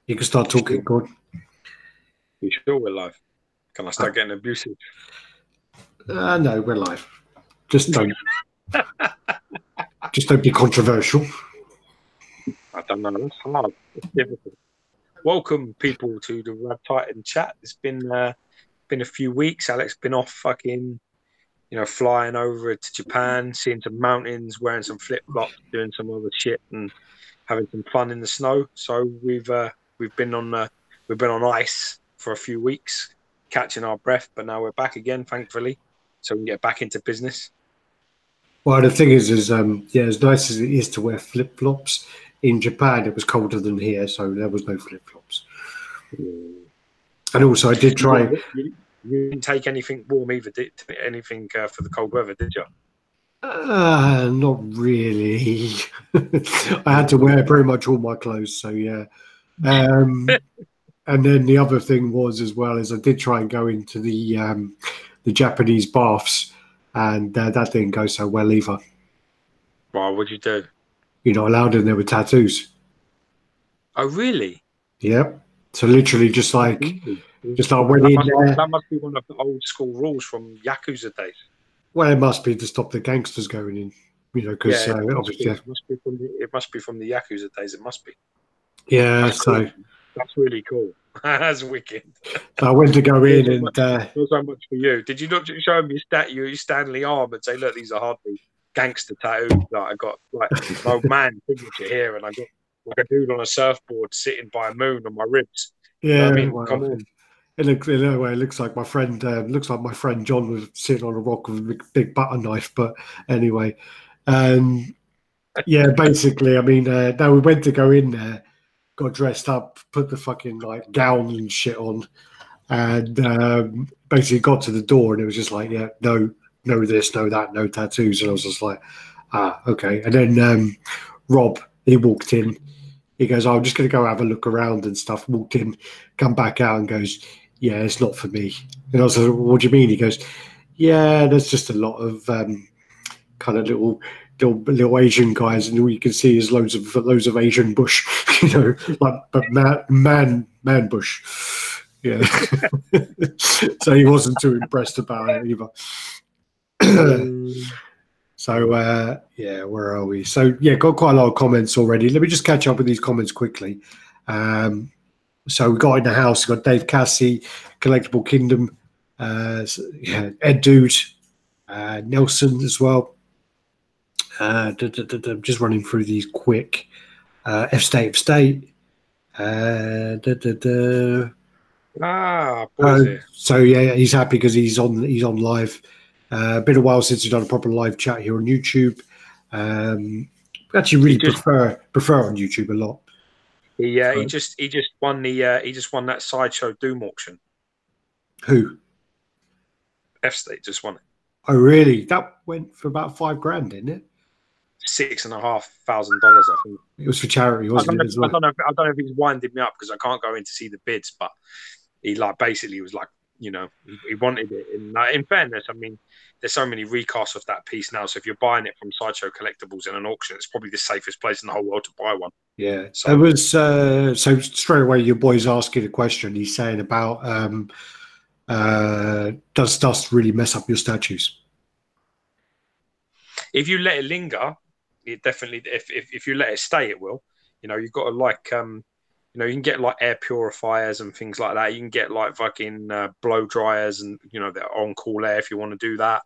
You can start talking, God. You sure we're live? Can I start getting abusive? No, we're live. Just don't, just don't be controversial. I don't know. That's hard. It's difficult. Welcome, people, to the RaddTitan chat. It's been a few weeks. Alex been off fucking, flying over to Japan, seeing some mountains, wearing some flip flops, doing some other shit, and having some fun in the snow. So we've been on ice for a few weeks, catching our breath, but now we're back again, thankfully, so we can get back into business. Well, the thing is, yeah, as nice as it is to wear flip flops, in Japan it was colder than here, so there was no flip flops. And also, I did try. You didn't take anything warm either, anything for the cold weather, did you? Not really. I had to wear pretty much all my clothes, so yeah. And then the other thing was as well is I did try and go into the Japanese baths, and that didn't go so well either. Well, what'd you do? You're not allowed in there with tattoos. Oh, really? Yep. So literally, just like I went in there. That must be one of the old school rules from Yakuza days. Well, it must be to stop the gangsters going in, because obviously it must be from the Yakuza days. It must be. Yeah. That's cool. That's really cool. That's wicked. So I went to go in and not so much for you. Did you not show him your Stanley arm and say, "Look, these are hardly gangster tattoos that I got like my old man signature here, and I got like a dude on a surfboard sitting by a moon on my ribs." Yeah, you know I mean, well, come on. It looks like my friend John was sitting on a rock with a big butter knife. But anyway, yeah, basically, I mean, now we went to go in there, got dressed up, put the fucking like gown and shit on, and basically got to the door, and it was just like, yeah, no this, no that, no tattoos, and I was just like, okay. And then Rob, he walked in. He goes, I'm just going to go have a look around and stuff. Walked in, come back out and goes, yeah, it's not for me. And I was like, what do you mean? He goes, yeah, there's just a lot of kind of little Asian guys, and all you can see is loads of Asian bush, but man bush. Yeah. So he wasn't too impressed about it either. So, yeah, where are we? So, yeah, got quite a lot of comments already. Let me just catch up with these comments quickly. So we got in the house, we got Dave Cassie, Collectible Kingdom, Ed Dude, Nelson as well. Just running through these quick. F State of State. So yeah, he's happy because he's on live. Been a while since we've done a proper live chat here on YouTube. Actually, really prefer on YouTube a lot. He just won that Sideshow Doom auction. Who? F State just won it. Oh really? That went for about $5,000, didn't it? $6,500, I think. It was for charity, wasn't it? I don't know if he's winding me up because I can't go in to see the bids, but he basically was like, he wanted it. In fairness, I mean, there's so many recasts of that piece now. So if you're buying it from Sideshow Collectibles in an auction, it's probably the safest place in the whole world to buy one. Yeah. So it was so straight away your boy's asking a question. He's saying about does dust really mess up your statues? If you let it linger, it definitely. If you let it stay, it will. You've got to you can get like air purifiers and things like that. You can get like fucking blow dryers and they're on cool air if you want to do that.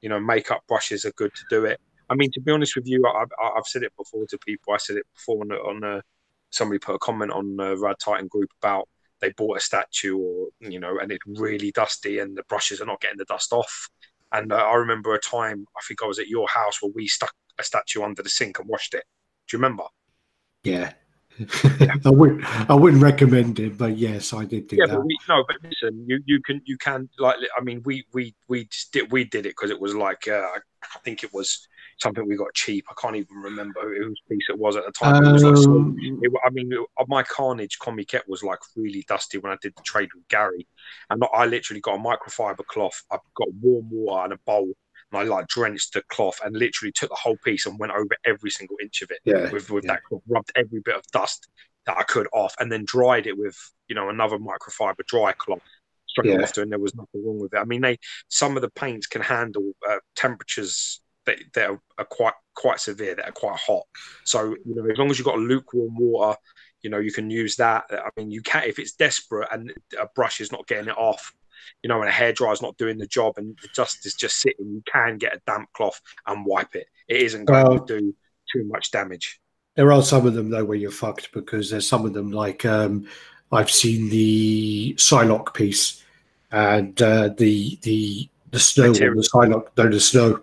Makeup brushes are good to do it. I mean, to be honest with you, I've said it before to people. I said it before on somebody put a comment on the RaddTitan group about they bought a statue and it's really dusty and the brushes are not getting the dust off. And I remember a time, I think I was at your house where we stuck a statue under the sink and washed it. Do you remember? Yeah. I wouldn't recommend it, but yes, I did do that. But listen, you can like, I mean, we did it because it was like I think it was something we got cheap. I can't even remember whose piece it was at the time. It was like my Carnage Comiquette was like really dusty when I did the trade with Gary, and I literally got a microfiber cloth. I've got warm water and a bowl. And I like drenched the cloth and literally took the whole piece and went over every single inch of it with that cloth, rubbed every bit of dust that I could off, and then dried it with, you know, another microfiber dry cloth straight after, and there was nothing wrong with it. I mean, some of the paints can handle temperatures that are quite severe, that are quite hot. So, you know, as long as you've got lukewarm water, you know, you can use that. I mean, you can, if it's desperate and a brush is not getting it off, you know, and a hairdryer is not doing the job and the dust is just sitting, you can get a damp cloth and wipe it. It isn't going to do too much damage. There are some of them though where you're fucked, because there's some of them like I've seen the Psylocke piece and the snow on the Psylocke, no, the snow.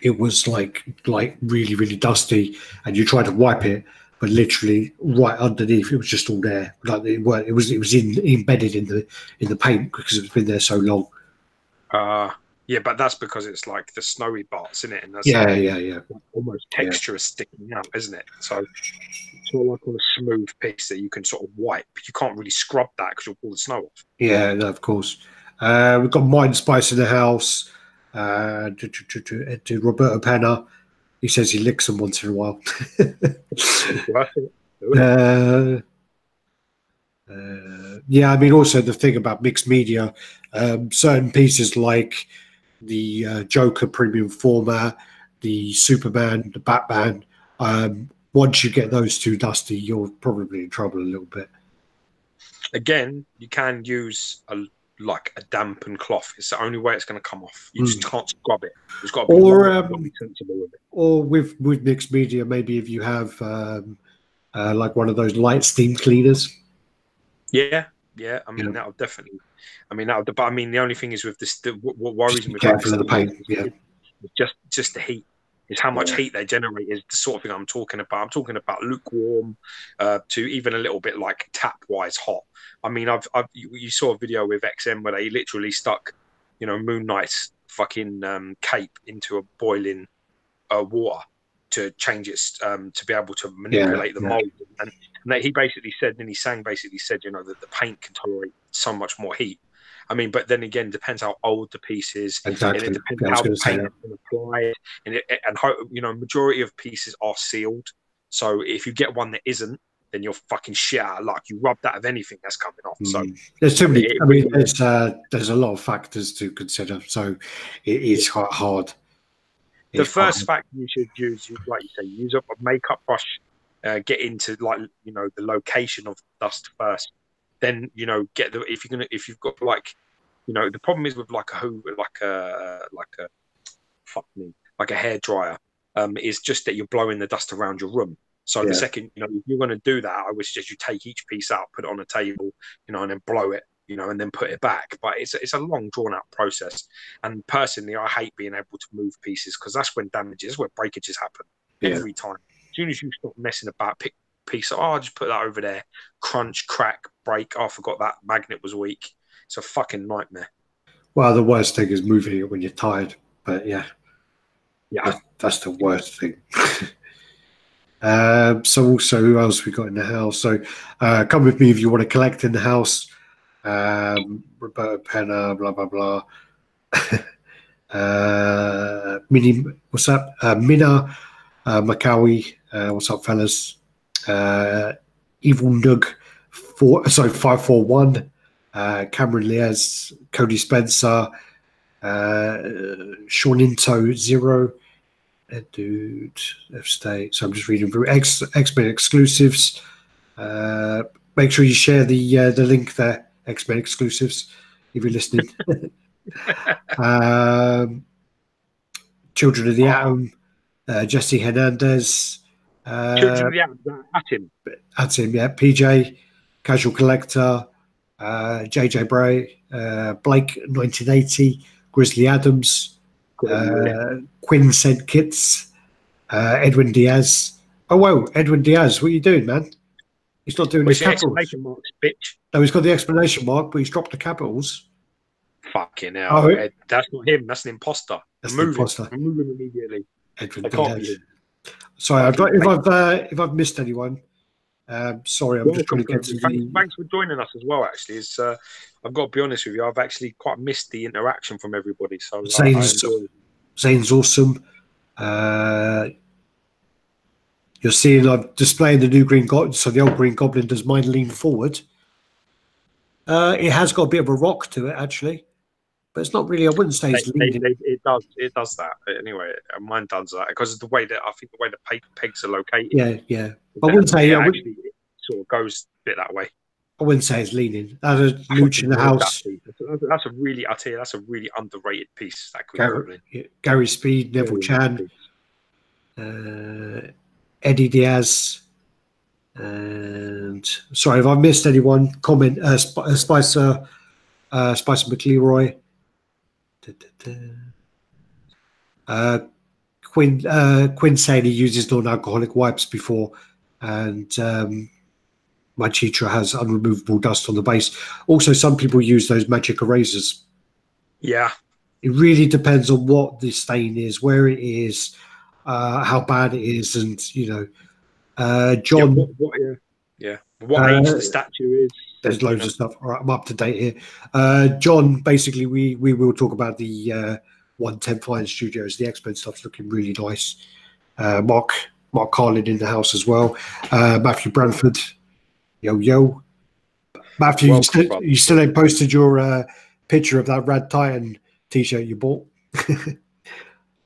It was like really, really dusty, and you tried to wipe it, but literally right underneath, it was just all there. Like it was embedded in the paint because it's been there so long. Yeah, but that's because it's like the snowy parts in it, and that's yeah, almost texture is sticking out, isn't it? So it's not like on a smooth piece that you can sort of wipe. You can't really scrub that because you'll pull the snow off. Yeah, no, of course. We've got Mind Spice in the house. To Roberto Penna, he says he licks them once in a while. Yeah, I mean, also the thing about mixed media, certain pieces like the Joker premium format, the Superman, the Batman, once you get those too dusty, you're probably in trouble a little bit. Again, you can use a dampened cloth. It's the only way it's going to come off. You just can't scrub it. It's got to be sensible with it. Or with mixed media, maybe if you have like one of those light steam cleaners. Yeah. I mean, that'll definitely. I mean, but I mean, the only thing is with this, what worries me with careful of the paint. Just the heat. Is how much heat they generate is the sort of thing I'm talking about. I'm talking about lukewarm to even a little bit like tap-wise hot. I mean, you saw a video with XM where they literally stuck, you know, Moon Knight's fucking cape into a boiling water to change its to be able to manipulate the mold. And he basically said, and he sang basically said, you know, that the paint can tolerate so much more heat. I mean, but then again, depends how old the piece is. Exactly. And it depends how the paint has been applied. And how, you know, majority of pieces are sealed. So if you get one that isn't, then you're fucking shit out of luck. You rub that of anything that's coming off. So there's too many. I mean, there's a lot of factors to consider. So it is hard. The first factor you should use, like you say, use up a makeup brush. Get into, like, you know, the location of dust first. Then, you know, if you've got like, you know, the problem is with like a hairdryer, is just that you're blowing the dust around your room. So the second, you know, if you're going to do that, I would suggest you take each piece out, put it on a table, you know, and then blow it, you know, and then put it back. But it's a long drawn out process. And personally, I hate being able to move pieces because that's when damages, where breakages happen every time. As soon as you stop messing about, pick piece, I'll just put that over there, crunch, crack, break. Oh, I forgot that magnet was weak. It's a fucking nightmare. Well, the worst thing is moving it when you're tired. But yeah, that's the worst thing. So also, who else we got in the house? So come with me if you want to collect in the house. Roberto Penna, blah blah blah. Mini, what's up? Mina Makawi, what's up, fellas? Evil Nug 541. Cameron Liaz, Cody Spencer, Shauninto 0. Dude, F State. So I'm just reading through X-Men exclusives. Make sure you share the link there, X-Men exclusives, if you're listening. Children of the Atom, Jesse Hernandez. Children of the Atom, at him, yeah. PJ, Casual Collector, JJ Bray, Blake 1980, Grizzly Adams, Quinn Sent Kits, Edwin Diaz. Oh, whoa, Edwin Diaz, what are you doing, man? He's not doing his capitals. Marks, bitch. No, he's got the exclamation mark, but he's dropped the capitals. Fucking hell. Oh, that's not him. That's an imposter. That's an imposter. I'm moving immediately. Edwin Diaz. Sorry, if I've missed anyone, sorry, I'm just trying to get to Thanks for joining us as well, actually. It's, I've got to be honest with you, I've actually quite missed the interaction from everybody. So Zane's awesome. You're seeing I'm displaying the new Green Goblin. So the old Green Goblin does mine lean forward. It has got a bit of a rock to it, actually. But it's not really, I wouldn't say it's leaning. It does that. Anyway, mine does that because of the way that I think the way the pegs are located. Yeah, yeah. I wouldn't say it actually sort of goes a bit that way. I wouldn't say it's leaning. That's a Luch in the house. That's a really, I tell you, that's a really underrated piece. That Gary Speed, Neville Chan, Eddie Diaz, and sorry if I missed anyone. Comment Spicer McLeroy, Quinn saying he uses non-alcoholic wipes before, and my Chitra has unremovable dust on the base. Also, some people use those magic erasers. Yeah. It really depends on what the stain is, where it is, how bad it is, and, you know, John... What age the statue is. There's loads of stuff. All right, I'm up to date here. John, basically, we will talk about the 110 Fine Studios. The X-Men stuff's looking really nice. Mark Carlin in the house as well. Matthew Branford. Yo. Matthew, you still ain't posted your picture of that RaddTitan t-shirt you bought?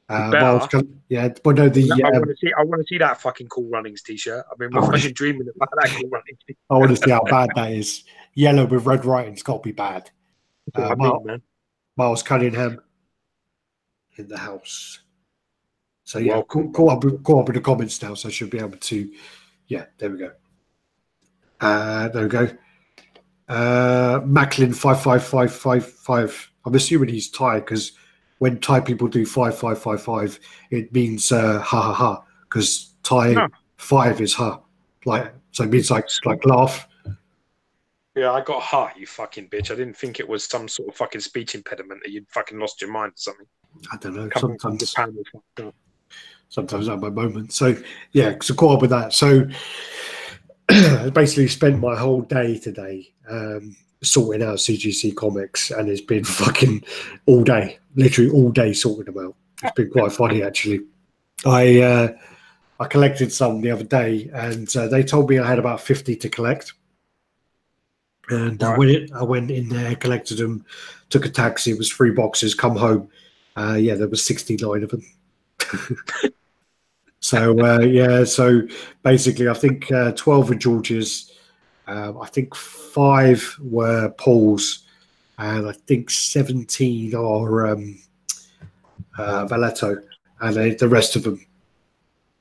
Miles, yeah, but no, I want to see that fucking Cool Runnings t-shirt. I've been fucking dreaming about that Cool Runnings t-shirt. I want to see how bad that is. Yellow with red writing's got to be bad. Miles Cunningham in the house. So yeah, caught up in the comments now, so I should be able to. Yeah, there we go. There we go. Macklin 55555. I'm assuming he's Thai because when Thai people do 5555, it means ha ha ha. Because Thai 5 is ha, like so it means like laugh. Yeah, I got ha, you fucking bitch. I didn't think it was some sort of fucking speech impediment that you'd fucking lost your mind or something. I don't know. Sometimes I have my moment. So yeah, so caught up with that. So I basically spent my whole day today sorting out CGC comics, and it's been fucking all day, literally all day sorting them out. It's been quite funny actually. I collected some the other day, and they told me I had about 50 to collect. And I went in there, collected them, took a taxi. It was 3 boxes. Come home, yeah, there was 69 of them. So yeah, so basically, I think 12 were George's. I think 5 were Paul's, and I think 17 are Valetto, and the rest of them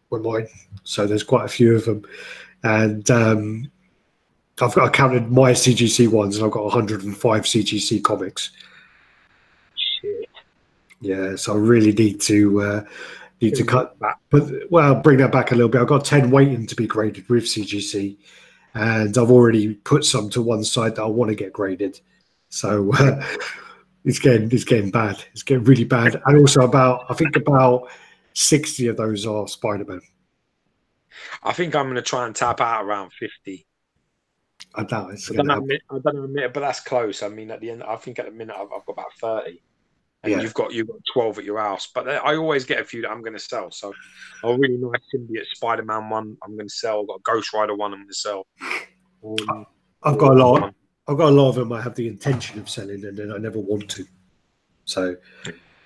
were mine. So there's quite a few of them, and I counted my CGC ones, and I've got 105 CGC comics. Shit. Yeah, so I really need to cut back, but bring that back a little bit. I've got 10 waiting to be graded with CGC, and I've already put some to one side that I want to get graded. So it's getting bad. It's getting really bad. And also I think about 60 of those are Spider-Man. I think I'm going to try and tap out around 50. I doubt it's I don't know, but that's close. I mean, at the end, I think at the minute I've got about 30, and you've got 12 at your house. But I always get a few that I'm going to sell. So a really nice symbiote Spider-Man one I'm going to sell. I've got a Ghost Rider one I'm going to sell. I've got a lot. I've got a lot of them. I have the intention of selling, and then I never want to. So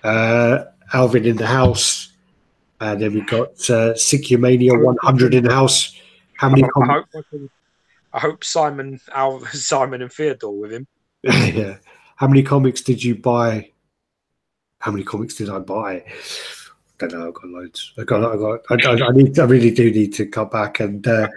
Alvin in the house, and then we got Sikimania 100 in the house. How many? I hope Simon and Theodore with him. Yeah. How many comics did you buy? How many comics did I buy? I don't know. I've got loads. I really do need to cut back, and I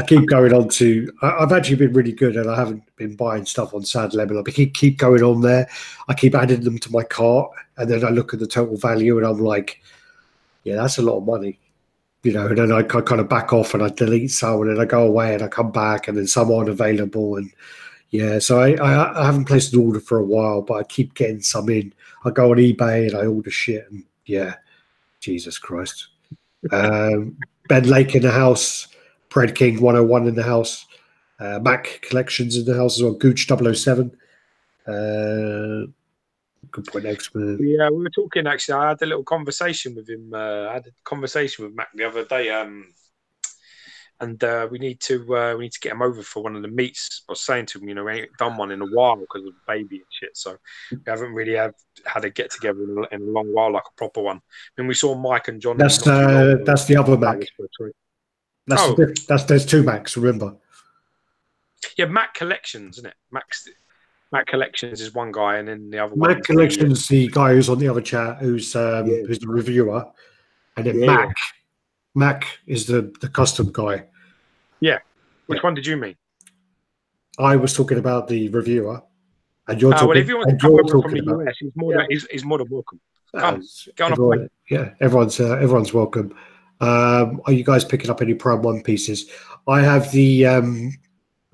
keep going on to. I've actually been really good, and I haven't been buying stuff on Sad Lemon. I keep going on there. I keep adding them to my cart, and then I look at the total value, and I'm like, yeah, that's a lot of money. You know, and then I kind of back off and I delete some, and then I go away and I come back, and then some aren't available. And yeah, so I haven't placed an order for a while, but I keep getting some in. I go on eBay and I order shit, and yeah, Jesus Christ. Ben Lake in the house, Pred King 101 in the house, Mac Collections in the house as well, Gooch 007. Good point, X-Men. Yeah, we were talking actually. I had a little conversation with him. I had a conversation with Mac the other day. and we need to get him over for one of the meets. I was saying to him, you know, we ain't done one in a while because of the baby and shit. So we haven't really had a get together in a long while, like a proper one. I mean, we saw Mike and Johnny. That's the other Mac. Oh, there's two Macs. Remember? Yeah, Mac Collections, isn't it? Mac Collections is one guy, and then the other one. Mac Collections, the guy who's on the other chat, who's the reviewer, and then Mac is the custom guy. Yeah. Which one did you mean? I was talking about the reviewer, and you're talking. Well, if you want to come over from the US, he's more than welcome. Come, get on a plane. Yeah, everyone's welcome. Are you guys picking up any Prime 1 pieces? I have the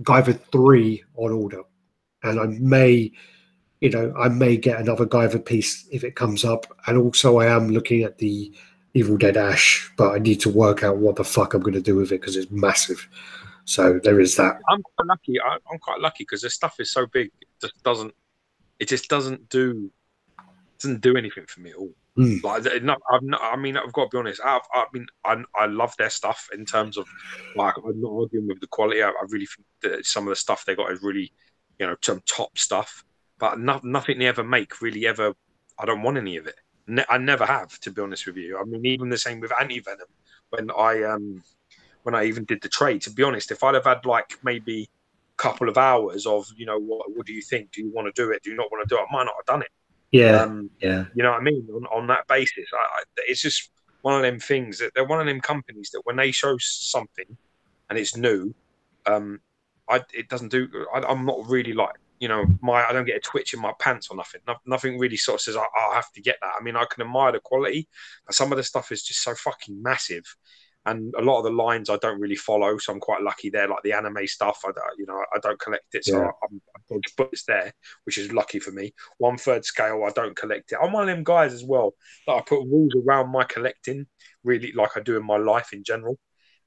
Guyver 3 on order, and I may get another Guyver piece if it comes up. And also, I am looking at the Evil Dead Ash, but I need to work out what the fuck I'm going to do with it because it's massive. So there is that. I'm quite lucky. I'm quite lucky because the stuff is so big. It just doesn't do anything for me at all. Like, I mean, I've got to be honest. I love their stuff in terms of, like, I'm not arguing with the quality. I really think that some of the stuff they got is really, you know, some top stuff. But nothing they ever make really ever. I don't want any of it. I never have, to be honest with you. I mean, even the same with Anti-Venom when I even did the trade. To be honest, if I'd have had like maybe a couple of hours of, you know, what do you think? Do you want to do it? Do you not want to do it? I might not have done it. Yeah. You know what I mean? On that basis, it's just one of them things that they're one of them companies that when they show something and it's new, it doesn't do. I'm not really like, you know, I don't get a twitch in my pants or nothing. Nothing really sort of says I have to get that. I mean, I can admire the quality, but some of the stuff is just so fucking massive. And a lot of the lines I don't really follow, so I'm quite lucky there. Like the anime stuff, I don't collect it, so but it's there, which is lucky for me. 1/3 scale, I don't collect it. I'm one of them guys as well that I put rules around my collecting, really, like I do in my life in general,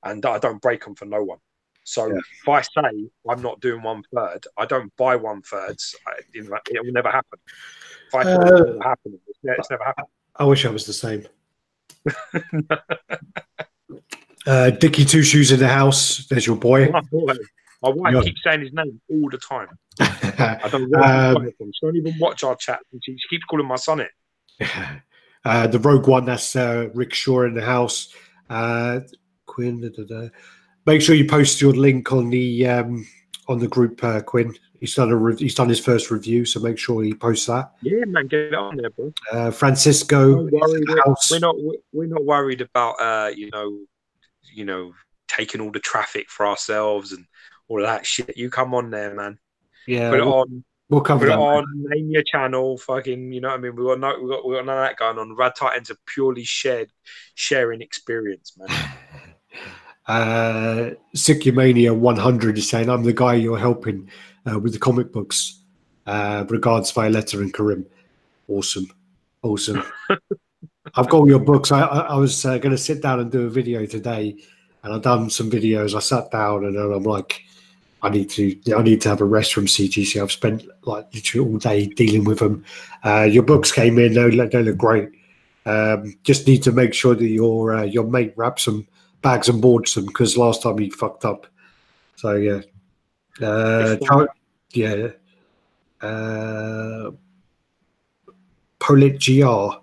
and I don't break them for no one. So if I say I'm not doing 1/3, I don't buy 1/3. It will never happen. If I say it's never happening, it's never happened. I wish I was the same. Dickie Two Shoes in the house. There's your boy. My wife keeps saying his name all the time. I don't know. She don't even watch our chat. She keeps calling my son it. The Rogue One. That's Rick Shaw in the house. Quinn. Make sure you post your link on the group, Quinn. He's done his first review, so make sure he posts that. Yeah, man, get it on there, bro. Francisco. We're not worried about you know, taking all the traffic for ourselves and all of that shit. You come on there, man. Yeah, put it on. We'll cover put that. It on. Name your channel. Fucking, you know what I mean. We got none of that going on. RaddTitan's a purely sharing experience, man. Sikimania 100 is saying, I'm the guy you're helping with the comic books. Regards, Violetta and Karim. Awesome. I've got all your books. I was going to sit down and do a video today, and I've done some videos. I sat down and I'm like, I need to have a rest from CGC. I've spent like literally all day dealing with them. Your books came in. They look great. Just need to make sure that your mate wraps some bags and boards them, because last time he fucked up. So yeah. Polit GR.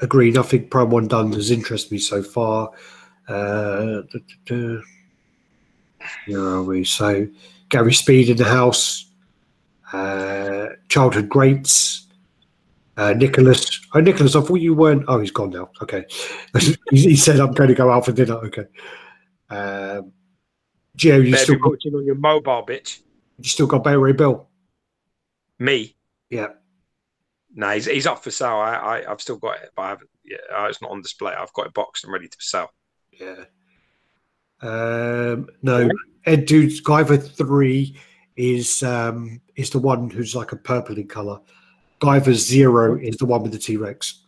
Agree. Nothing Prime 1 done has interested me so far. Where are we? So Gary Speed in the house. Childhood Greats. Nicholas. Oh, Nicholas, I thought you weren't. Oh, he's gone now. Okay. he said, I'm going to go out for dinner. Okay. Gio, you still got watching on your mobile, bitch. You still got Bay Bill? Me? Yeah. No, he's up for sale. I've still got it, but I haven't. Yeah, it's not on display. I've got it boxed and ready to sell. Yeah. No, Ed Dude's Guyver 3 is the one who's like a purpley color. Guyver 0 is the one with the T-Rex.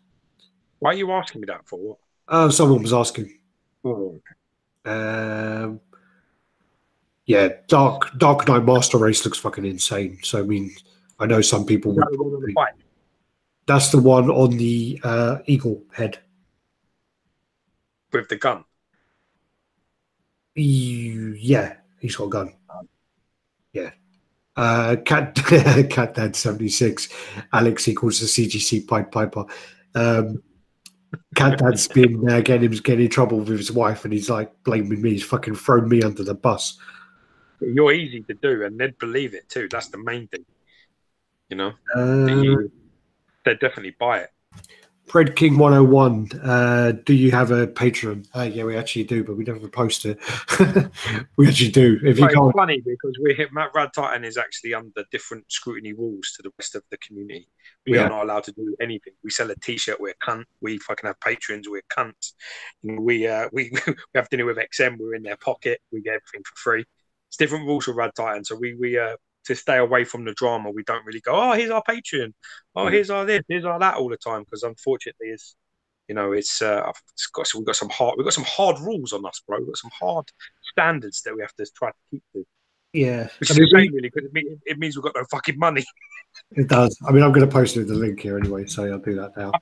Why are you asking me that for? Someone was asking. Oh. Yeah, Dark Knight Master Race looks fucking insane. So I mean, I know some people would. That's the one on the eagle head with the gun. Yeah, he's got a gun. Yeah. Cat Cat Dad 76. Alex equals the CGC Pied Piper. Cat Dad's been getting in trouble with his wife, and he's like blaming me. He's fucking thrown me under the bus. You're easy to do, and they'd believe it too. That's the main thing. You know, they'd definitely buy it. Fred King 101. Do you have a Patreon? Yeah, we actually do, but we never post it. We actually do. If you It's funny because RaddTitan is actually under different scrutiny rules to the rest of the community. We are not allowed to do anything. We sell a T-shirt, we're cunt. We fucking have patrons, we're cunts. You know, we have dinner with XM, we're in their pocket, we get everything for free. It's different rules for RaddTitan, so we to stay away from the drama, we don't really go, oh, here's our Patreon, oh, here's our this, here's our that all the time, because unfortunately, it's you know, we've got some hard rules on us, bro. We've got some hard standards that we have to try to keep to. Yeah, Which is a shame, really, because it means we've got no fucking money. It does. I mean, I'm going to post the link here anyway, so I'll do that now.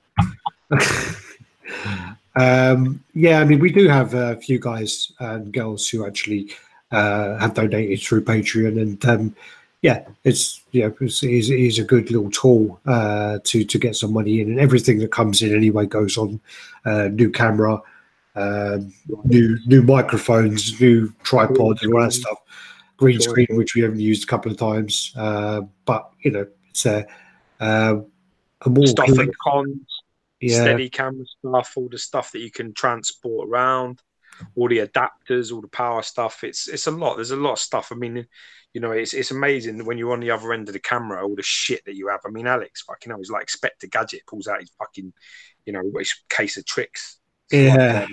Yeah, I mean, we do have a few guys and girls who actually have donated through Patreon, and yeah, it's a good little tool to get some money in, and everything that comes in anyway goes on new camera, new microphones, new tripod, and all that stuff. Green screen, which we haven't used a couple of times, but you know, it's a more stuff for the cons, steady camera stuff, all the stuff that you can transport around, all the adapters, all the power stuff. It's a lot. There's a lot of stuff. I mean, you know, it's amazing when you're on the other end of the camera, all the shit that you have. I mean, Alex, fucking hell, he's like Spectre Gadget, pulls out his fucking, you know, his case of tricks. Yeah,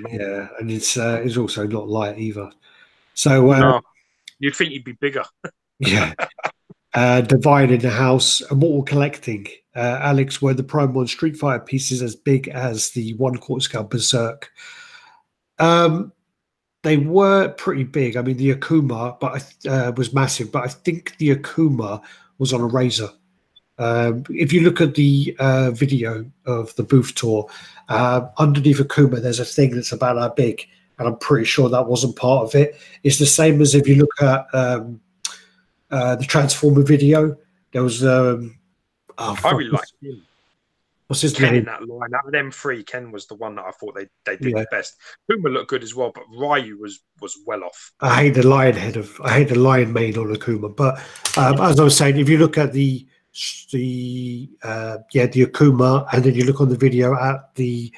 and it's also not light either. So no, you'd think he'd be bigger. Yeah. Divide in the house, Immortal Collecting. Alex, were the Prime 1 Street Fighter pieces as big as the 1/4 scale Berserk? They were pretty big. I mean, the Akuma was massive, but I think the Akuma was on a razor. If you look at the video of the booth tour, underneath Akuma, there's a thing that's about that big, and I'm pretty sure that wasn't part of it. It's the same as if you look at the Transformer video. There was I really like him. What's his Ken name? In that line, out of them three, Ken was the one that I thought they did the best. Puma looked good as well, but Ryu was well off. I hate the lion mane on Akuma, but as I was saying, if you look at the Akuma, and then you look on the video at the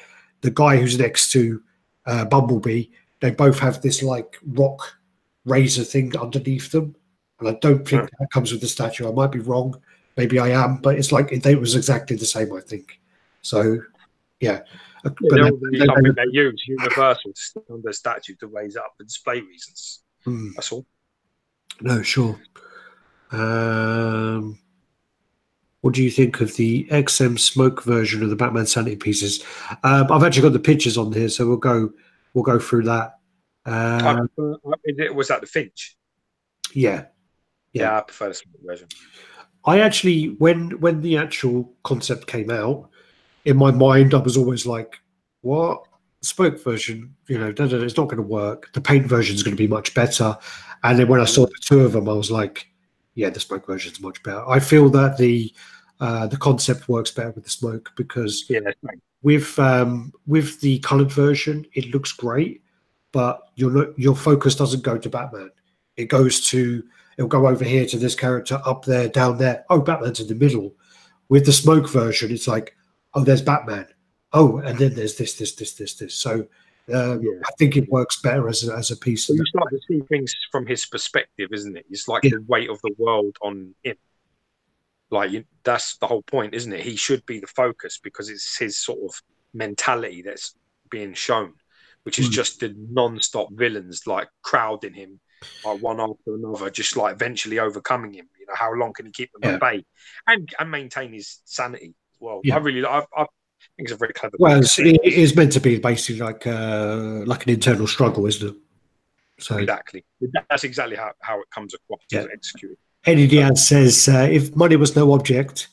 guy who's next to Bumblebee, they both have this like rock razor thing underneath them, and I don't think that comes with the statue. I might be wrong, maybe I am, but it's like it was exactly the same, I think. So yeah, but something they use Universal on the statue to raise up for display reasons. That's all. No, sure. What do you think of the XM Smoke version of the Batman Sanity pieces? I've actually got the pictures on here, so we'll go through that. Was that the Finch? Yeah, I prefer the Smoke version. I actually, when the actual concept came out, in my mind, I was always like, "What Smoke version? You know, it's not going to work. The paint version is going to be much better." And then when I saw the two of them, I was like, "Yeah, the Smoke version is much better." I feel that the concept works better with the Smoke because with the colored version, it looks great, but your focus doesn't go to Batman. It'll go over here to this character, up there, down there. Oh, Batman's in the middle. With the Smoke version, it's like, oh, there's Batman. Oh, and then there's this. So I think it works better as a piece. Well, you start to see things from his perspective, isn't it? It's like the weight of the world on him. Like that's the whole point, isn't it? He should be the focus because it's his sort of mentality that's being shown, which is just the non-stop villains like crowding him, like one after another, just like eventually overcoming him. You know, how long can he keep them at bay and maintain his sanity as well? I think it's a very clever. Well, it is meant to be basically like an internal struggle, isn't it? So exactly, that's exactly how it comes across as executed. Eddie Diaz says, if money was no object,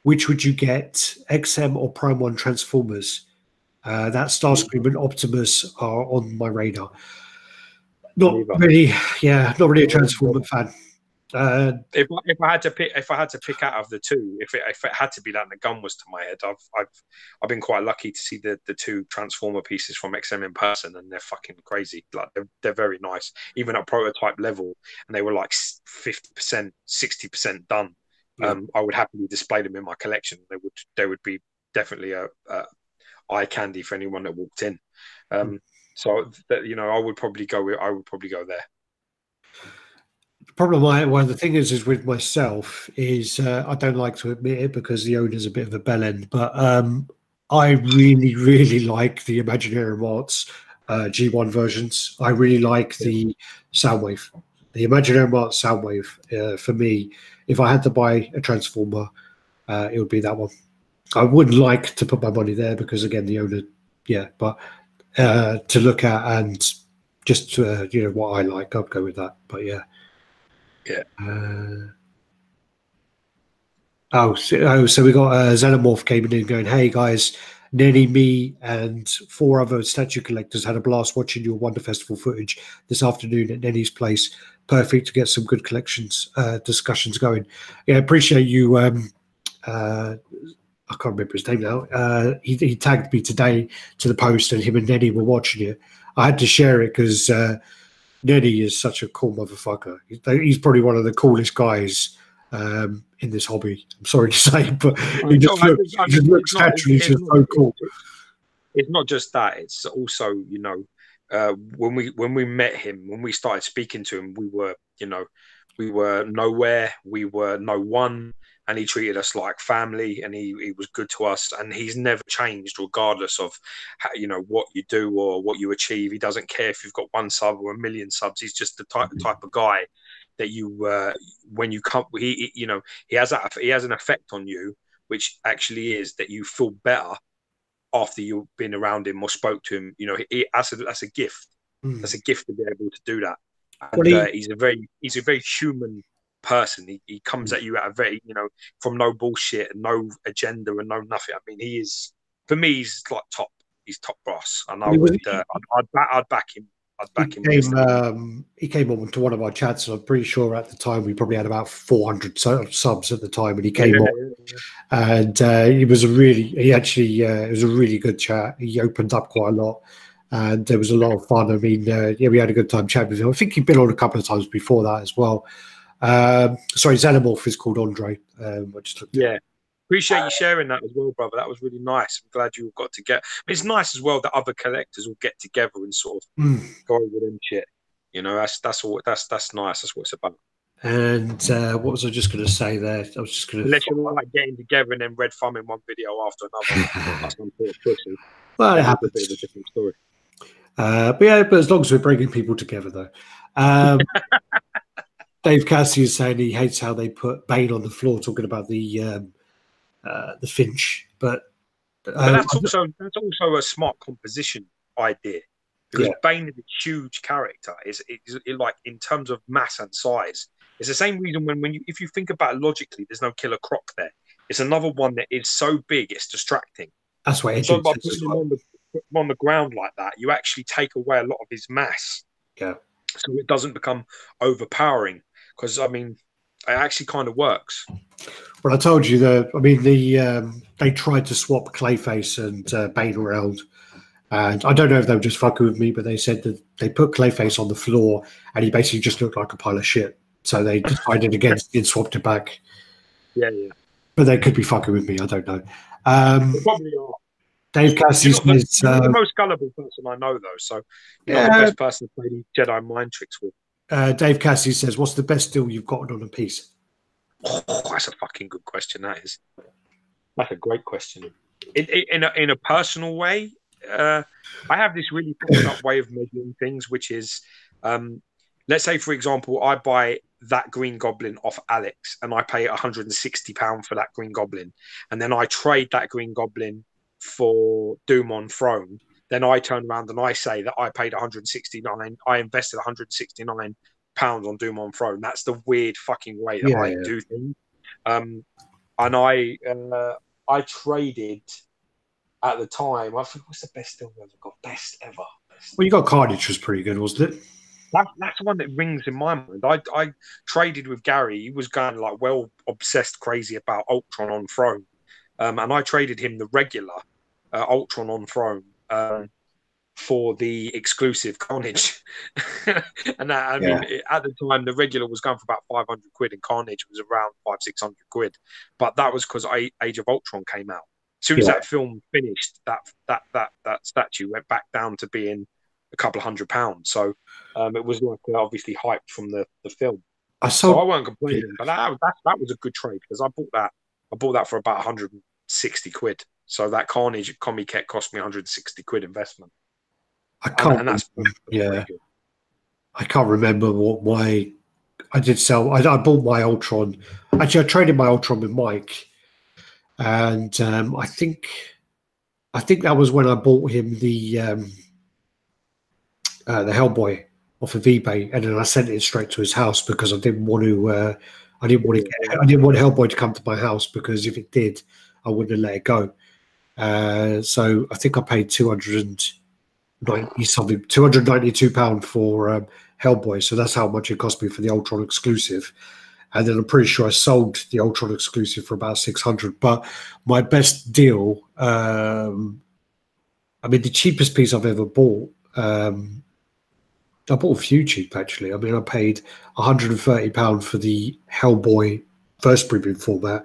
which would you get, XM or Prime 1 Transformers? That Starscream and Optimus are on my radar. Not Neither. really. Yeah, not really a Transformer fan. If I had to pick out of the two, if it had to be that and the gun was to my head, I've been quite lucky to see the two Transformer pieces from XM in person, and they're fucking crazy. Like they're very nice, even at prototype level, and they were like 50%, 60% done. Yeah. I would happily display them in my collection. They would be definitely a eye candy for anyone that walked in. So that, you know, I would probably go there. The problem one of the thing is with myself is I don't like to admit it because the owner's a bit of a bellend, but I really, really like the Imaginarium Arts G1 versions. I really like the Soundwave. The Imaginarium Arts Soundwave, for me, if I had to buy a Transformer, it would be that one. I would like to put my money there because, again, the owner, yeah, but to look at and just, you know, what I like, I'd go with that. But yeah. Yeah. So we got Xenomorph came in going, hey guys, Nenny, me, and 4 other statue collectors had a blast watching your Wonder Festival footage this afternoon at Nenny's place. Perfect to get some good collections discussions going. Yeah, appreciate you. I can't remember his name now. He tagged me today to the post, and him and Nenny were watching it. I had to share it because Nenny is such a cool motherfucker. He's probably one of the coolest guys in this hobby. I'm sorry to say, but he just looks naturally just so cool. It's not just that; it's also, you know, when we met him, when we started speaking to him, we were nowhere, we were no one, and he treated us like family, and he was good to us, and he's never changed regardless of how, you know, what you do or what you achieve. He doesn't care if you've got 1 sub or 1,000,000 subs. He's just the type of guy that you when you come, you know, he has an effect on you, which actually is that you feel better after you've been around him or spoke to him. You know, that's a gift. That's a gift to be able to do that. And he's a very human person. He comes at you at a very, you know, from no bullshit and no agenda and no nothing. I mean, he is, for me, he's like top. He's top boss, and I'd back him. He came on to one of our chats, and I'm pretty sure at the time we probably had about 400 subs at the time, and he came on, and it was a really good chat. He opened up quite a lot, and there was a lot of fun. I mean, we had a good time chatting with him. I think he'd been on a couple of times before that as well. Sorry, Xenomorph is called Andre. Appreciate you sharing that as well, brother. That was really nice. I'm glad you all got together. It's nice as well that other collectors will get together and sort of go over them shit. You know, that's nice. That's what it's about. And what was I just going to say there? I was just going to unless you're like getting together and then red thumbing one video after another. That's some sort of pussy. Well, it happens. A bit of a different story. But as long as we're bringing people together, though. Dave Cassidy is saying he hates how they put Bane on the floor, talking about the Finch. But that's also a smart composition idea, because Bane is a huge character. It's like, in terms of mass and size, it's the same reason if you think about it logically, there's no Killer Croc there. It's another one that is so big it's distracting. That's why so by putting him on the ground like that, you actually take away a lot of his mass. Yeah. So it doesn't become overpowering. Because, I mean, it actually kind of works. Well, I told you that. I mean, they tried to swap Clayface and Bane around, and I don't know if they were just fucking with me, but they said that they put Clayface on the floor, and he basically just looked like a pile of shit. So they decided against it and swapped it back. Yeah. But they could be fucking with me. I don't know. They probably are. Dave Cassidy says, you're the most gullible person I know, though. So you're not the best person to play Jedi mind tricks with. Dave Cassidy says, what's the best deal you've gotten on a piece? Oh, that's a fucking good question. That's a great question. In a personal way, I have this really fucked up way of measuring things, which is, let's say, for example, I buy that Green Goblin off Alex, and I pay £160 for that Green Goblin, and then I trade that Green Goblin for Doom on Throne. Then I turn around and I say that I paid 169. I invested 169 pounds on Doom on Throne. That's the weird fucking way that I do things. And I traded at the time. I think, what's the best deal I've ever got? Best ever. Well, you got Carnage was pretty good, wasn't it? That's the one that rings in my mind. I traded with Gary. He was going like well obsessed, crazy about Ultron on Throne, and I traded him the regular Ultron on Throne for the exclusive Carnage. And that, I mean, at the time, the regular was going for about 500 quid, and Carnage was around 500-600 quid. But that was because Age of Ultron came out. As soon as that film finished, that statue went back down to being a couple of £100. So it was like obviously hyped from the film. So I weren't complaining, but that was a good trade because I bought that for about 160 quid. So that Carnage Comiket cost me 160 quid investment. I can't. I can't remember why I did sell. I bought my Ultron. Actually, I traded my Ultron with Mike, and I think that was when I bought him the Hellboy off of eBay, and then I sent it straight to his house because I didn't want to. I didn't want Hellboy to come to my house because if it did, I wouldn't have let it go. So I think I paid £292 for Hellboy. So that's how much it cost me for the Ultron exclusive. And then I'm pretty sure I sold the Ultron exclusive for about 600. But my best deal, I mean, the cheapest piece I've ever bought, I bought a few cheap actually. I mean, I paid £130 for the Hellboy first premium format,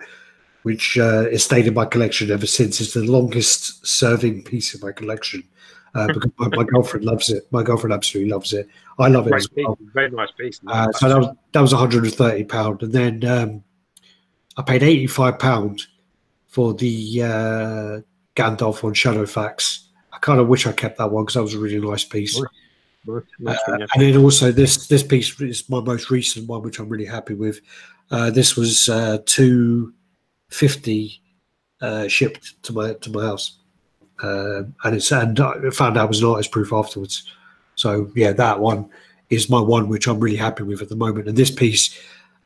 which has stayed in my collection ever since. It's the longest serving piece in my collection. Because my girlfriend loves it. My girlfriend absolutely loves it. I love it as well. Very nice piece. So that was £130, and then I paid £85 for the Gandalf on Shadowfax. I kind of wish I kept that one because that was a really nice piece. And then also this piece is my most recent one, which I'm really happy with. This was $250 shipped to my house. And I found out it was an artist proof afterwards. So yeah, that one is my one which I'm really happy with at the moment. And this piece,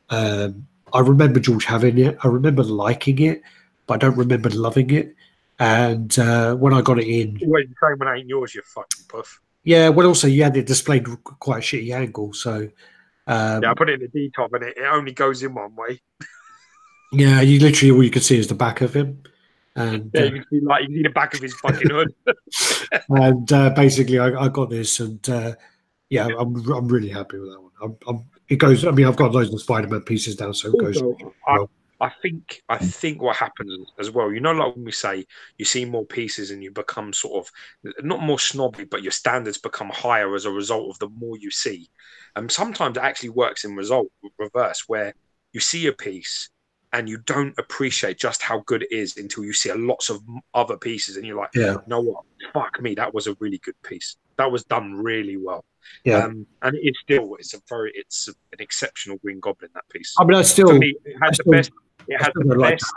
I remember George having it. I remember liking it, but I don't remember loving it. And when I got it in, well, you say when it ain't yours, you fucking puff. Yeah, well, also you had it displayed quite a shitty angle, so yeah, I put it in the D-top, and it only goes in one way. Yeah, you literally all you can see is the back of him. And yeah, you can see the back of his fucking hood. And basically, I got this, and yeah, I'm really happy with that one. It goes. I mean, I've got loads of Spider-Man pieces now, so it goes. Well. I think what happens as well. You know, like when we say you see more pieces and you become sort of not more snobby, but your standards become higher as a result of the more you see. Sometimes it actually works in reverse, where you see a piece and you don't appreciate just how good it is until you see lots of other pieces, and you're like, yeah, you know what? Fuck me, that was a really good piece. That was done really well. Yeah, and it's an exceptional Green Goblin, that piece. I mean, For me, it had the best. It had the like best.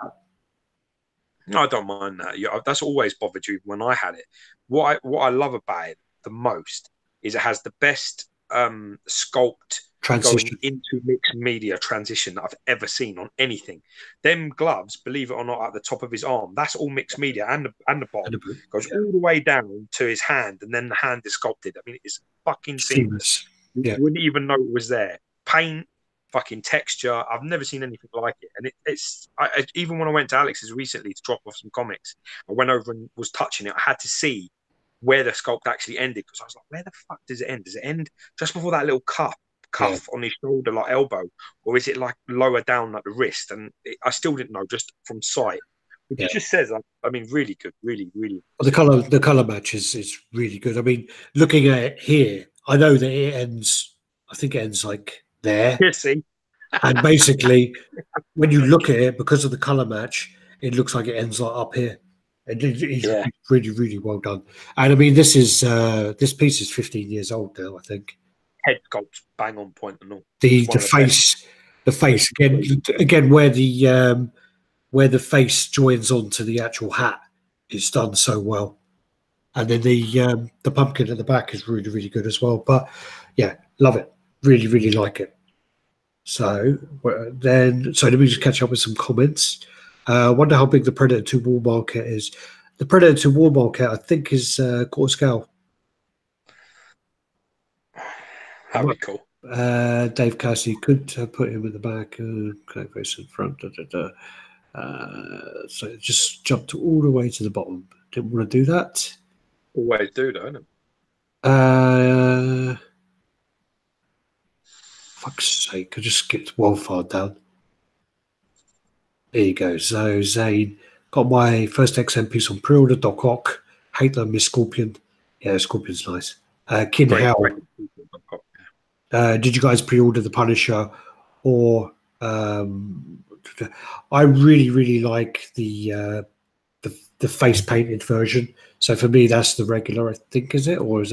No, I don't mind that. Yeah, that's always bothered you when I had it. What I love about it the most is it has the best sculpt transition going into mixed media transition that I've ever seen on anything. Them gloves, believe it or not, at the top of his arm, that's all mixed media, and the bottom goes all the way down to his hand, and then the hand is sculpted. I mean, it's fucking seamless. You wouldn't even know it was there. Paint, fucking texture. I've never seen anything like it. And even when I went to Alex's recently to drop off some comics, I went over and was touching it. I had to see where the sculpt actually ended, because I was like, where the fuck does it end? Does it end just before that little cuff on his shoulder, like elbow, or is it like lower down like the wrist? And I still didn't know just from sight. It just says, I mean, really good, really, really. The color match is really good. I mean, looking at it here, I know that it ends. I think it ends like there. Yeah, see. And basically, when you look at it, because of the color match, it looks like it ends like up here. It's really, really well done. And I mean, this piece is 15 years old now, I think. Head sculpt, bang on point and all. The face again where the face joins onto the actual hat is done so well. And then the pumpkin at the back is really, really good as well. But yeah, love it. Really, really like it. So let me just catch up with some comments. Wonder how big the Predator 2 War Market is. The Predator 2 War Market, I think, is quarter scale. That'd be cool. Dave Cassidy could put him at the back. Okay, face in front. So it just jumped all the way to the bottom. Didn't want to do that. Always do, don't it? Fuck's sake, I just skipped one far down. There you go. So Zane got my first XM piece on pre-order. Doc Ock, Hate Miss Scorpion. Yeah, Scorpion's nice. Kid Hell. Did you guys pre-order the Punisher? Or I really like the face painted version. So for me, that's the regular, I think, is it, or is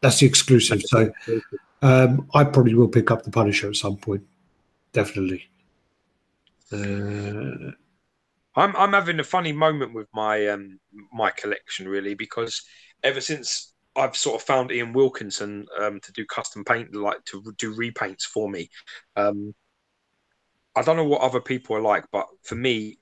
that's the exclusive? So I probably will pick up the Punisher at some point, definitely. I'm having a funny moment with my my collection, really, because ever since I've sort of found Ian Wilkinson to do custom paint, like to do repaints for me. I don't know what other people are like, but for me,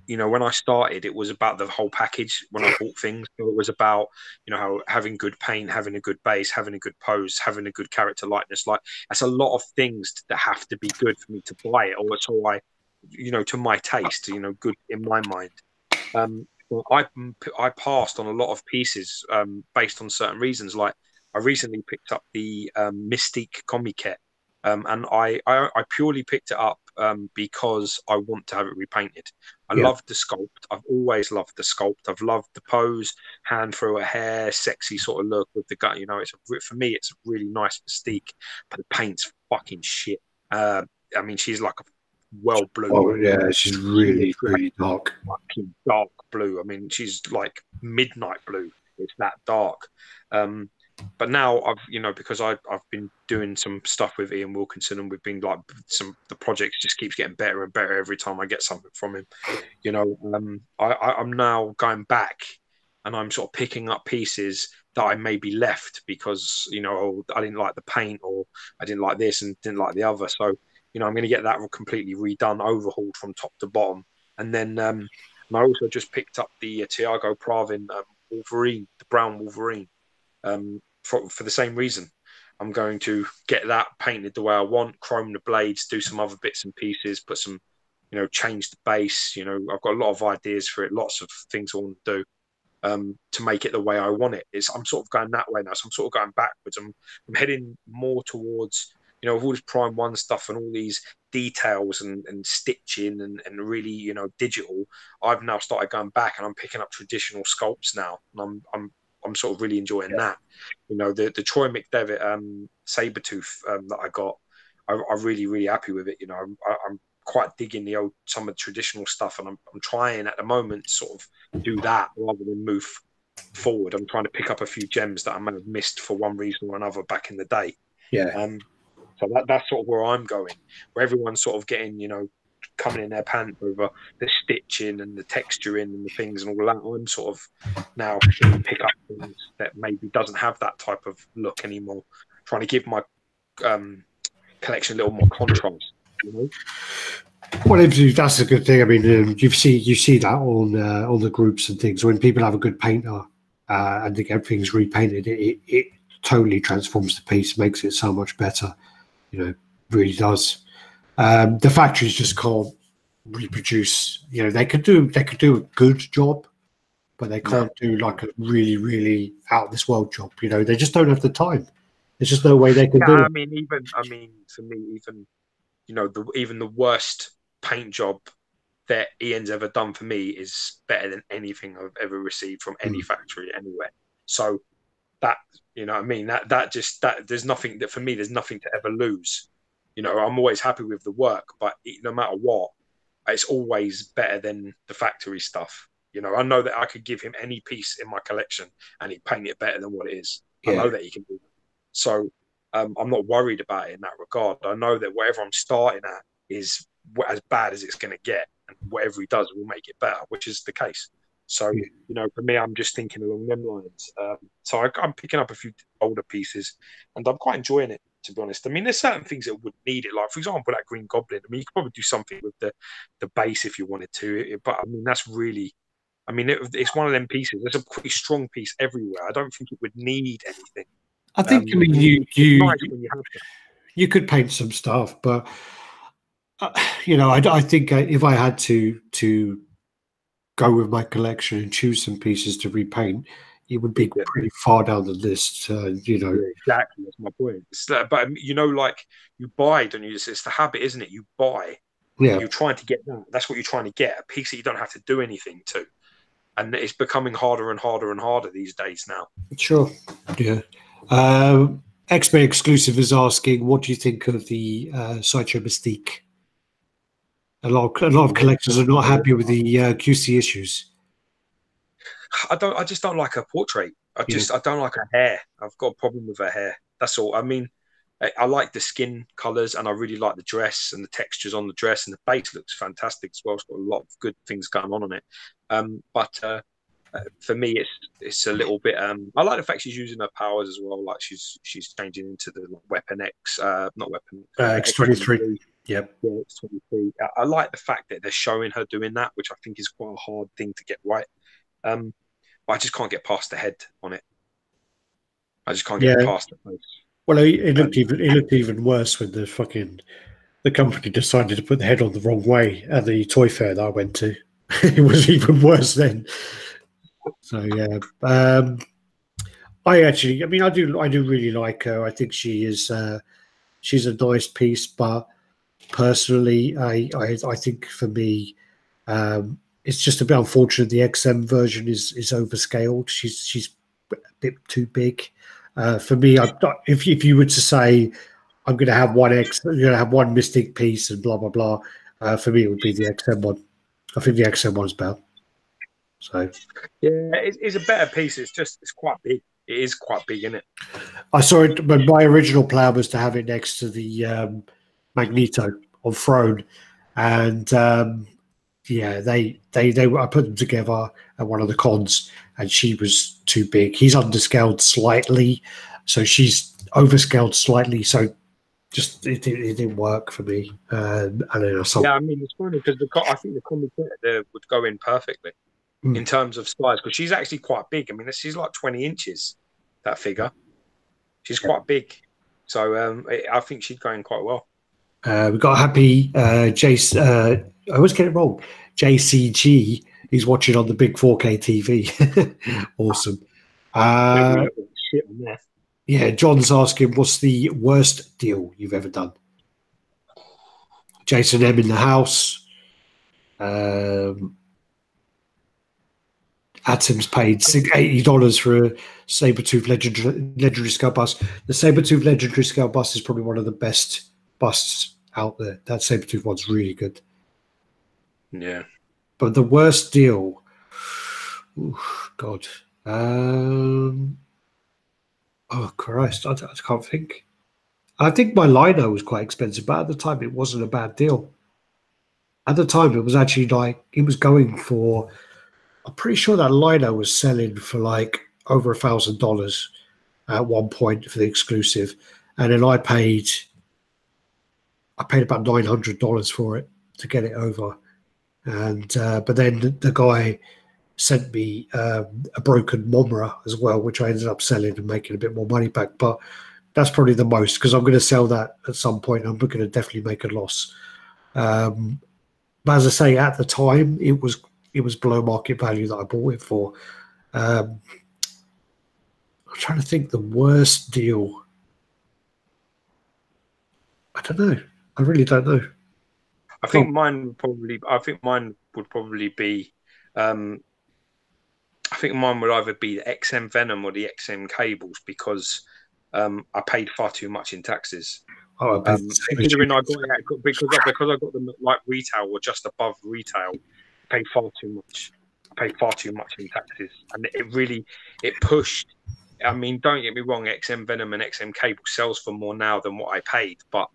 when I started, it was about the whole package when I bought things. So it was about, how having good paint, having a good base, having a good pose, having a good character likeness. Like, that's a lot of things that have to be good for me to buy it, or so to my taste, good in my mind. Well, I passed on a lot of pieces based on certain reasons. Like, I recently picked up the Mystique Comiket, and I purely picked it up because I want to have it repainted. I love the sculpt. I've always loved the sculpt. I've loved the pose, hand through a hair, sexy sort of look with the gut. For me, it's a really nice Mystique, but the paint's fucking shit. I mean, she's like a well blue. Oh yeah, she's really dark. Fucking dark blue. I mean, she's like midnight blue. It's that dark. But now because I've been doing some stuff with Ian Wilkinson, and we've been like the project just keeps getting better and better every time I get something from him. I'm now going back, and I'm sort of picking up pieces that I maybe left because I didn't like the paint, or I didn't like this and didn't like the other. So I'm going to get that completely redone, overhauled from top to bottom, and then and I also just picked up the Tiago Pravin Wolverine, the brown Wolverine. For the same reason. I'm going to get that painted the way I want, chrome the blades, do some other bits and pieces, put some, change the base. I've got a lot of ideas for it, lots of things I want to do to make it the way I want it. I'm sort of going that way now. So I'm sort of going backwards. I'm heading more towards, with all this Prime 1 stuff and all these details and stitching and really, digital. I've now started going back, and I'm picking up traditional sculpts now. And I'm sort of really enjoying that. The Troy McDevitt Sabretooth that I got, I'm really happy with it. I'm quite digging some of the traditional stuff, and I'm trying at the moment to sort of do that rather than move forward. I'm trying to pick up a few gems that I may have missed for one reason or another back in the day. So that's sort of where I'm going, where everyone's sort of getting, coming in their pants over the stitching and the texturing and the things and all that. I'm sort of now pick up things that maybe doesn't have that type of look anymore, trying to give my collection a little more contrast. Well, that's a good thing. I mean, you see that on the groups and things. When people have a good painter and think everything's repainted, it totally transforms the piece, makes it so much better. Really does. The factories just can't reproduce. They could do a good job, but they can't do like a really out of this world job. They just don't have the time. There's just no way they can do it. I mean, for me, even the worst paint job that Ian's ever done for me is better than anything I've ever received from any factory anywhere. So that there's nothing that for me. There's nothing to ever lose. I'm always happy with the work, but no matter what, it's always better than the factory stuff. I know that I could give him any piece in my collection and he'd paint it better than what it is. Yeah. I know that he can do that. So I'm not worried about it in that regard. I know that whatever I'm starting at is as bad as it's going to get, and whatever he does will make it better, which is the case. So, for me, I'm just thinking along them lines. So I'm picking up a few older pieces, and I'm quite enjoying it, to be honest. I mean, there's certain things that would need it. Like, for example, that Green Goblin. I mean, you could probably do something with the base if you wanted to. But, I mean, that's really... I mean, it's one of them pieces. There's a pretty strong piece everywhere. I don't think it would need anything. I think, I mean, It's nice when you have that. you could paint some stuff, but you know, I think if I had to go with my collection and choose some pieces to repaint, it would be Yeah. pretty far down the list. You know, Yeah, exactly. That's my point. It's that, but you know, like you buy, don't you? It's the habit, isn't it? You buy, yeah, you're trying to get that. That's what you're trying to get, a piece that you don't have to do anything to. And it's becoming harder and harder and harder these days now. sure, yeah. X-Men Exclusive is asking, what do you think of the Sideshow Mystique? A lot of collectors are not happy with the QC issues. I just don't like her portrait. I don't like her hair. I've got a problem with her hair. That's all. I mean, I like the skin colors, and I really like the dress and the textures on the dress, and the base looks fantastic as well. It's got a lot of good things going on it. But for me, it's a little bit. I like the fact she's using her powers as well. Like she's changing into the Weapon X, not Weapon X-23. Yep. Yeah, X-23. I like the fact that they're showing her doing that, which I think is quite a hard thing to get right. But I just can't get past the head on it. I just can't get past the face. Well, it looked even worse when the company decided to put the head on the wrong way at the toy fair that I went to. It was even worse then. So yeah, I mean, I do really like her. I think she's a nice piece, but personally, I think for me, it's just a bit unfortunate. The XM version is overscaled. She's a bit too big. For me, if you were to say I'm going to have one Mystic piece and blah blah blah, for me it would be the XM one. I think the XM one's better. So yeah, it's a better piece. It's quite big. It is quite big, isn't it? I saw it, but my original plan was to have it next to the Magneto on Throne, and yeah, I put them together at one of the cons, and she was too big. He's underscaled slightly, so she's overscaled slightly. So just it didn't work for me. And then yeah, I mean it's funny because I think the comic there would go in perfectly in terms of size because she's actually quite big. I mean, she's like 20 inches. That figure, she's quite big. So I think she'd go in quite well. We've got a happy Jace. I always get it wrong. JCG. He's watching on the big 4K TV. Awesome. Yeah, John's asking, what's the worst deal you've ever done? Jason M in the house. Atom's paid $80 for a Sabretooth legendary scale bust. The Sabretooth legendary scale bust is probably one of the best busts out there. That Sabretooth one's really good. Yeah. But the worst deal, God. Oh, Christ. I can't think. I think my lino was quite expensive, but at the time it wasn't a bad deal. At the time it was actually like, it was going for, I'm pretty sure that lino was selling for like over $1,000 at one point for the exclusive. And then I paid about $900 for it to get it over. And but then the guy sent me a broken Momra as well, which I ended up selling and making a bit more money back. But that's probably the most because I'm going to sell that at some point. I'm going to definitely make a loss. But as I say, at the time, it was below market value that I bought it for. I'm trying to think the worst deal. I don't know. I really don't know. I think mine would probably be. I think mine would either be the XM Venom or the XM Cables because I paid far too much in taxes. Considering I got it because I got them at like retail or just above retail, I paid far too much. I paid far too much in taxes, and it pushed. I mean, don't get me wrong, XM Venom and XM Cable sells for more now than what I paid, but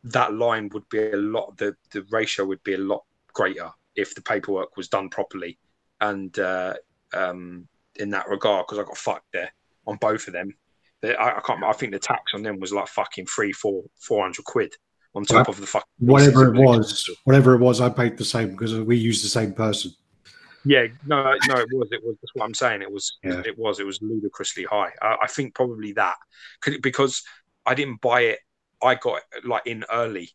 that line would be a lot. The ratio would be a lot greater if the paperwork was done properly, and in that regard, because I got fucked there on both of them. I can't. I think the tax on them was like fucking 400 quid on top of the fucking whatever it was. I paid the same because we used the same person. Yeah, no, it was. That's what I'm saying. It was. Yeah. It was ludicrously high. I think probably that because I didn't buy it. I got like in early,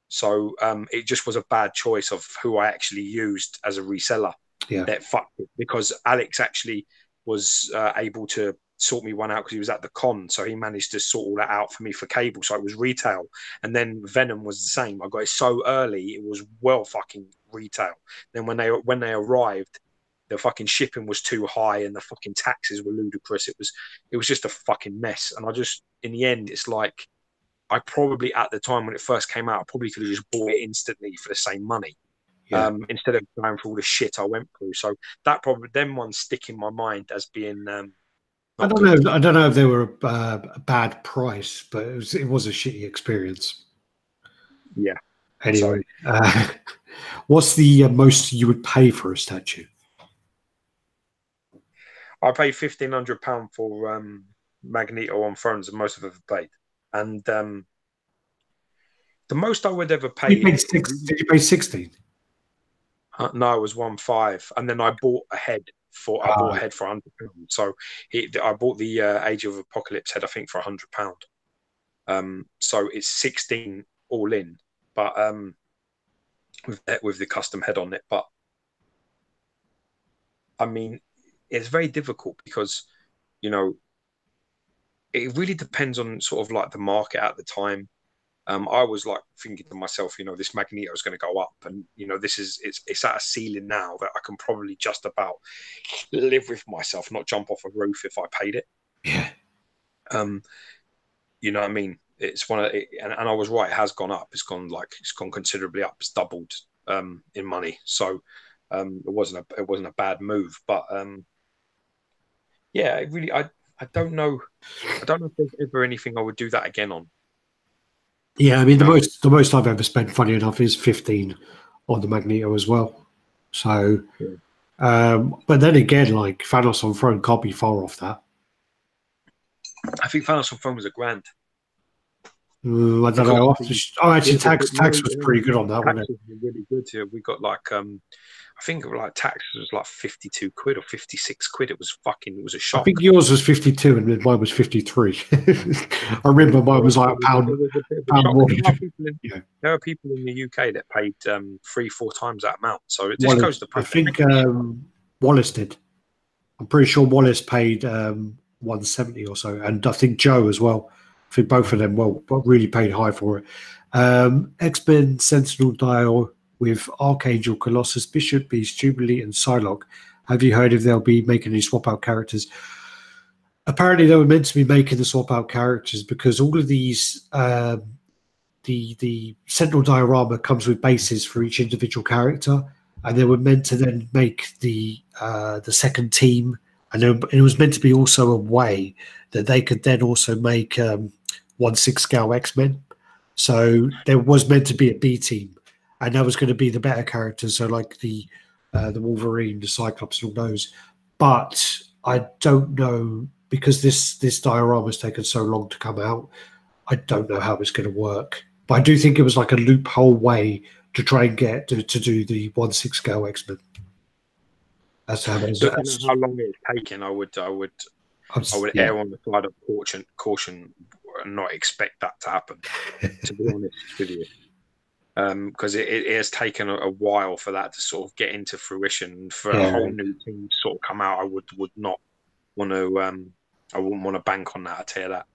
so it just was a bad choice of who I actually used as a reseller. Yeah. That fucked it because Alex actually was able to sort me one out because he was at the con, so he managed to sort all that out for me for cable. So it was retail, and then Venom was the same. I got it so early; it was well fucking retail. Then when they arrived, the fucking shipping was too high and the fucking taxes were ludicrous. It was just a fucking mess. And I just in the end, it's like I probably at the time when it first came out, I probably could have just bought it instantly for the same money. Yeah. Instead of going through all the shit I went through. So that probably them ones stick in my mind as being I don't know. I don't know if they were a bad price, but it was a shitty experience. Yeah. Anyway, what's the most you would pay for a statue? I paid £1,500 for Magneto on Thrones, and most of it paid. And the most I would ever pay. Did you pay 16? No, it was 1.5, and then I bought a head for £100. So I bought the Age of Apocalypse head, I think, for £100. So it's 16 all in, but with the custom head on it. But I mean, it's very difficult because it really depends on sort of like the market at the time. I was like thinking to myself, this Magneto is going to go up, and it's at a ceiling now that I can probably just about live with myself, not jump off a roof if I paid it. Yeah. You know what I mean? It's and I was right. It has gone up. It's gone considerably up. It's doubled in money. So it wasn't a bad move, but yeah, I don't know. I don't know if there's ever anything I would do that again on. Yeah, I mean the most I've ever spent, funny enough, is 15 on the Magneto as well. So, but then again, like Thanos on Throne can't be far off that. I think Thanos on Throne was £1,000. I don't know. Actually, tax was pretty good on that one. Tax was really good. Yeah, we got like I think like tax was like 52 quid or 56 quid. It was a shock. I think yours was 52 and mine was 53. I remember mine was like a pound more. There are people in the UK that paid 3-4 times that amount. So it just goes to I think Wallace did. I'm pretty sure Wallace paid 170 or so, and I think Joe as well. I think both of them really paid high for it. X-Men Sentinel Dial with Archangel, Colossus, Bishop, Beast, Jubilee, and Psylocke. Have you heard if they'll be making any swap out characters? Apparently, they were meant to be making the swap out characters because all of these, the Sentinel diorama comes with bases for each individual character, and they were meant to then make the second team, and it was meant to be also a way that they could then also make 1/6 scale X-Men. So there was meant to be a B team, and that was going to be the better characters. So like the Wolverine, the Cyclops, and all those. But I don't know, because this diorama has taken so long to come out. I don't know how it's going to work. But I do think it was like a loophole way to try and get to do the 1/6 scale X-Men. That's how how long it's taken. I would err on the side of caution and not expect that to happen, to be honest with you. Because it has taken a while for that to sort of get into fruition. For a whole new team to sort of come out, I would not want to. I wouldn't want to bank on that. I tell you that.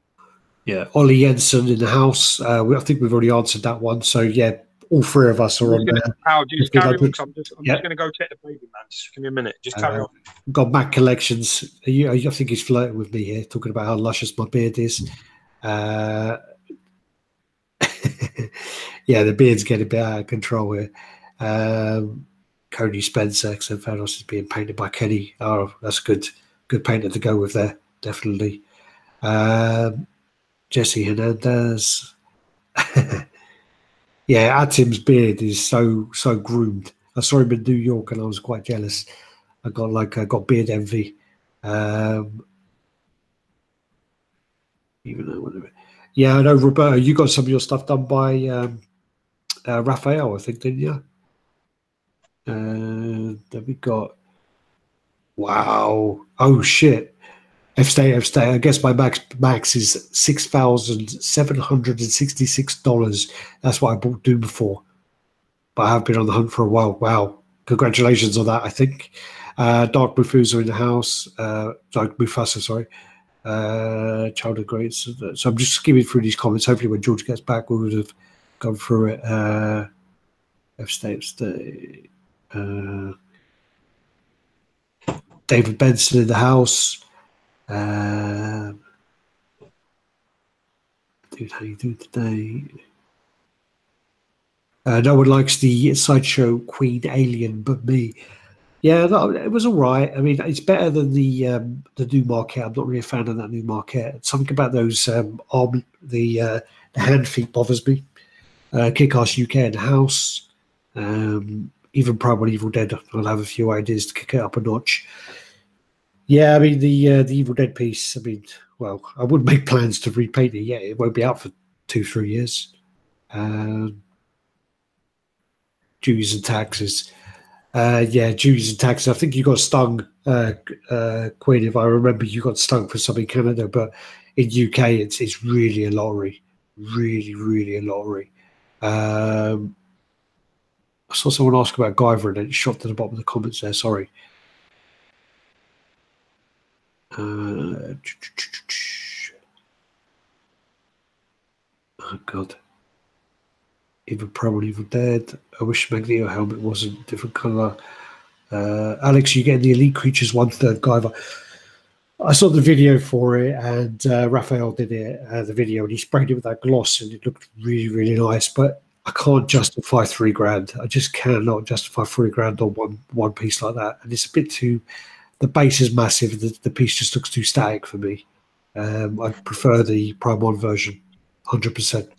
Yeah, Ollie Jensen in the house. I think we've already answered that one. So yeah, all three of us are on there. Just carry on. I'm just going to go check the baby, man. Just give me a minute. Just carry on. Got Mac Collections. I think he's flirting with me here, talking about how luscious my beard is. Yeah, the beard's getting a bit out of control here. Cody Spencer, so Thanos is being painted by Kenny. Oh, that's a good painter to go with there, definitely. Jesse Hernandez. Yeah, Atim's beard is so groomed. I saw him in New York and I was quite jealous. I got beard envy. Even though, yeah, I know, Roberto, you got some of your stuff done by Raphael, I think, didn't you? Then we got Wow. Oh shit. F state, F state. I guess my max is $6,766. That's what I bought Doom for. But I have been on the hunt for a while. Wow. Congratulations on that, I think. Dark Mufasa in the house. Dark Mufasa, sorry. Childhood Greats. So I'm just skimming through these comments. Hopefully when George gets back, we would have gone through it. F state, F state. David Benson in the house. Dude, how you doing today? No one likes the Sideshow Queen Alien but me. Yeah, no, it was all right. I mean, it's better than the new Marquette. I'm not really a fan of that new Marquette. Something about those the hand feet bothers me. Kick-Ass UK in the house. Even Primal Evil Dead, I'll have a few ideas to kick it up a notch. Yeah, I mean, the Evil Dead piece, I mean, well, I wouldn't make plans to repaint it yet. It won't be out for 2-3 years. Dues and taxes. Yeah, dues and taxes. I think you got stung, Queen, if I remember, you got stung for something in Canada, but in UK, it's really a lottery. Really, really a lottery. I saw someone ask about Guyver and it shot to the bottom of the comments there, sorry. Oh God. Even Pro and Evil Dead. I wish Magneto helmet wasn't a different colour. Alex, you get the Elite Creatures 1/3 Guyver. I saw the video for it, and Raphael did it, the video, and he sprayed it with that gloss, and it looked really, really nice. But I can't justify $3,000. I just cannot justify $3,000 on one piece like that. And it's a bit too. The base is massive. The piece just looks too static for me. I prefer the Prime 1 version, 100%.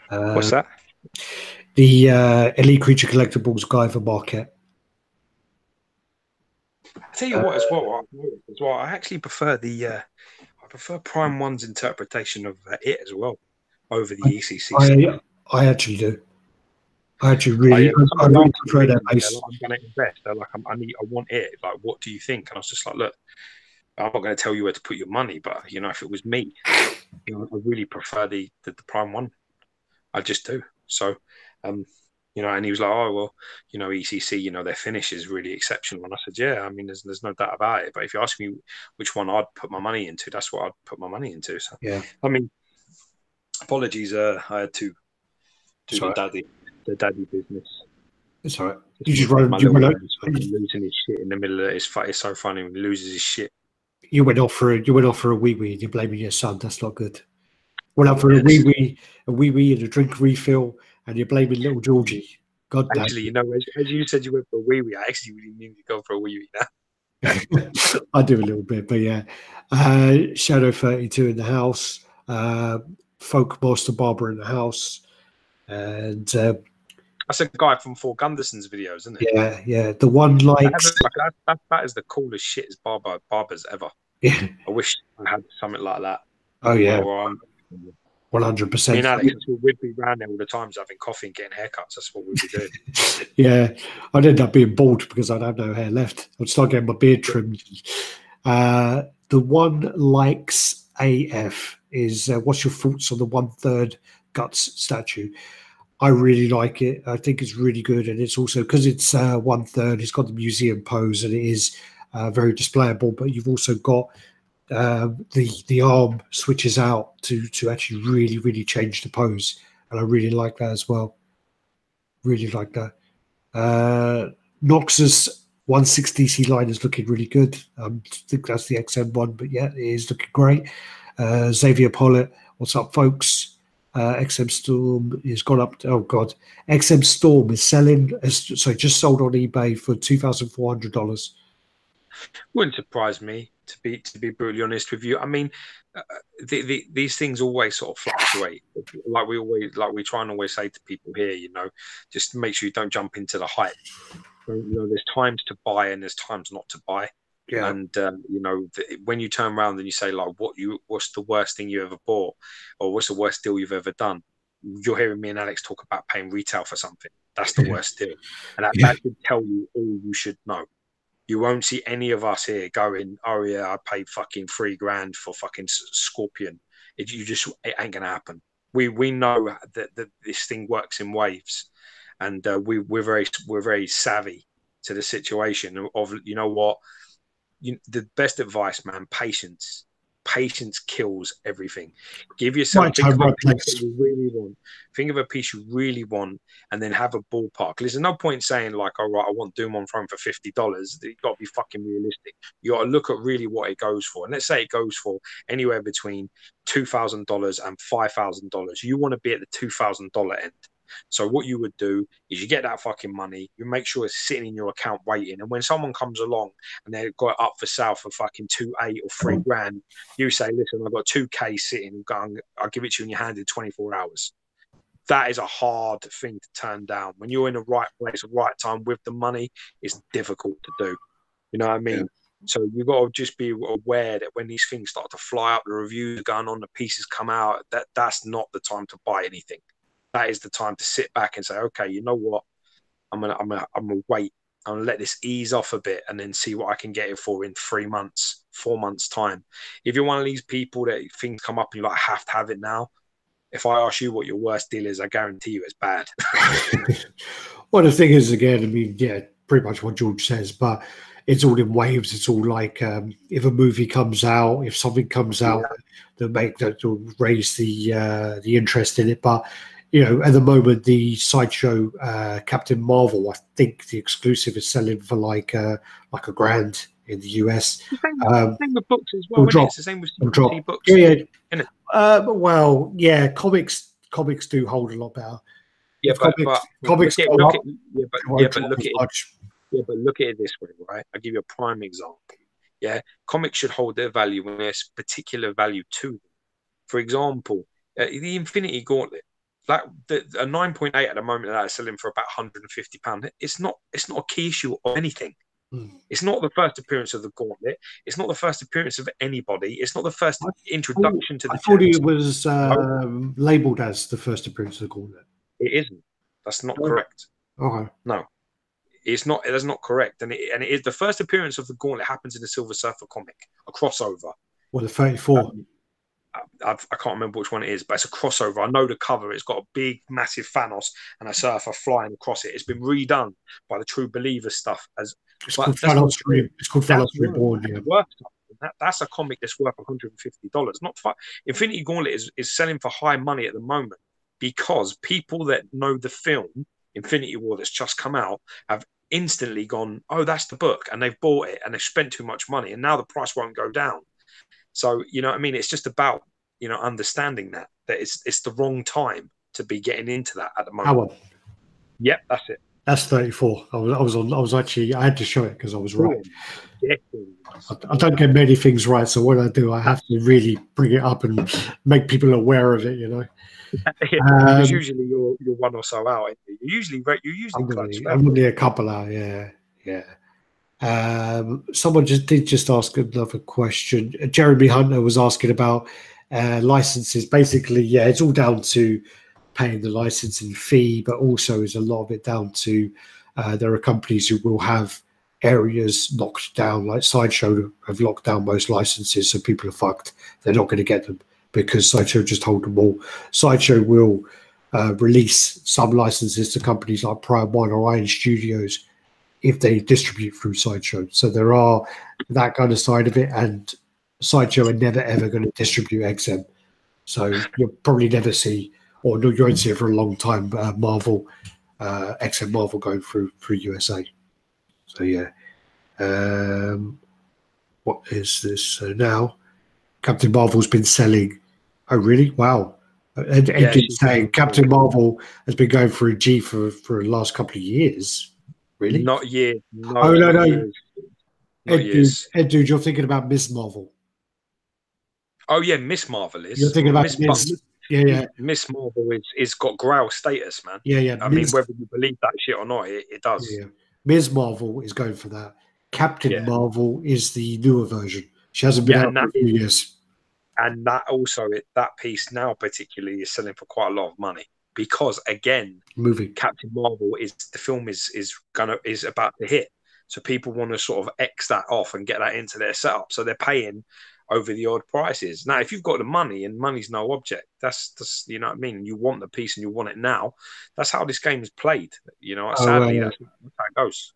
What's that? The Elite Creature Collectibles Guyver Market. I tell you what, as well, I actually prefer I prefer Prime 1's interpretation of it as well over the ECC. I actually do. I actually really, I really prefer that base. Like, I'm going to invest. They're like, I want it. Like, what do you think? And I was just like, look, I'm not going to tell you where to put your money, but you know, if it was me, you know, I really prefer the Prime 1. I just do. So, you know, and he was like, oh, well, you know, ECC, you know, their finish is really exceptional. And I said, yeah, I mean, there's no doubt about it. But if you ask me which one I'd put my money into, that's what I'd put my money into. So, yeah. I mean, apologies, I had to do the daddy business. It's all right. You just run losing his shit in the middle of it. It's so funny when he loses his shit. You went off for a wee wee and you're blaming your son. That's not good. Went out for a wee wee and a drink refill, and you're blaming little Georgie. God damn. Actually, you know, as you said, you went for a wee wee. I actually really need to go for a wee wee now. I do a little bit, but yeah. Shadow 32 in the house. Folk Master Barber in the house. And that's a guy from Four Gunderson's videos, isn't it? Yeah, yeah. The one that is the coolest shit as barbers ever. Yeah. I wish I had something like that. Oh yeah. 100%. I mean, we'd be around there all the times having coffee and getting haircuts. That's what we'd be doing. Yeah, I'd end up being bald because I'd have no hair left. I'd start getting my beard trimmed. The one likes AF is what's your thoughts on the 1/3 Guts statue? I really like it. I think it's really good, and it's also because it's 1/3. It's got the museum pose, and it is very displayable. But you've also got the arm switches out to actually really, really change the pose, and I really like that as well. Really like that. Noxus 160C line is looking really good. I think that's the XM one, but yeah, it is looking great. Xavier Pollitt, what's up, folks? XM Storm has gone up. Oh God, XM Storm is just sold on eBay for $2,400. Wouldn't surprise me, to be brutally honest with you. I mean, these things always sort of fluctuate. Like we try and always say to people here, you know, just make sure you don't jump into the hype. You know, there's times to buy and there's times not to buy. Yeah. And you know, when you turn around and you say like, what's the worst thing you ever bought, or what's the worst deal you've ever done? You're hearing me and Alex talk about paying retail for something. That's the worst deal, and that should tell you all you should know. You won't see any of us here going, "Oh yeah, I paid fucking $3 for fucking Scorpion." It ain't gonna happen. We know that this thing works in waves, and we're very savvy to the situation of, you know what, the best advice, man, patience. Patience kills everything. Give yourself, Right think time, of a right piece that place. you really want. Think of a piece you really want, and then have a ballpark. There's no point saying like, "All right, I want Doom on Throne for $50." You got to be fucking realistic. You got to look at really what it goes for. And let's say it goes for anywhere between $2,000 and $5,000. You want to be at the $2,000 end. So what you would do is you get that fucking money, you make sure it's sitting in your account waiting, and when someone comes along and they've got it up for sale for fucking 2.8 or $3,000, you say, "Listen, I've got 2K sitting, I'll give it to you in your hand in 24 hours." That is a hard thing to turn down. When you're in the right place at the right time with the money, it's difficult to do. You know what I mean? Yeah. So you've got to just be aware that when these things start to fly up, the reviews are going on, the pieces come out, that's not the time to buy anything. That is the time to sit back and say, "Okay, you know what? I'm gonna wait. I'm gonna let this ease off a bit, and then see what I can get it for in 3 months, 4 months time." If you're one of these people that things come up and you like have to have it now, if I ask you what your worst deal is, I guarantee you it's bad. Well, the thing is, again, I mean, yeah, pretty much what George says, but it's all in waves. It's all like if a movie comes out, if something comes out that will raise the interest in it. But you know, at the moment, the Sideshow Captain Marvel, I think the exclusive is selling for like $1,000 in the US. Same with books as well, isn't it? It's the same with CBT books. Yeah, isn't it? Well, yeah, comics do hold a lot better. Yeah, but look at it this way, right? I'll give you a prime example. Yeah, comics should hold their value when there's particular value to them. For example, the Infinity Gauntlet, that a 9.8 at the moment that is selling for about £150. It's not a key issue of anything. It's not the first appearance of the Gauntlet. It's not the first appearance of anybody. It's not the first introduction to the. I thought it was labelled as the first appearance of the Gauntlet. It isn't. That's not correct. Okay. No, it's not. That's not correct. And it is the first appearance of the Gauntlet happens in the Silver Surfer comic, a crossover. Well, the 34. I can't remember which one it is, but it's a crossover. I know the cover. It's got a big, massive Thanos and a surfer flying across it. It's been redone by the True Believer stuff. It's called Thanos Reborn. Yeah. That's a comic that's worth $150. Infinity Gauntlet is selling for high money at the moment because people that know the film Infinity War that's just come out have instantly gone, "Oh, that's the book," and they've bought it and they've spent too much money, and now the price won't go down. So, you know what I mean? It's just about, understanding that it's the wrong time to be getting into that at the moment. How on? Yep, that's it. That's 34. I had to show it because I was right. I don't get many things right, so when I do, I have to really bring it up and make people aware of it, Because usually you're one or so out. You usually I'm only a couple out, yeah. Someone did ask another question. Jeremy Hunter was asking about licenses. Basically, yeah, it's all down to paying the licensing fee, but also is a lot of it down to there are companies who will have areas locked down, like Sideshow have locked down most licenses, so people are fucked. They're not going to get them because Sideshow just hold them all. Sideshow will release some licenses to companies like Prime One or Iron Studios if they distribute through Sideshow. So there are that kind of side of it, and Sideshow are never ever going to distribute XM. So you'll probably never see, or you won't see it for a long time, Marvel, XM Marvel going through USA. So yeah. What is this? So now Captain Marvel's been selling. Oh really? Wow. Ed is saying Captain Marvel has been going through a G for the last couple of years. Really? Not years. No. Ed, dude, you're thinking about Miss Marvel. Oh yeah, Miss Marvel is. You're thinking about Miss. Yeah. Miss Marvel is got growl status, man. Yeah. I mean, whether you believe that shit or not, it does. Yeah. Ms. Marvel is going for that. Captain Marvel is the newer version. She hasn't been out for a few years. And that also, that piece now particularly is selling for quite a lot of money because again, movie Captain Marvel the film is about to hit. So people want to sort of X that off and get that into their setup. So they're paying over the odd prices. Now, if you've got the money and money's no object, that's you know what I mean. You want the piece and you want it now. That's how this game is played. You know, sadly, that's how it goes.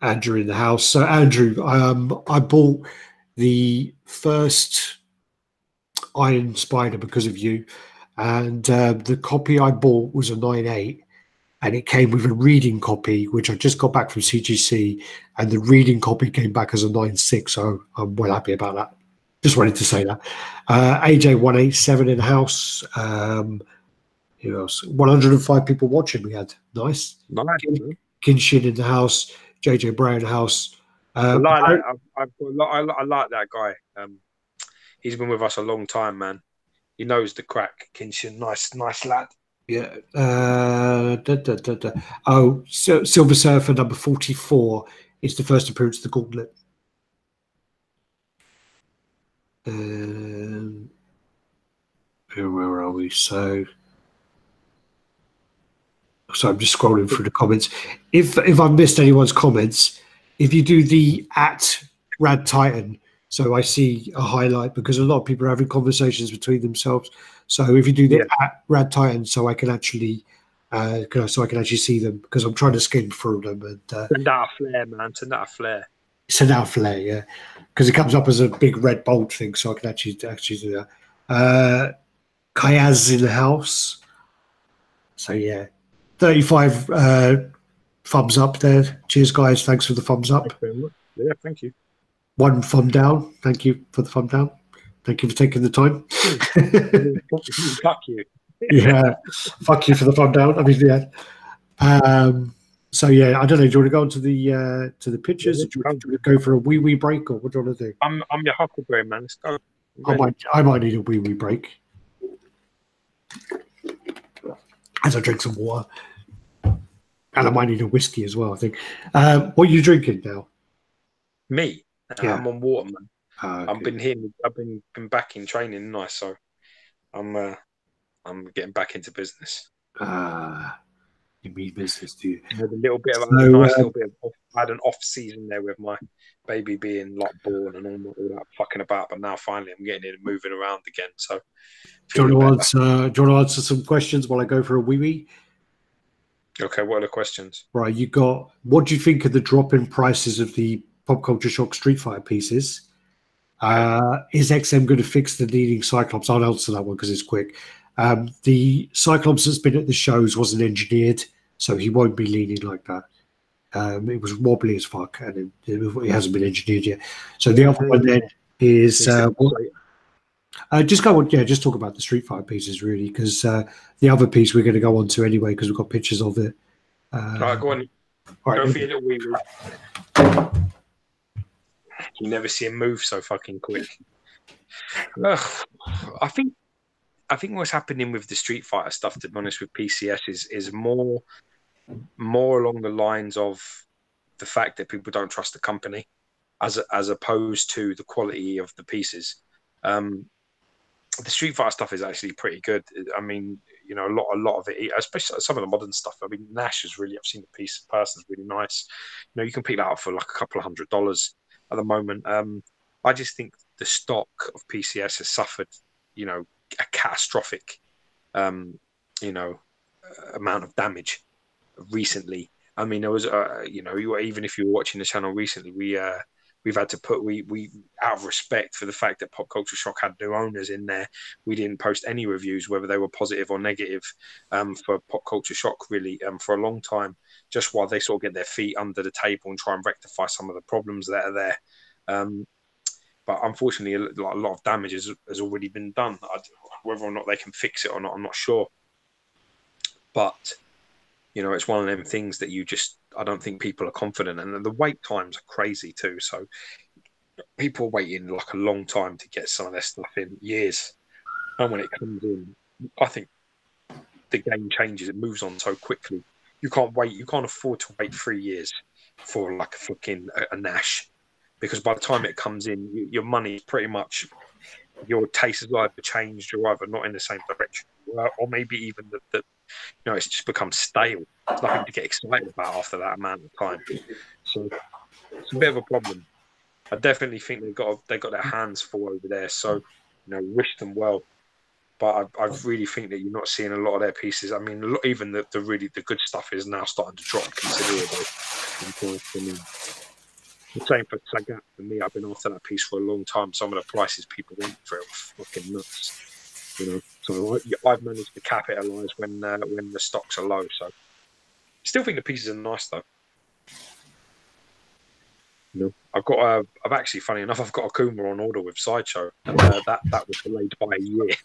Andrew in the house. So Andrew, I bought the first Iron Spider because of you, and the copy I bought was a 9.8, and it came with a reading copy, which I just got back from CGC, and the reading copy came back as a 9.6. So I'm well happy about that. Just wanted to say that. AJ187 in the house. Who else? 105 people watching. We had nice. Kinshin in the house. JJ Brown in the house. I like that guy. He's been with us a long time, man. He knows the crack. Kinshin, nice lad. Yeah. Oh, so Silver Surfer number 44 is the first appearance of the Gauntlet. Where are we? So I'm just scrolling through the comments. If I've missed anyone's comments, if you do the @RaddTitan, so I see a highlight because a lot of people are having conversations between themselves. So if you do the @RaddTitan, so I can actually see them because I'm trying to skim through them and send out a flare, man. Send out a flare. Send out a flare, yeah, because it comes up as a big red bolt thing, so I can actually do that. Kayaz in the house. So yeah, 35 thumbs up there. Cheers, guys. Thanks for the thumbs up. Yeah, thank you. 1 thumb down. Thank you for the thumb down. Thank you for taking the time. Fuck you. Yeah, fuck you for the thumb down. I mean, yeah. So yeah, I don't know. Do you want to go on to the pictures? Do you want to go for a wee break, or what do you want to do? I'm your huckleberry, man. Let's go. I might need a wee break as I drink some water, and I might need a whiskey as well. I think. What are you drinking now? Me? Yeah. I'm on water, man. Okay. I've been back in training, nice. So I'm getting back into business. You mean business, do you? I had a little bit of little bit of. I had an off season there with my baby being like born and all that fucking about, but now finally I'm getting in and moving around again. So, do you want to answer some questions while I go for a wee? Okay, what are the questions? Right, you got. What do you think of the drop in prices of the Pop Culture Shock Street Fighter pieces? Is XM going to fix the leading Cyclops? I'll answer that one because it's quick. The Cyclops that's been at the shows wasn't engineered, so he won't be leaning like that. It was wobbly as fuck, and it hasn't been engineered yet. So the other one then is just go on. Yeah, just talk about the Street Fighter pieces really, because the other piece we're going to go on to anyway because we've got pictures of it. All right, go on. Go for your little wee. You never see him move so fucking quick. I think what's happening with the Street Fighter stuff, to be honest, with PCS is more along the lines of the fact that people don't trust the company, as opposed to the quality of the pieces. The Street Fighter stuff is actually pretty good. I mean, you know, a lot of it, especially some of the modern stuff. I mean, Nash is really. I've seen the piece in person; it's really nice. You know, you can pick that up for like a couple of $100 at the moment. I just think the stock of PCS has suffered, you know, a catastrophic, you know, amount of damage recently. I mean, there was, you know, even if you were watching the channel recently, we've had to put we out of respect for the fact that Pop Culture Shock had new owners in there, we didn't post any reviews, whether they were positive or negative, for Pop Culture Shock really, for a long time, just while they sort of get their feet under the table and try and rectify some of the problems that are there. But unfortunately, a lot of damage has already been done. Whether or not they can fix it or not, I'm not sure. But you know, it's one of them things that I don't think people are confident, and the wait times are crazy too. So people are waiting like a long time to get some of their stuff in, years. And when it comes in, I think the game changes. It moves on so quickly. You can't wait. You can't afford to wait 3 years for like a fucking a Nash, because by the time it comes in, your money pretty much, your taste has either changed, you're either not in the same direction, or maybe even that you know, it's just become stale. There's nothing to get excited about after that amount of time. So It's a bit of a problem. I definitely think they got their hands full over there. So, wish them well. But I really think that you're not seeing a lot of their pieces. I mean, even the good stuff is now starting to drop considerably. The same for Sagat for me. I've been after that piece for a long time. Some of the prices people want for it are fucking nuts. So I've managed to capitalize when the stocks are low. So, still think the pieces are nice though. I've actually, funny enough, I've got a Kuma on order with Sideshow. That was delayed by a year.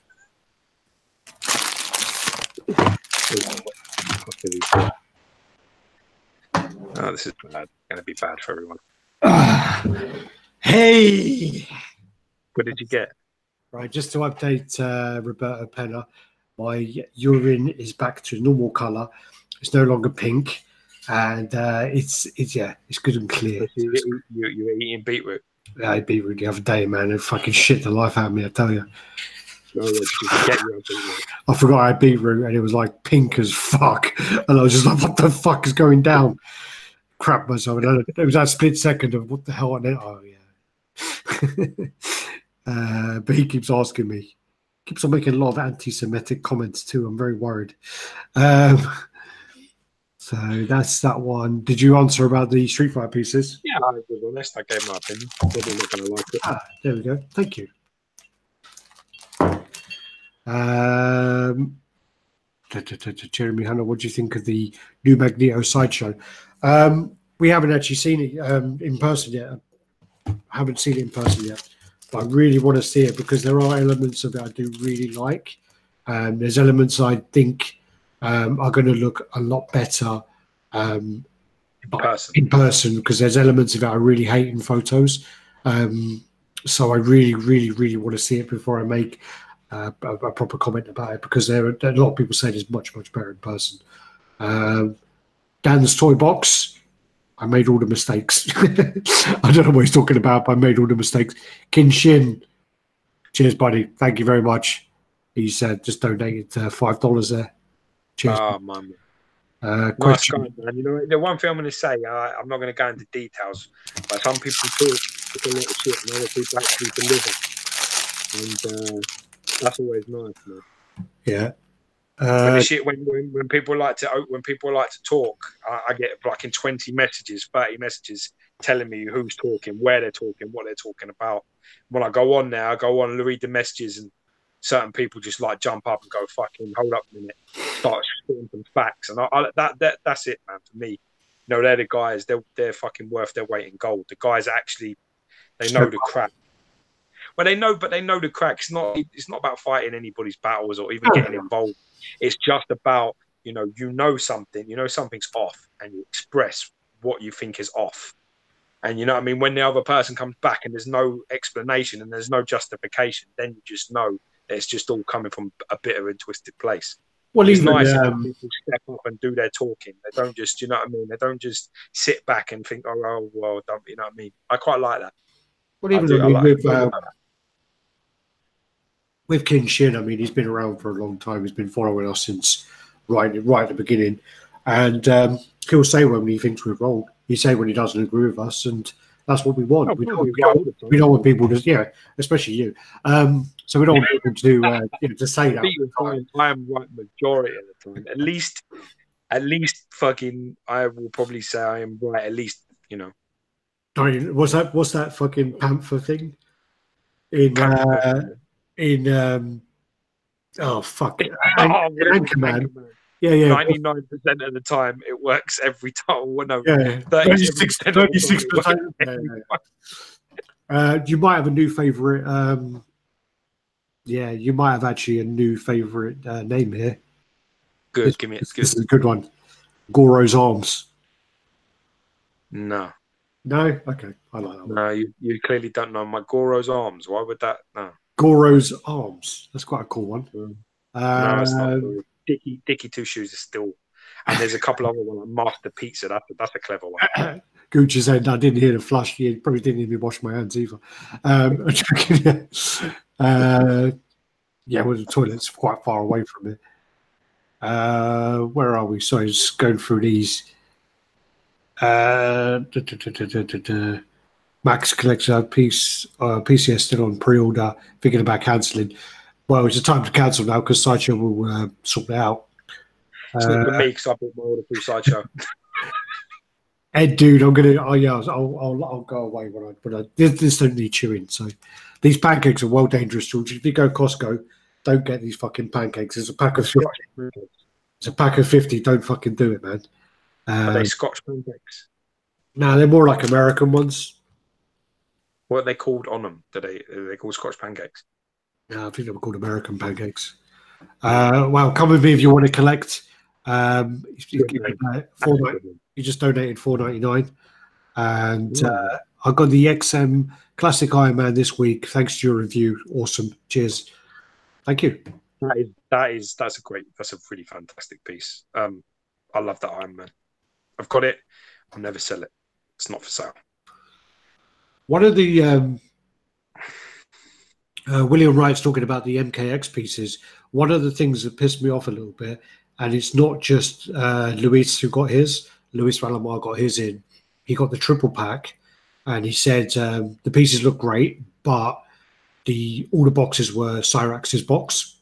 Oh, this is bad. Going to be bad for everyone. Hey, what did you get? Right, just to update Roberto Penna, my urine is back to normal color. It's no longer pink, and it's good and clear. So you were eating beetroot. Yeah, I ate beetroot the other day, man. It fucking shit the life out of me, I tell you. I forgot I had beetroot, and it was like pink as fuck, and I was just like, "What the fuck is going down?" Crap myself. And it was that split second of what the hell. And then, oh yeah. But he keeps asking me. Keeps on making a lot of anti-Semitic comments too. I'm very worried. So that's that one. Did you answer about the Street Fighter pieces? Yeah, I was honest. I gave my opinion. Probably not going to like it. There we go. Thank you. Jeremy Hunter, what do you think of the new Magneto Sideshow? We haven't actually seen it in person yet. I haven't seen it in person yet, but I really want to see it because there are elements of it I do really like. There's elements I think are going to look a lot better in person because there's elements of it I really hate in photos. So I really, really, really want to see it before I make a proper comment about it because there are a lot of people say it's much, much better in person. Dan's toy box, I made all the mistakes. I don't know what he's talking about, but I made all the mistakes. Kinshin, cheers, buddy. Thank you very much. He said just donated $5 there. Cheers. Oh, man. Nice guy, man. You know, the one thing I'm going to say, I'm not going to go into details, but some people talk a lot of shit and other people actually deliver. And that's always nice, man. Yeah. When people like to talk, I get like in 20 messages, 30 messages telling me who's talking, where they're talking, what they're talking about. When I go on there, I go on and read the messages, and certain people just like jump up and go, "Fucking hold up a minute," start spitting some facts, and that's it, man. For me, you know, they're the guys. They're fucking worth their weight in gold. The guys actually, they know the crack. Well, they know the crack. It's not about fighting anybody's battles or even getting involved. It's just about, you know something's off, and you express what you think is off. And you know what I mean? When the other person comes back and there's no explanation and there's no justification, then you just know that it's just all coming from a bitter and twisted place. Well, it's nice if people step up and do their talking. They don't just, you know what I mean? They don't just sit back and think, oh well, don't, you know what I mean? I quite like that. Well, even with Kinshin, I mean, he's been around for a long time. He's been following us since right at the beginning. And he'll say when he thinks we're wrong. He say when he doesn't agree with us, and that's what we want. We don't want people to, especially you. So we don't want people to say that. I am right majority of the time. At least fucking, I will probably say I am right. At least, you know. I mean, what's that fucking panther thing? Oh fuck! Anchorman. Yeah. 99% of the time, it works every time. Well, no, 36%. You might have a new favorite. You might have actually a new favorite name here. Good, this is a good one. Goro's Arms. No. Okay, I like that one. No, you clearly don't know my Goro's Arms. Why would that? No. Goro's Arms. That's quite a cool one. No, it's not. Dicky Two Shoes is still, and there's a couple other ones like Master Pizza. That's a clever one. Gucci said, "I didn't hear the flush. You probably didn't hear me wash my hands either." Well, the toilet's quite far away from it. Where are we? Sorry, just going through these. Max collects a piece. PCS still on pre-order. Thinking about cancelling. Well, it's a time to cancel now because Sideshow will sort it out. It's not with me because I bought my order through Sideshow. Ed, dude, I'm gonna. Oh yeah, I'll go away when I. This don't need chewing. So these pancakes are well dangerous, George. If you go Costco, don't get these fucking pancakes. It's a pack of 50. It's a pack of 50. Don't fucking do it, man. Are they Scotch pancakes? No, they're more like American ones. What are they called on them? Are they called Scotch pancakes? No, I think they were called American pancakes. Well, come with me if you want to collect. You just donated $4.99, and I got the XM Classic Iron Man this week. Thanks to your review, awesome. Cheers, thank you. That's a really fantastic piece. I love that Iron Man. I've got it. I'll never sell it. It's not for sale. One of the William Wright's talking about the MKX pieces. One of the things that pissed me off a little bit, and it's not just Luis who got his. Luis Valamar got his in. He got the triple pack, and he said the pieces look great, but all the boxes were Cyrax's box.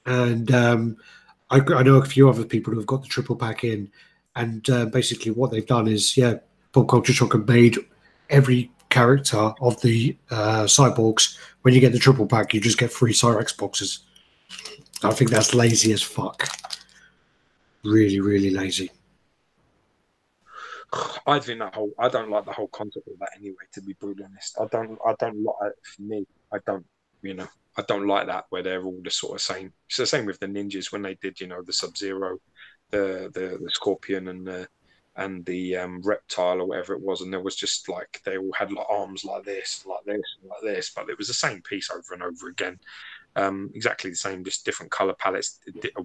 And I know a few other people who have got the triple pack in, and basically what they've done is, Pop Culture Shock have made every character of the cyborgs. When you get the triple pack, you just get 3 Cyrax boxes. I think that's lazy as fuck. Really, really lazy. I don't like the whole concept of that anyway. To be brutally honest, I don't like. For me, I don't like that where they're all the sort of same. It's the same with the ninjas when they did, the Sub-Zero, the Scorpion, and the reptile or whatever it was, and there was just like they all had like arms like this, like this, like this, but it was the same piece over and over again. Exactly the same, just different color palettes.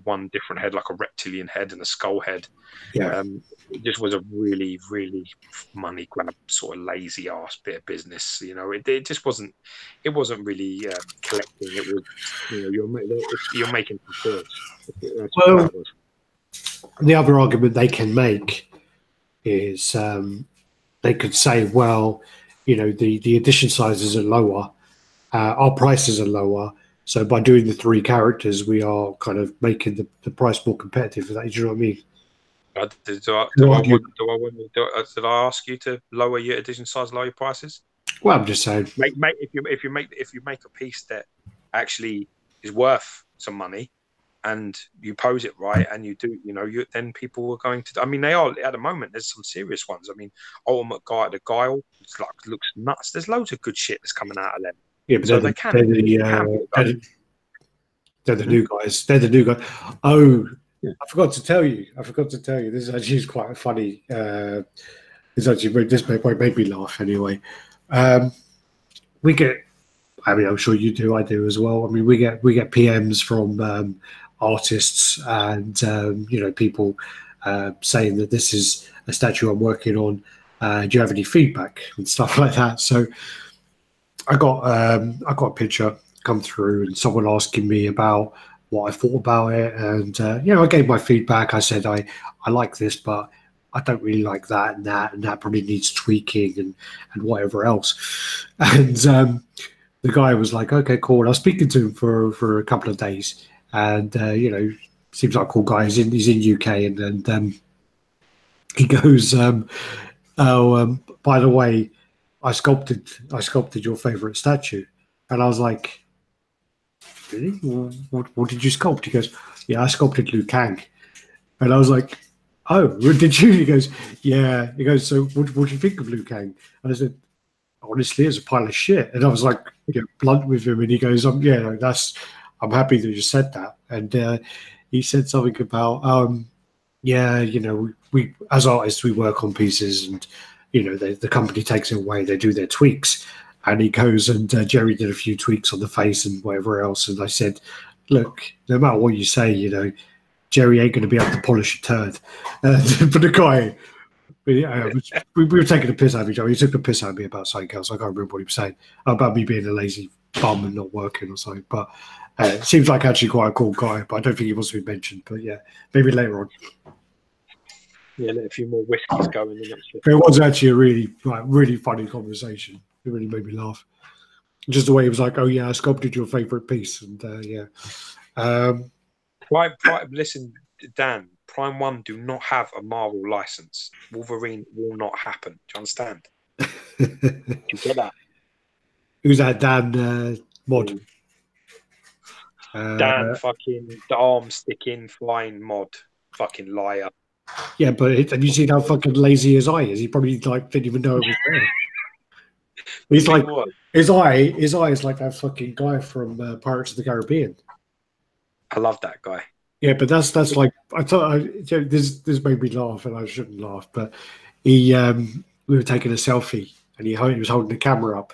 One different head, like a reptilian head and a skull head. Yeah. It just was a really, really money grab, sort of lazy ass bit of business. It just wasn't. It wasn't really collecting. It was, you're making some sales. Well, the other argument they can make is they could say, well, the edition sizes are lower, our prices are lower. So by doing the 3 characters, we are kind of making the price more competitive. Do you know what I mean? Did I ask you to lower your edition size, lower your prices? Well, I'm just saying. If you make a piece that actually is worth some money, and you pose it right, and you do, then people are going to. I mean, they are at the moment. There's some serious ones. I mean, Ultimate Guy, the Guile, looks nuts. There's loads of good shit that's coming out of them. Yeah, but they're the new guys. They're the new guys. Oh, yeah. I forgot to tell you. This actually is quite a funny. This made me laugh anyway. We get. I mean, I'm sure you do. I do as well. I mean, we get PMs from artists and people saying that this is a statue I'm working on. Do you have any feedback and stuff like that? So. I got a picture come through and someone asking me about what I thought about it, and I gave my feedback. I said I like this, but I don't really like that, and that probably needs tweaking and whatever else. And the guy was like, okay, cool. And I was speaking to him for a couple of days, and seems like a cool guy. He's in UK, and he goes, by the way, I sculpted your favorite statue. And I was like, really? What did you sculpt? He goes, yeah, I sculpted Liu Kang. And I was like, oh, did you? He goes, yeah. He goes, so what do you think of Liu Kang? And I said, honestly, it's a pile of shit. And I was like, blunt with him. And he goes, I'm happy that you said that. And he said something about, we as artists, we work on pieces, and the company takes it away, they do their tweaks. And he goes, and Jerry did a few tweaks on the face and whatever else. And I said, look, no matter what you say, Jerry ain't going to be able to polish a turd. But the guy, we were taking a piss out of each other. He took a piss out of me about something else. I can't remember what he was saying, about me being a lazy bum and not working or something. But it seems like actually quite a cool guy, but I don't think he wants to be mentioned. But yeah, maybe later on. Yeah, let a few more whiskies go in the next year. It was actually a really funny conversation. It really made me laugh. Just the way he was like, "Oh yeah, I sculpted your favorite piece," and yeah. Listen, Dan. Prime 1 do not have a Marvel license. Wolverine will not happen. Do you understand? Do you get that? Who's that? Dan Mod. Dan, fucking the arm sticking flying mod, fucking liar. Yeah, but have you seen how fucking lazy his eye is? He probably like didn't even know it was there. He's like his eye is like that fucking guy from Pirates of the Caribbean. I love that guy. Yeah, but that's like I thought. This made me laugh, and I shouldn't laugh. But we were taking a selfie, and he was holding the camera up,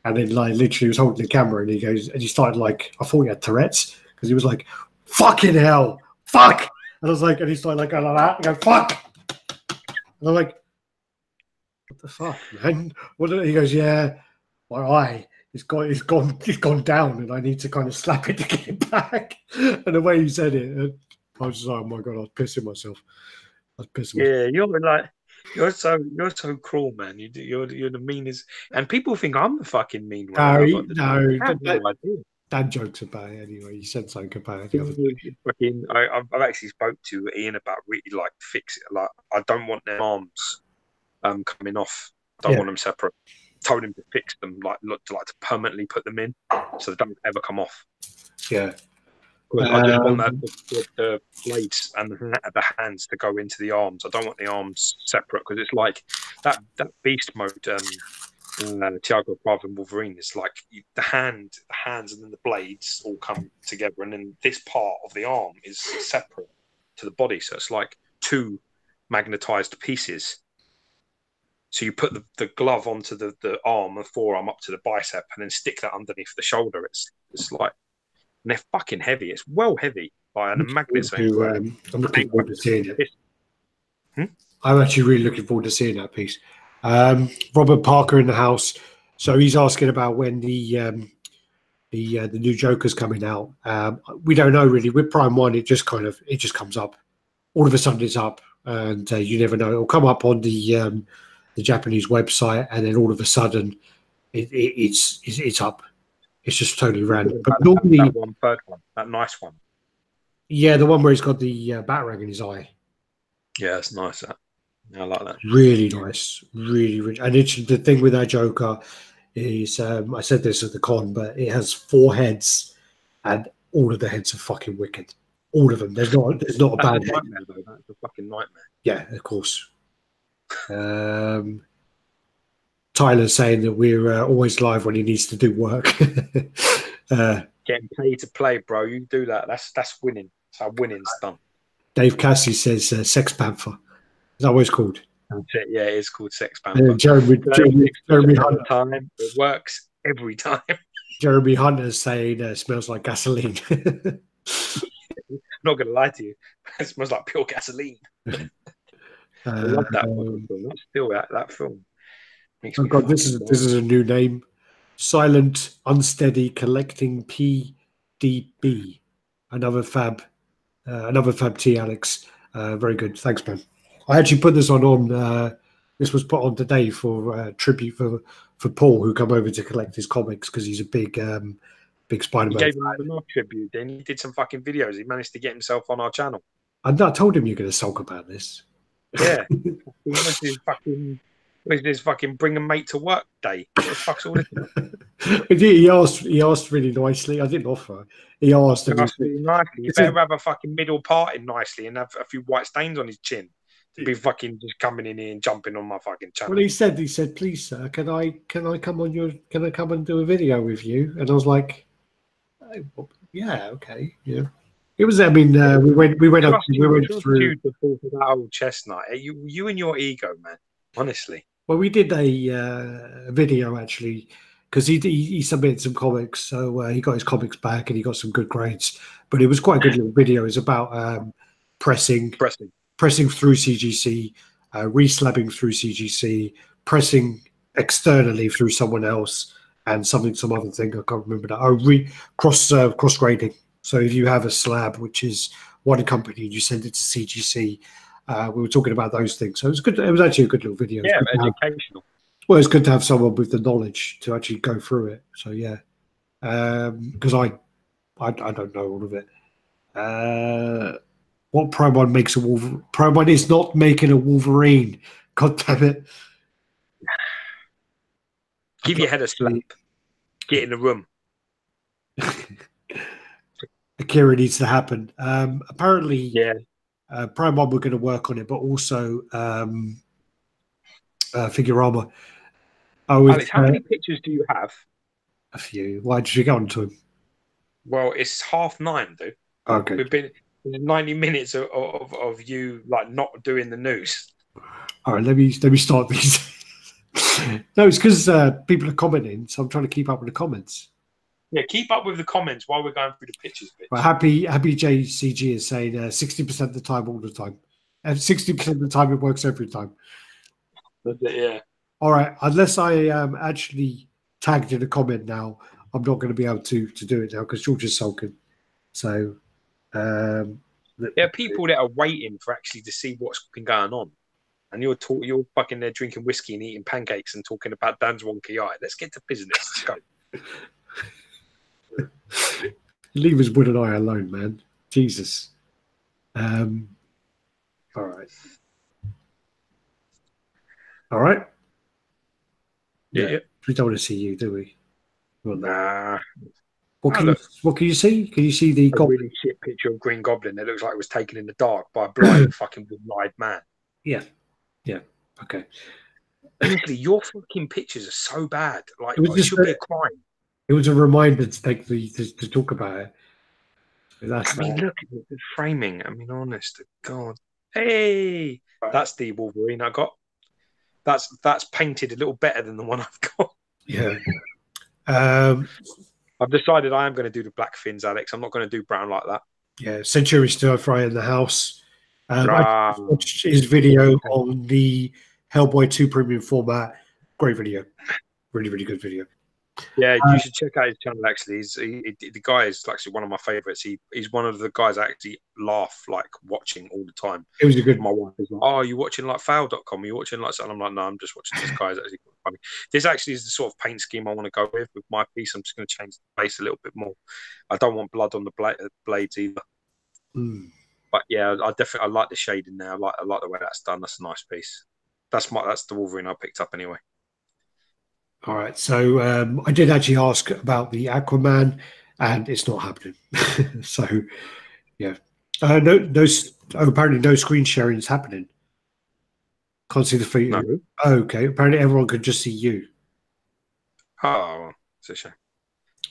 and then like literally was holding the camera, and he started like, I thought he had Tourette's because he was like, "Fucking hell, fuck," and I was like, and he started like going like that, and go fuck, and I'm like, what the fuck, man? He goes, yeah, my eye. It's gone down, and I need to kind of slap it to get it back. And the way he said it, I was just like, oh my god, I was pissing myself. Yeah, you're so cruel, man. You're the meanest, and people think I'm the fucking mean one. No, dad jokes about it anyway. He said something about it. I've actually spoke to Ian about really like fix it. Like I don't want their arms coming off. Don't want them separate. Told him to fix them, like to permanently put them in, so they don't ever come off. Yeah, I just want the blades and the hands to go into the arms. I don't want the arms separate because it's like that beast mode. Thiago Bravo and Wolverine is like the hands, and then the blades all come together, and then this part of the arm is separate to the body. So it's like two magnetized pieces. So you put the glove onto the arm and forearm up to the bicep, and then stick that underneath the shoulder. It's like, and they're fucking heavy. It's well heavy. And the magnets. I'm looking forward to seeing it. I'm actually really looking forward to seeing that piece. Robert Parker in the house. So he's asking about when the new Joker's coming out. We don't know really. With Prime 1, it just comes up. All of a sudden, it's up, and you never know. It'll come up on the Japanese website, and then all of a sudden it's up. It's just totally random. But normally that third one, that nice one. Yeah, the one where he's got the batarang in his eye. Yeah, it's nice. I like that. Really nice, really rich. And it's the thing with that Joker is I said this at the con, but it has 4 heads, and all of the heads are fucking wicked. All of them. There's not a bad head. That's a fucking nightmare. Yeah, of course. Tyler's saying that we're always live when he needs to do work. Getting paid to play, bro. You do that. That's winning. That's how winning's done. Dave Cassie says Sex Panther. Is that what it's called? That's it. Yeah, it is called Sex Panther. Jeremy Hunter. Time. It works every time. Jeremy Hunter's saying smells like gasoline. I'm not going to lie to you. It smells like pure gasoline. I love that film. That's still that film. Oh God, this is a new name. Silent Unsteady Collecting PDB. Another fab T, Alex. Very good. Thanks, man. I actually put this on. This was put on today for tribute for Paul, who come over to collect his comics because he's a big Spider-Man. You gave him another tribute. Then he did some fucking videos. He managed to get himself on our channel. I told him you're going to sulk about this. Yeah. Where's this fucking bring a mate to work day? What the fuck's all this about? He asked really nicely. I didn't offer. He asked really nicely. You better have a fucking middle parting nicely and have a few white stains on his chin to be fucking just coming in here and jumping on my fucking channel. Well, he said, please, sir, can I come and do a video with you? And I was like, oh, well, yeah, okay, yeah. It was. I mean, we went through that old chestnut. You and your ego, man. Honestly. Well, we did a video actually because he submitted some comics, so he got his comics back and he got some good grades. But it was quite a good little video. It was about pressing through CGC, reslabbing through CGC, pressing externally through someone else, and some other thing I can't remember that. Oh, cross grading. So if you have a slab which is one company and you send it to CGC, We were talking about those things, so it was good. It was actually a good little video. Yeah, educational. Well, it's good to have someone with the knowledge to actually go through it. So yeah, because I don't know all of it. What Prime One makes a Wolverine? Prime One is not making a Wolverine. God damn it! Give your head a slap. Get in the room. Akira needs to happen. Apparently, yeah. Prime One we're going to work on it, but also Figurama. Alex, how many pictures do you have? A few. Why did you go on to him? Well, it's 9:30, dude. Okay. We've been 90 minutes of you like not doing the news. All right, let me start these. No, it's because people are commenting, so I'm trying to keep up with the comments. Yeah, keep up with the comments while we're going through the pictures. Bitch. Well, happy JCG is saying 60% of the time, all the time, and 60% of the time it works every time. Yeah. All right, unless I am actually tagged in a comment now, I'm not going to be able to do it now because George is sulking. So, there are people that are waiting for actually to see what's been going on, and you're fucking there drinking whiskey and eating pancakes and talking about Dan's wonky eye. Let's get to business. Let's go. Leave his wooden eye alone, man. Jesus. All right. All right. Yeah. We don't want to see you, do we? Nah. What can you see? Can you see the really shit picture of Green Goblin that looks like it was taken in the dark by a blind fucking blind man? Yeah. Yeah. Okay. Honestly, your fucking pictures are so bad. Like, it should be a crime. It was a reminder to talk about it. I mean, look at the framing. I mean, honest to God. Hey, that's the Wolverine I got. That's painted a little better than the one I've got. Yeah. I've decided I am going to do the black fins, Alex. I'm not going to do brown like that. Yeah, Century Stir Fry in the house. I watched his video on the Hellboy 2 premium format. Great video. Really, really good video. Yeah, you should check out his channel, actually. The guy is actually one of my favorites. He's one of the guys I actually laugh, like, watching all the time. It was a good... My wife is like, oh, are you watching, like, fail.com? Are you watching, like, something? I'm like, no, I'm just watching this guy. It's actually quite funny. This actually is the sort of paint scheme I want to go with my piece. I'm just going to change the base a little bit more. I don't want blood on the blades either. But, yeah, I like the shading now. I like the way that's done. That's a nice piece. That's the Wolverine I picked up anyway. All right, so I did actually ask about the Aquaman, and it's not happening. So, yeah, apparently no screen sharing is happening. Can't see the feet. No. Okay, apparently everyone could just see you. Oh, it's a shame.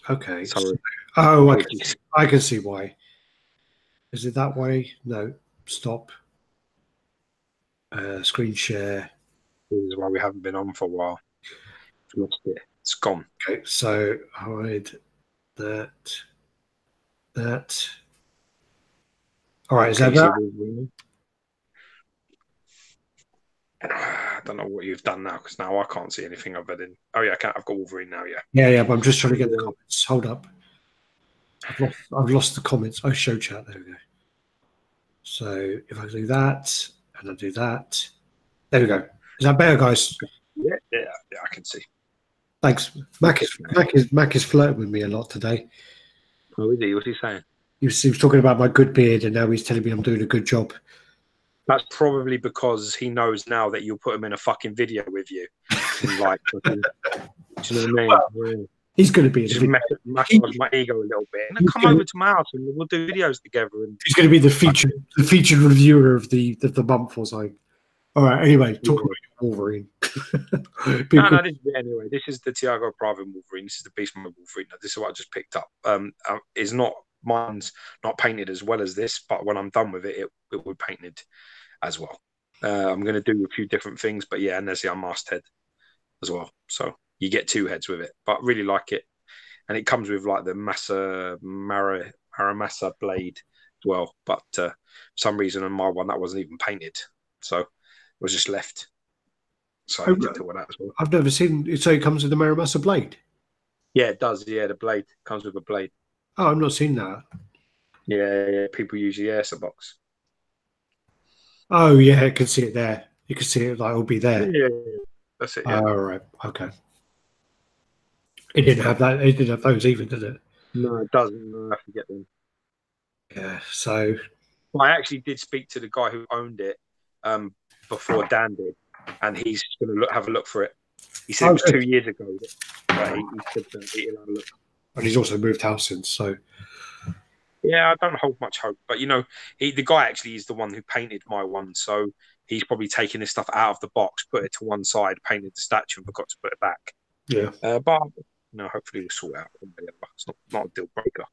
Okay. Sorry. I can see why. Is it that way? No. Stop. Screen share. This is why we haven't been on for a while. Lost it. It's gone. Okay, so hide that. All right, is that? I don't know what you've done now because now I can't see anything other than. Oh yeah, I've got Wolverine now. Yeah. Yeah, but I'm just trying to get the comments. Hold up. I've lost the comments. Oh, show chat. There we go. So if I do that and I do that, there we go. Is that better, guys? Yeah, I can see. Thanks. Mac is flirting with me a lot today. Oh, is he? What's he saying? He was talking about my good beard, and now he's telling me I'm doing a good job. That's probably because he knows now that you'll put him in a fucking video with you. Like, do you know what I mean? Well, he's going to be in a massage my ego a little bit, and then come over to my house and we'll do videos together. And he's going to be the featured reviewer of the month or so. All right. Anyway, talk about Wolverine. No, this is it anyway. This is the Tiago Bravo Wolverine. This is the Beastman Wolverine. This is what I just picked up. Mine's not painted as well as this, but when I'm done with it, it will be painted as well. I'm going to do a few different things, but yeah, and there's the unmasked head as well. So you get two heads with it, but really like it. And it comes with like the Maramasa blade as well. But for some reason on my one, that wasn't even painted. So it was just left. So I did that as well. I've never seen it. So it comes with the Maramasa blade? Yeah, it does. Yeah, the blade comes with a blade. Oh, I've not seen that. Yeah. People use the Airsa box. Oh yeah, I can see it there. You can see it like it'll be there. Yeah, that's it. Yeah. All right. Okay. It didn't have that. It didn't have those either, did it? No, it doesn't. No, I have to get them. Yeah. So. I actually did speak to the guy who owned it before Dan did, and he's going to have a look for it. He said it was 2 years ago, but he said that he'll have a look. And he's also moved house since, so. Yeah, I don't hold much hope, but the guy actually is the one who painted my one, so he's probably taken this stuff out of the box, put it to one side, painted the statue, and forgot to put it back. Yeah. But hopefully we'll sort it out. It's not a deal breaker.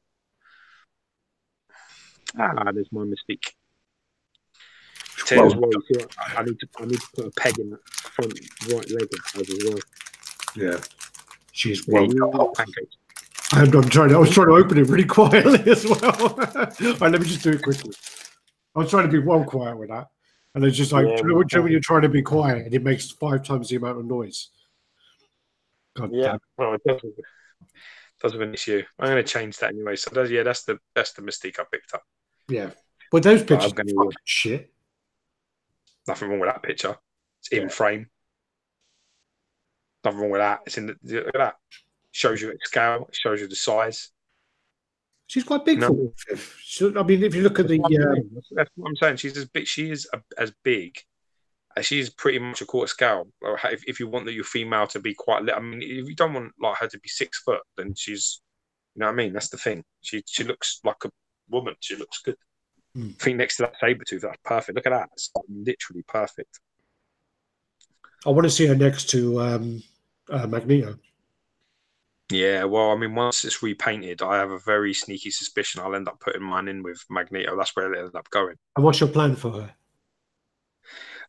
There's my Mystique. As well, I need to put a peg in that front right leg of hers as well. Yeah, she's well. Pancakes. I was trying to open it really quietly as well. Right, let me just do it quickly. I was trying to be well quiet with that, and it's just like when you're trying to be quiet and it makes 5 times the amount of noise. God damn. Well, it does have an issue. I'm going to change that anyway. So that's the Mystique I picked up. Yeah, but those pictures are fucking shit. Nothing wrong with that picture. It's in frame. Nothing wrong with that. It's in look at that. Shows you its scale. It shows you the size. She's quite big. I mean, if you look at that's what I'm saying. She's as big. She is as big. She's pretty much a quarter scale. If you want your female to be quite, I mean, if you don't want like her to be 6 foot, then she's, you know what I mean. That's the thing. She looks like a woman. She looks good. I think next to that saber tooth, that's perfect. Look at that. It's literally perfect. I want to see her next to Magneto. Yeah, well, I mean, once it's repainted, I have a very sneaky suspicion I'll end up putting mine in with Magneto. That's where it'll end up going. And what's your plan for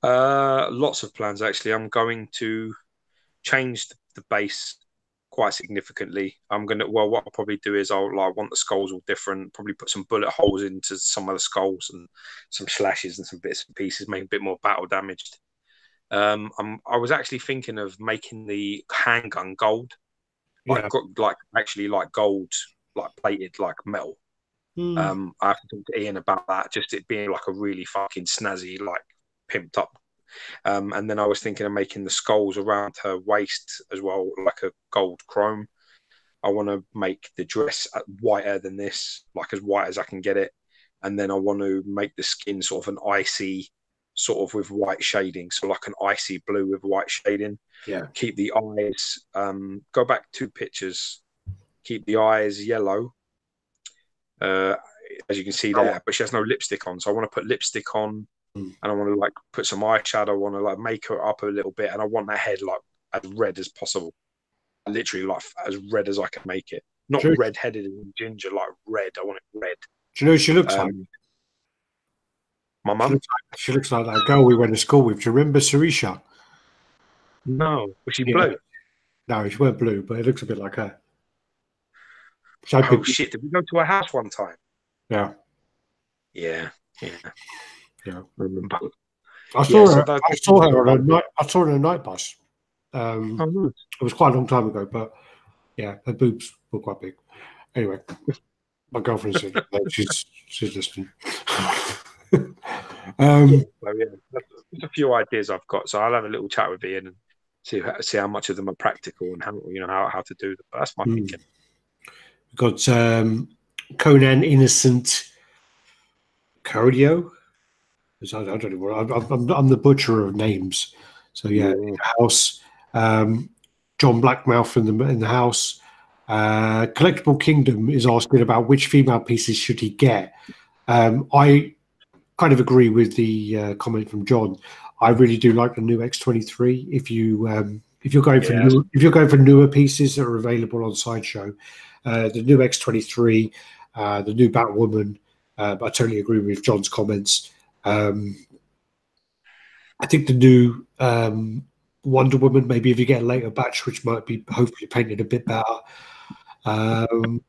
her? Lots of plans, actually. I'm going to change the base quite significantly. what I'll probably do is I want the skulls all different, probably put some bullet holes into some of the skulls and some slashes and some bits and pieces, make a bit more battle damaged. I was actually thinking of making the handgun gold. I've got actually gold, plated metal. I have to talk to Ian about that, just it being like a really fucking snazzy, pimped up. And then I was thinking of making the skulls around her waist as well, like a gold chrome. I want to make the dress whiter than this, as white as I can get it. And then I want to make the skin sort of an icy, sort of with white shading. So like an icy blue with white shading. Yeah. Keep the eyes, go back 2 pictures. Keep the eyes yellow, as you can see there, but she has no lipstick on. So I want to put lipstick on. And I want to put some eyeshadow. I want to make her up a little bit, and I want her head as red as possible, literally as red as I can make it. Not red-headed and ginger, red. I want it red. Do you know who she looks like? My mum. She looks like that girl we went to school with. Do you remember Sarisha? No, was she blue? No, she weren't blue, but it looks a bit like her. Oh shit! Did we go to her house one time? Yeah. Yeah. Yeah, I remember. I saw her on a night bus. It was quite a long time ago, but yeah, her boobs were quite big. Anyway, my girlfriend said she's listening. There's a few ideas I've got, so I'll have a little chat with Ian and see how much of them are practical and how to do them. But that's my thinking. We've got Conan Innocent Cardio. I don't know. I'm the butcher of names. So yeah, house. John Blackmouth in the house. Collectible Kingdom is asking about which female pieces should he get. I kind of agree with the comment from John. I really do like the new X23. If you're going for newer pieces that are available on Sideshow, the new X23, the new Batwoman. I totally agree with John's comments. I think the new Wonder Woman, maybe if you get a later batch, which might be hopefully painted a bit better. I'm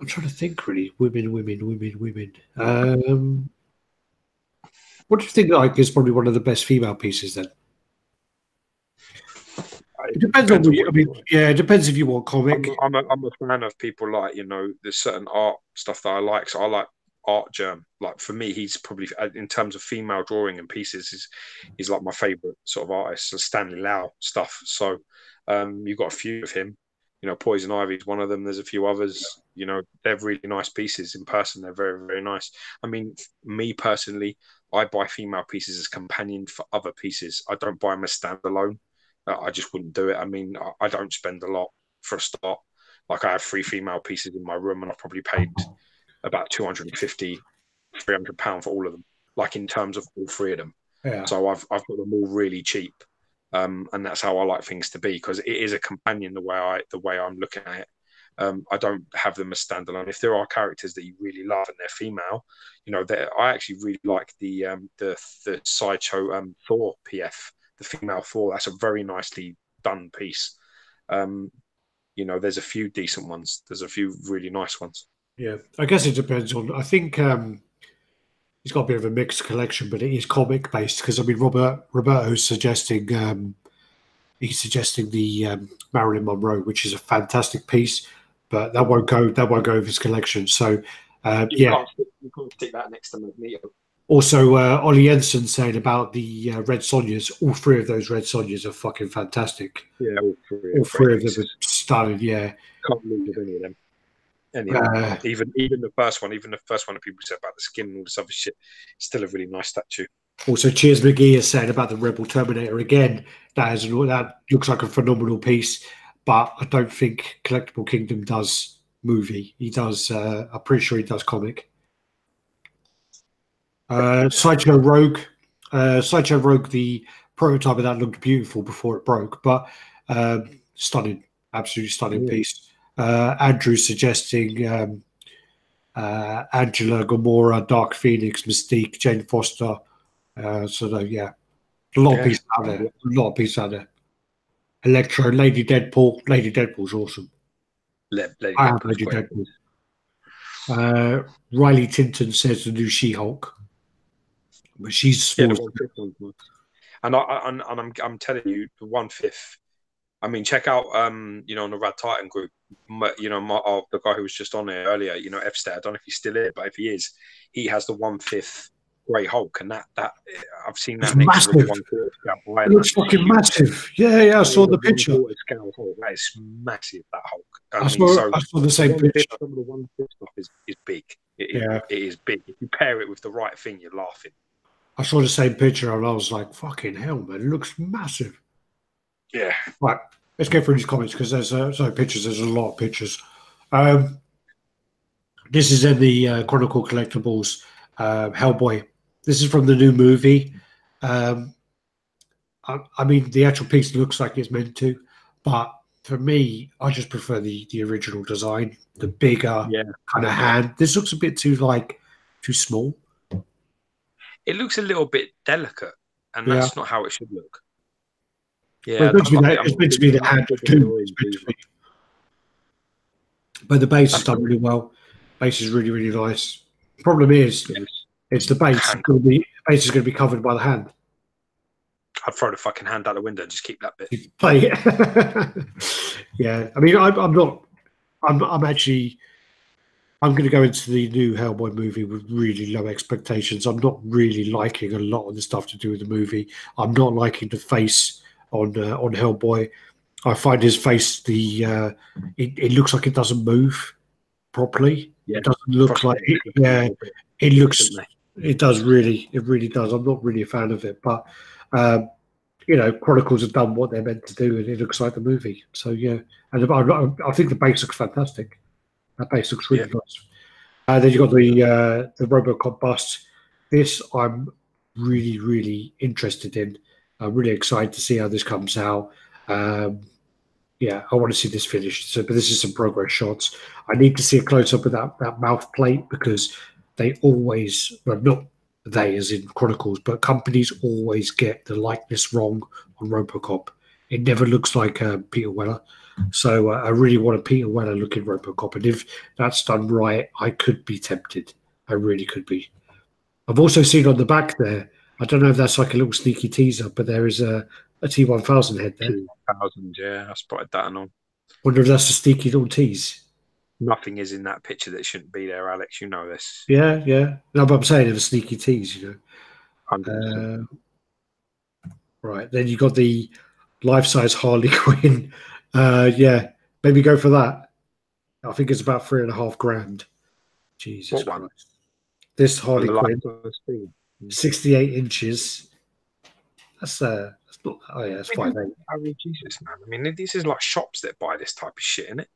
trying to think, really. Women. What do you think is probably one of the best female pieces then? It depends on it depends if you want comic. I'm a fan of people there's certain art stuff that I like. So art germ. Like for me, he's probably, in terms of female drawing and pieces, he's like my favorite sort of artist. So Stanley Lau stuff. So you've got a few of him. You know, Poison Ivy is one of them. There's a few others. You know, they're really nice pieces in person. They're very, very nice. I mean, me personally, I buy female pieces as companion for other pieces. I don't buy them as standalone. I just wouldn't do it. I mean, I don't spend a lot for a start. Like I have 3 female pieces in my room, and I've probably paid about 250, £300 for all of them. Like in terms of all 3 of them. Yeah. So I've got them all really cheap. And that's how I like things to be, because it is a companion the way I'm looking at it. I don't have them as standalone. If there are characters that you really love and they're female, you know, I actually really like the Sideshow Thor PF, the female Thor. That's a very nicely done piece. You know, there's a few decent ones. There's a few really nice ones. Yeah, I guess it depends on. I think he's got a bit of a mixed collection, but it is comic based. Because I mean, Roberto's suggesting he's suggesting the Marilyn Monroe, which is a fantastic piece, but that won't go with his collection. So you can't stick that next to Magneto. Also, Ollie Jensen saying about the Red Sonjas. All 3 of those Red Sonjas are fucking fantastic. Yeah, all 3 of them are stunning. Yeah, can't lose with any of them. Even the first one, that people said about the skin and all this other shit, still a really nice statue. Also, Cheers McGee is saying about the Rebel Terminator again. That looks like a phenomenal piece, but I don't think Collectible Kingdom does movie. He does. I'm pretty sure he does comic. Sideshow Rogue, the prototype of that looked beautiful before it broke, but stunning, absolutely stunning piece. Andrew suggesting Angela, Gamora, Dark Phoenix, Mystique, Jane Foster. A lot of pieces out there. Electro, Lady Deadpool. Lady Deadpool's awesome. Lady Deadpool. Riley Tinton says the new She-Hulk. But she's small. And I'm telling you, the 1/5. I mean, check out on the RaddTitan group. The guy who was just on there earlier. You know, F-State. I don't know if he's still here, but if he is, he has the 1/5 Grey Hulk, and that I've seen that. It's massive. It looks fucking massive. Yeah. I saw the picture. That is massive. That Hulk. I saw the same picture. Some of the 1/5 stuff is big. It is big. If you pair it with the right thing, you're laughing. I saw the same picture and I was like, fucking hell, man, it looks massive. Yeah. Right, let's go through these comments because there's pictures. There's a lot of pictures. This is in the Chronicle Collectibles Hellboy. This is from the new movie. I mean, the actual piece looks like it's meant to, but for me, I just prefer the original design, the bigger kind of hand. This looks a bit too small. It looks a little bit delicate, and that's not how it should look. Yeah, well, it's meant to be the hand of doom. But the base is done really well. Base is really, really nice. The problem is, it's the base. The base is going to be covered by the hand. I'd throw the fucking hand out the window and just keep that bit. Yeah, I mean, I'm going to go into the new Hellboy movie with really low expectations. I'm not really liking a lot of the stuff to do with the movie. I'm not liking the face on Hellboy. I find his face it looks like it doesn't move properly. Yeah, it doesn't look like it. Yeah, it looks. It does really. It really does. I'm not really a fan of it, but Chronicles have done what they're meant to do, and it looks like the movie. So yeah, and I think the base looks fantastic. That base looks really nice. Then you've got the RoboCop bust. This I'm really, really interested in. I'm really excited to see how this comes out. I want to see this finished. But this is some progress shots. I need to see a close-up of that mouth plate because they always, well, not they as in Chronicles, but companies always get the likeness wrong on RoboCop. It never looks like Peter Weller. So I really want a Peter Weller looking RoboCop, and if that's done right, I could be tempted. I really could be. I've also seen on the back there, I don't know if that's like a little sneaky teaser, but there is a T1000 head there. T1000, yeah, I spotted that and all. Wonder if that's a sneaky little tease. Nothing is in that picture that shouldn't be there, Alex. You know this. Yeah, yeah. No, but I'm saying it was sneaky tease, you know. 100%. Right, then you got the life-size Harley Quinn. Yeah, maybe go for that. I think it's about 3.5 grand. Jesus What one? Christ. This On Harley the Quinn, license fee. 68 inches. That's not. Oh yeah, it's 5'8". Oh, Jesus, man. I mean, this is like shops that buy this type of shit, isn't it?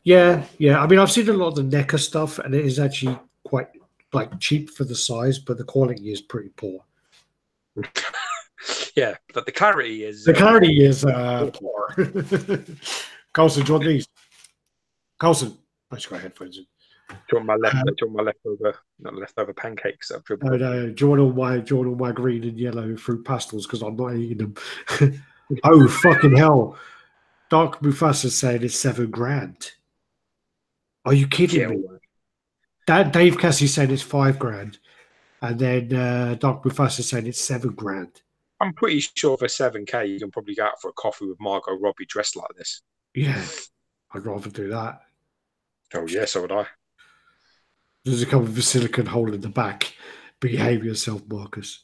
Yeah, yeah. I mean, I've seen a lot of the NECA stuff, and it is actually quite like cheap for the size, but the quality is pretty poor. Yeah, but the clarity is The clarity is poor. Carlson, do you want these? Carlson, I just got headphones in. Do you want my leftover, not leftover pancakes? That No, no. Do you want all my green and yellow fruit pastels? Because I'm not eating them. Oh fucking hell! Dark Mufasa saying it's 7 grand. Are you kidding me? That Dave Cassie saying it's 5 grand, and then Dark Mufasa saying it's 7 grand. I'm pretty sure for 7K you can probably go out for a coffee with Margot Robbie dressed like this. Yeah, I'd rather do that. Oh yeah, so would I. Does it come with a silicone hole in the back? Behave yourself, Marcus.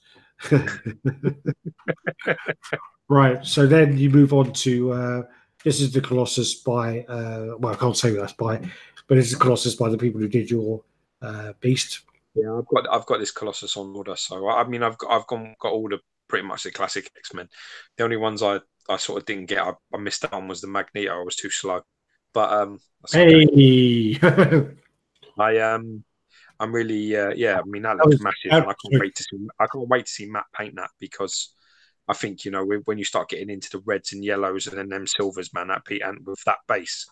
Right, so then you move on to this is the Colossus by well, I can't say who that's by, but it's the Colossus by the people who did your Beast. Yeah, I've got this Colossus on order. So I mean, got all the pretty much the classic X-Men. The only ones I sort of didn't get, I missed out on was the Magneto. I was too slow, but that's hey, okay. I'm really yeah. I mean, that looks massive, and I can't wait to see Matt paint that, because I think, you know, when you start getting into the reds and yellows and then them silvers, man, and with that base,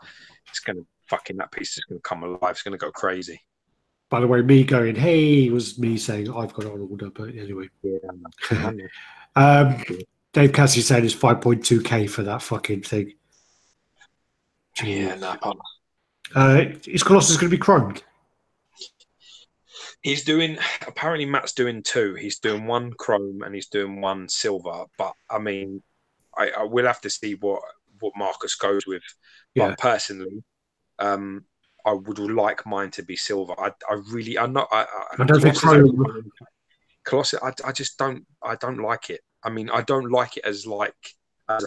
it's gonna that piece is gonna come alive. It's gonna go crazy. By the way, me going, hey, was me saying I've got it on order, but anyway. Yeah, Dave Cassie said it's 5.2k for that fucking thing. Yeah, no. Is Colossus going to be chromed? He's doing, apparently Matt's doing 2. He's doing 1 chrome and he's doing 1 silver. But I mean, I will have to see what Marcus goes with. Yeah. But personally, I would like mine to be silver. I don't think chrome. Colossus, I don't like it. I mean, I don't like it as a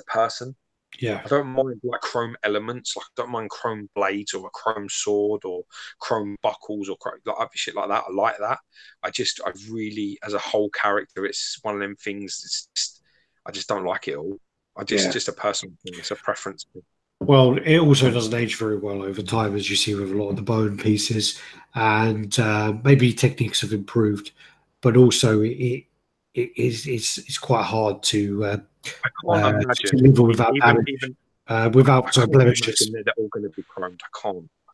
person. Yeah. I don't mind like chrome elements. Like, I don't mind chrome blades or a chrome sword or chrome buckles or like other shit like that. I like that. I really, as a whole character, it's one of them things. I just don't like it all. Just a personal thing. It's a preference thing. Well, it also doesn't age very well over time, as you see with a lot of the bone pieces, and maybe techniques have improved, but also it's quite hard to live without without blemishes. They're all going to be chromed. I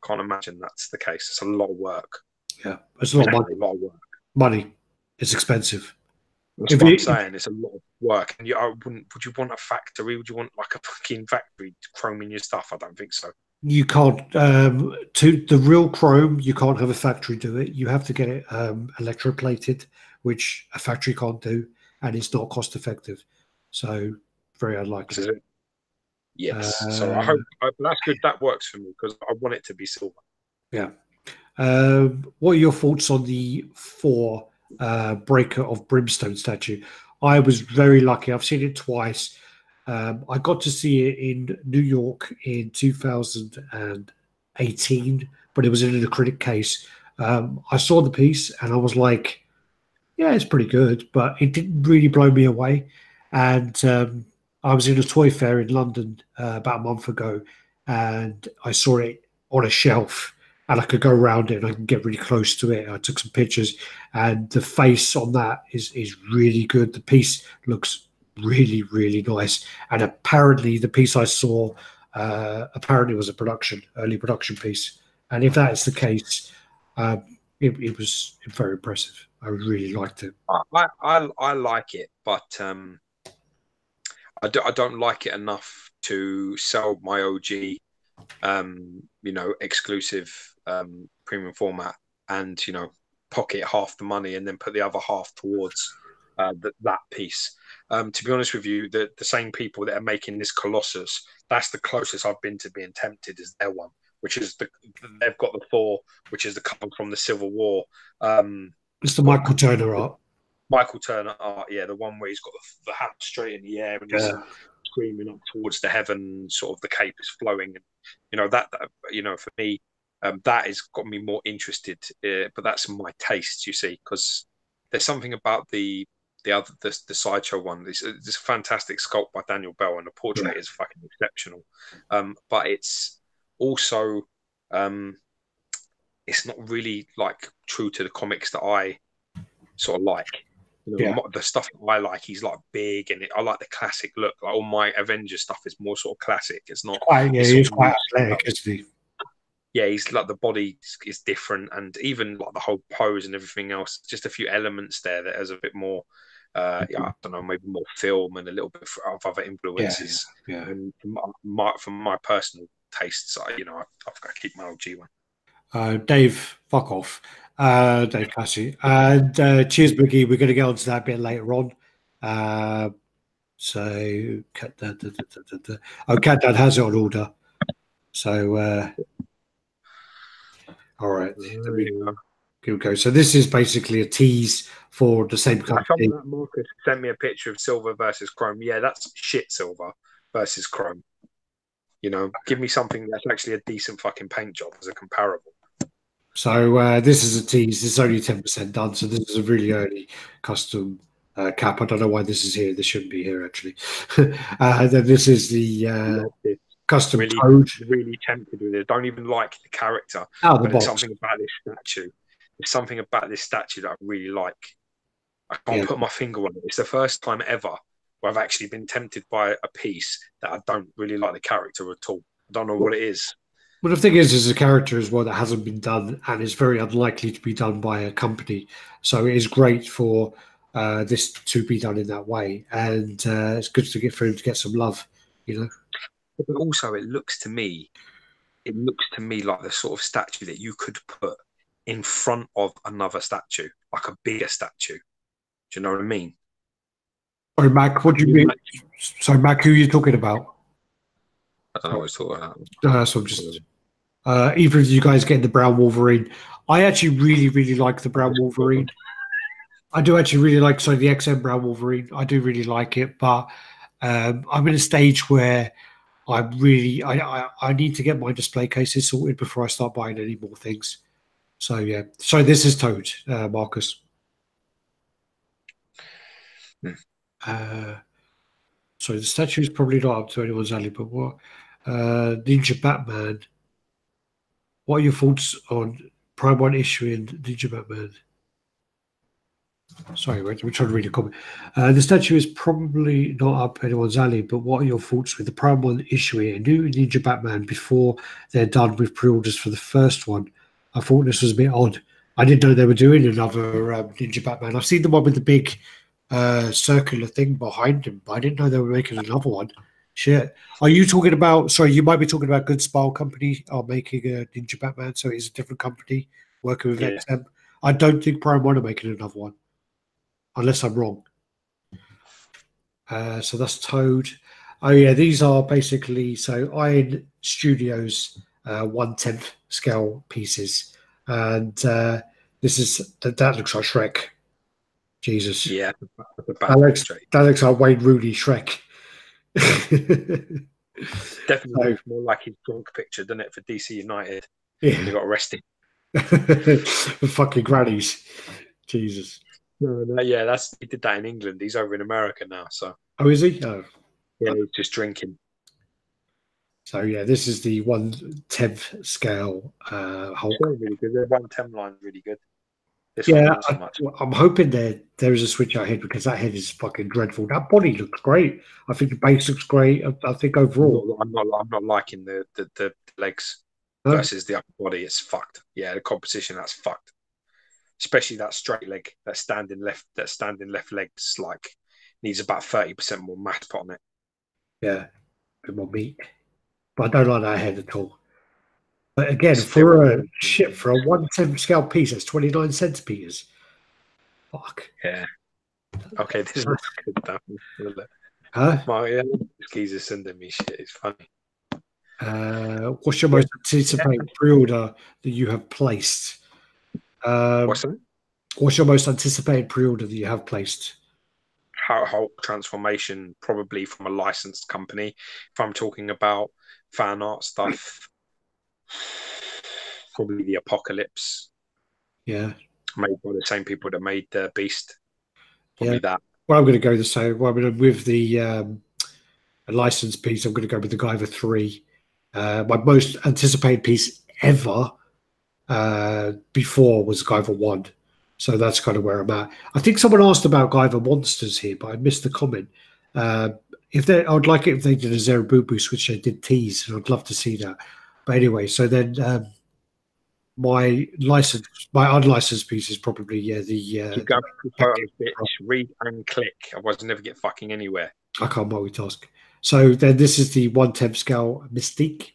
can't imagine that's the case. It's a lot of work. Yeah, it's a lot of money. A lot of work. Money. It's expensive. That's what I'm saying. It's a lot of work. And would you want a factory? Would you want like a fucking factory chroming your stuff? I don't think so. You can't. To the real chrome, you can't have a factory do it. You have to get it electroplated, which a factory can't do, and it's not cost effective. So very unlikely. Yes. So I hope that's good. That works for me, because I want it to be silver. Yeah. What are your thoughts on the 4 Breaker of Brimstone statue? I was very lucky. I've seen it twice. I got to see it in New York in 2018, but it was in an acrylic case. I saw the piece and I was like, yeah, it's pretty good, but it didn't really blow me away. And I was in a toy fair in London about a month ago, and I saw it on a shelf, and I could go around it and I can get really close to it. I took some pictures, and the face on that is really good. The piece looks really, really nice. And apparently the piece I saw apparently was a early production piece. And if that is the case, it was very impressive. I really liked it. I like it, but I don't like it enough to sell my OG, exclusive premium format, and pocket half the money and then put the other half towards that piece. To be honest with you, the same people that are making this Colossus, that's the closest I've been to being tempted as their one. which is they've got the Thor, which is the cover from the Civil War. It's the Michael Turner art. Michael Turner art, yeah, the one where he's got the hat straight in the air and he's screaming up towards the heaven, sort of the cape is flowing, and that for me, that has got me more interested. But that's my taste, you see, because there's something about the Sideshow one. This fantastic sculpt by Daniel Bell, and the portrait is fucking exceptional. But it's also it's not really like true to the comics that I sort of like. The stuff that I like, he's like big, and I like the classic look. Like all my Avengers stuff is more sort of classic. It's not. He's quite athletic, isn't he? Yeah, he's like the body is different, and even like the whole pose and everything else. Just a few elements there that has a bit more. I don't know, maybe more film and a little bit of other influences. Yeah. And from my personal tastes, I've got to keep my OG one. Dave, fuck off. Dave Cassie. And cheers, Boogie. We're going to get onto that a bit later on. So, Cat Dad has it on order. So, all right. Here we go. So, this is basically a tease for the same company. Marcus sent me a picture of silver versus chrome. Yeah, that's shit silver versus chrome. Give me something that's actually a decent fucking paint job as a comparable. So this is a tease. It's only 10% done. So this is a really early custom cap. I don't know why this is here. This shouldn't be here, actually. Then this is the custom code. Really tempted with it. Don't even like the character. There's something about this statue. There's something about this statue that I really like. I can't put my finger on it. It's the first time ever where I've actually been tempted by a piece that I don't really like the character at all. I don't know what it is. Well, the thing is a character as well that hasn't been done and is very unlikely to be done by a company. So it is great for this to be done in that way. And it's good to get for him to get some love, But also it looks to me like the sort of statue that you could put in front of another statue, like a bigger statue. Do you know what I mean? Sorry, Mac, what do you mean? Sorry, Mac, who are you talking about? I don't know what you're talking about. So I'm just... either of you guys getting the brown Wolverine. I actually really, really like the brown Wolverine. I do actually really like the XM brown Wolverine. I do really like it, but I'm in a stage where I need to get my display cases sorted before I start buying any more things. So yeah. So this is Toad, Marcus. So the statue is probably not up to anyone's alley, but what? Ninja Batman. What are your thoughts on Prime 1 issue in Ninja Batman? Sorry, we're trying to read a comment. The statue is probably not up anyone's alley, but what are your thoughts with the Prime 1 issue a new Ninja Batman before they're done with pre-orders for the first one? I thought this was a bit odd. I didn't know they were doing another Ninja Batman. I've seen the one with the big circular thing behind him, but I didn't know they were making another one. Shit. Are you talking about... Sorry, you might be talking about Good Smile Company are making a Ninja Batman, so it's a different company working with XM. I don't think Prime 1 are making another one, unless I'm wrong. So that's Toad. Oh, yeah, these are basically... So Iron Studios 1/10 scale pieces. And this is... That looks like Shrek. Jesus. Yeah. That looks like Wayne Rooney Shrek. Definitely looks more like his drunk picture, doesn't it, for DC United? Yeah. He got arrested. The fucking grannies. Jesus. Yeah, he did that in England. He's over in America now. So. Oh, is he? Oh. Yeah, he's just drinking. So yeah, this is the 1/10 scale Hulk. Really good. The 1/10 line really good. I'm hoping there is a switch out head because that head is fucking dreadful. That body looks great. I think the base looks great. I think overall, I'm not liking the legs versus the upper body. It's fucked. Yeah, the composition that's fucked. Especially that straight leg, that standing left leg's like needs about 30% more mass put on it. Yeah, a bit more meat. But I don't like that head at all. But again, for a 1/10 scale piece, that's 29 centimeters. Fuck. Yeah. Okay, this looks good. Huh? My geezer's sending me shit. It's funny. What's your most anticipated pre-order that you have placed? What's that? What's your most anticipated pre-order that you have placed? Hulk transformation, probably from a licensed company. If I'm talking about fan art stuff, probably the Apocalypse. Yeah, Made by the same people that made the Beast. Probably that. Well, I'm going to go the same. Well, I mean, with the license piece, I'm going to go with the Guyver 3. My most anticipated piece ever before was Guyver 1. So that's kind of where I'm at. I think someone asked about Guyver Monsters here, but I missed the comment. I would like it if they did a Zero Boost, which they did tease, and I'd love to see that. But anyway, so then my unlicensed piece is probably Keep going through photos, bitch. Read and click. Otherwise, you never get fucking anywhere. I can't multitask. So then this is the 1/10 scale Mystique.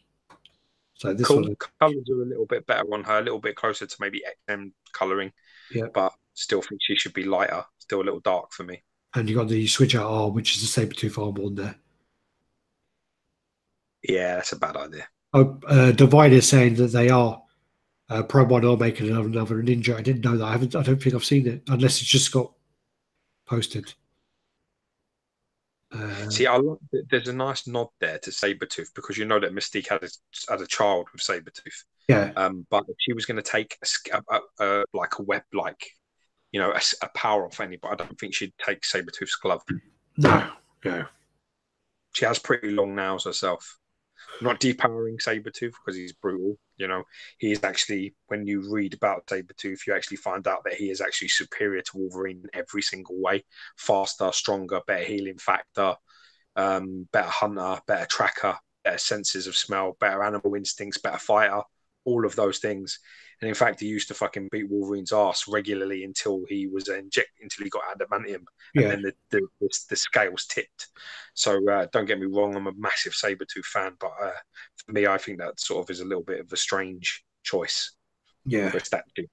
So this cool. one, Colors are a little bit better on her, a little bit closer to maybe XM coloring. Yeah, but still think she should be lighter. Still a little dark for me. And you got the switch out arm, which is the Sabretooth arm on there. Yeah, that's a bad idea. Oh, Divine is saying that they are Pro One are making another Ninja. I didn't know that. I don't think I've seen it unless it's just got posted. See, there's a nice nod there to Sabretooth because you know that Mystique had a child with Sabretooth. Yeah. But if she was going to take like a web, like a power off anybody, I don't think she'd take Sabretooth's glove. No. She has pretty long nails herself. Not depowering Sabretooth because he's brutal. He is actually, when you read about Sabretooth, you actually find out that he is actually superior to Wolverine in every single way. Faster, stronger, better healing factor, better hunter, better tracker, better senses of smell, better animal instincts, better fighter, all of those things. And in fact, he used to fucking beat Wolverine's ass regularly until he was until he got adamantium, and then the scales tipped. So don't get me wrong, I'm a massive Sabretooth fan, but for me, I think that sort of is a little bit of a strange choice. Yeah. For a statue.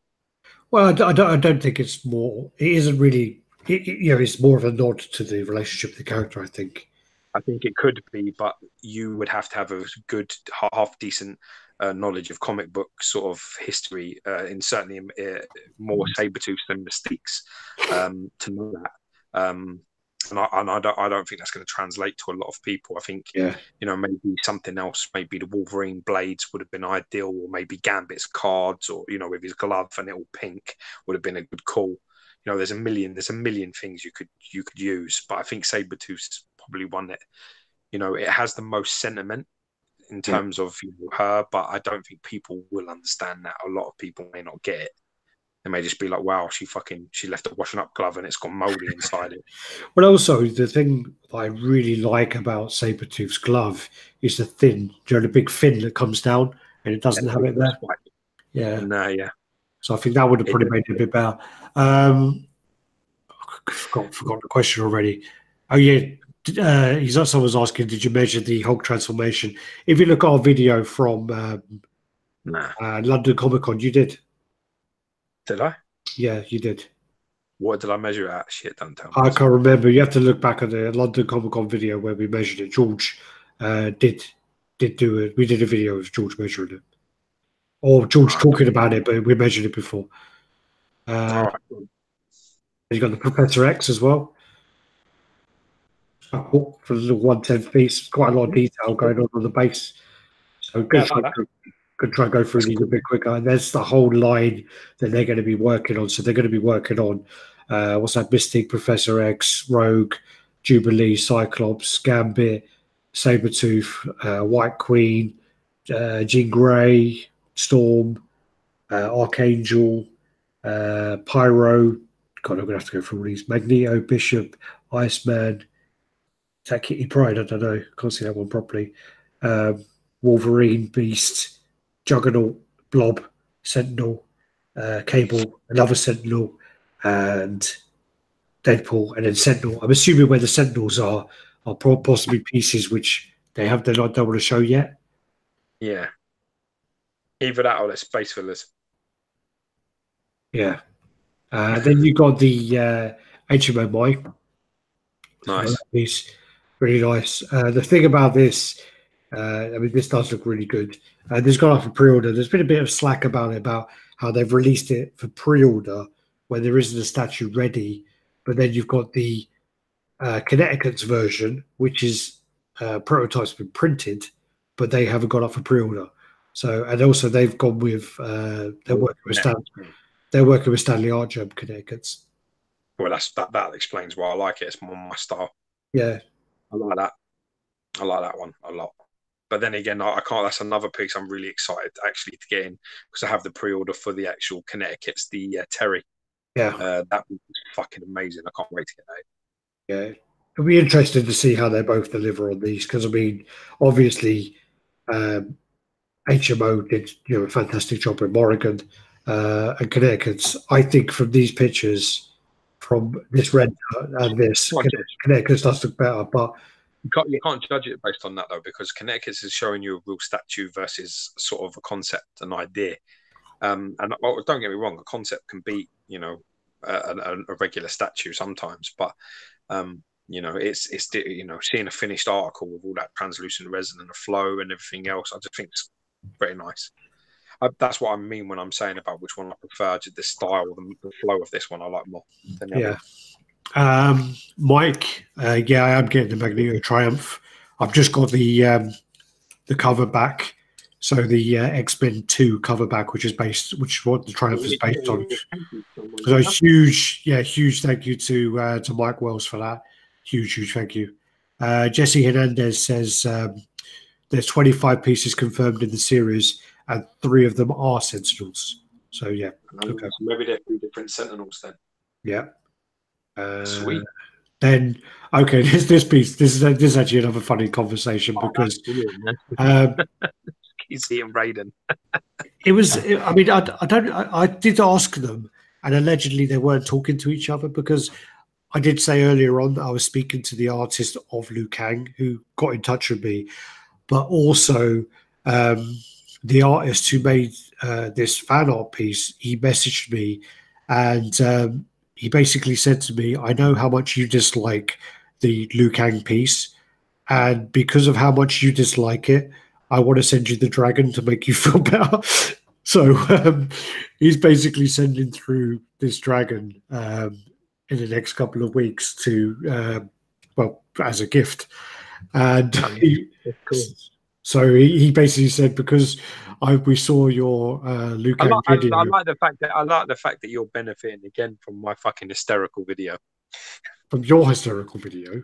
Well, I don't think it's more. It isn't really. It's more of a nod to the relationship of the character. I think it could be, but you would have to have a good, half decent knowledge of comic book sort of history, and certainly more Sabretooth than Mystique's, to know that. And I don't think that's going to translate to a lot of people. I think maybe something else, maybe the Wolverine blades would have been ideal, or maybe Gambit's cards, or with his glove and it all pink would have been a good call. There's a million things you could use, but I think Sabretooth's probably one that it has the most sentiment in terms of her, but I don't think people will understand that. A lot of people may not get it. They may just be like, wow, she left a washing up glove and it's gone moldy inside it. But also the thing I really like about Sabretooth's glove is the big fin that comes down and it doesn't have it there. Spike. Yeah. And, so I think that would have probably made it a bit better. Forgot the question already. Oh yeah. Someone's asking, did you measure the Hulk transformation? If you look at our video from London Comic Con, you did. Did I? Yeah, you did. What did I measure at? Shit, don't tell me. I can't remember. You have to look back at the London Comic Con video where we measured it. George did do it. We did a video of George measuring it, or George talking about it, but we measured it before. Right. You got the Professor X as well. For the little 1/10 piece, quite a lot of detail going on the base. So good. Could try and go through these a bit quicker. And there's the whole line that they're going to be working on. So they're going to be working on what's that? Mystique, Professor X, Rogue, Jubilee, Cyclops, Gambit, Sabretooth, White Queen, Jean Grey, Storm, Archangel, Pyro. God, I'm going to have to go through all these. Magneto, Bishop, Iceman. Is that Kitty Pryde? I don't know. Can't see that one properly. Wolverine, Beast, Juggernaut, Blob, Sentinel, Cable, another Sentinel, and Deadpool, and then Sentinel. I'm assuming where the Sentinels are possibly pieces which they don't want to show yet. Yeah. Either that or they're space fillers. Yeah. Then you got the HMO. Nice. Piece. Really nice. The thing about this I mean, this does look really good. This got up for pre-order. There's been a bit of slack about it, about how they've released it for pre-order when there isn't a statue ready, but then you've got the Connecticut's version, which is prototypes been printed, but they haven't got up for pre-order. So, and also they've gone with they're working with Stanley Artgerm Connecticut's. Well, that explains why I like it. It's more my style. Yeah, I like that. I like that one a lot. But then again, I can't. That's another piece I'm really excited actually to get in, because I have the pre-order for the actual Connecticut's, the Terry. Yeah, that was fucking amazing. I can't wait to get that. Yeah, it'll be interesting to see how they both deliver on these, because I mean, obviously, HMO did a fantastic job with Morrigan and Connecticut's. I think from these pictures, from this red and this, Connecticut's does look better, but you can't judge it based on that though, because Connecticut's is showing you a real statue versus sort of a concept, an idea. And don't get me wrong, a concept can beat a regular statue sometimes, but it's seeing a finished article with all that translucent resin and the flow and everything else, I just think it's very nice. That's what I mean when I'm saying about which one I prefer. Just the style, the flow of this one I like more than the other. Mike, I am getting the Magneto Triumph. I've just got the cover back, so the X-Men 2 cover back, which is what the Triumph is based on. So huge thank you to Mike Wells for that. Huge thank you. Jesse Hernandez says there's 25 pieces confirmed in the series, and 3 of them are Sentinels. So yeah, okay. So maybe they're 3 different Sentinels then. Yeah. Sweet. Then okay, this piece. This is actually another funny conversation because he's eating Raiden. It was. I mean, I did ask them, and allegedly they weren't talking to each other, because I did say earlier on that I was speaking to the artist of Liu Kang who got in touch with me, but also the artist who made this fan art piece. He messaged me, and he basically said to me, I know how much you dislike the Liu Kang piece, and because of how much you dislike it, I want to send you the dragon to make you feel better. So he's basically sending through this dragon in the next couple of weeks to, as a gift. And so he basically said, because we saw your Liu Kang video. I like the fact that you're benefiting again from my fucking hysterical video. From your hysterical video?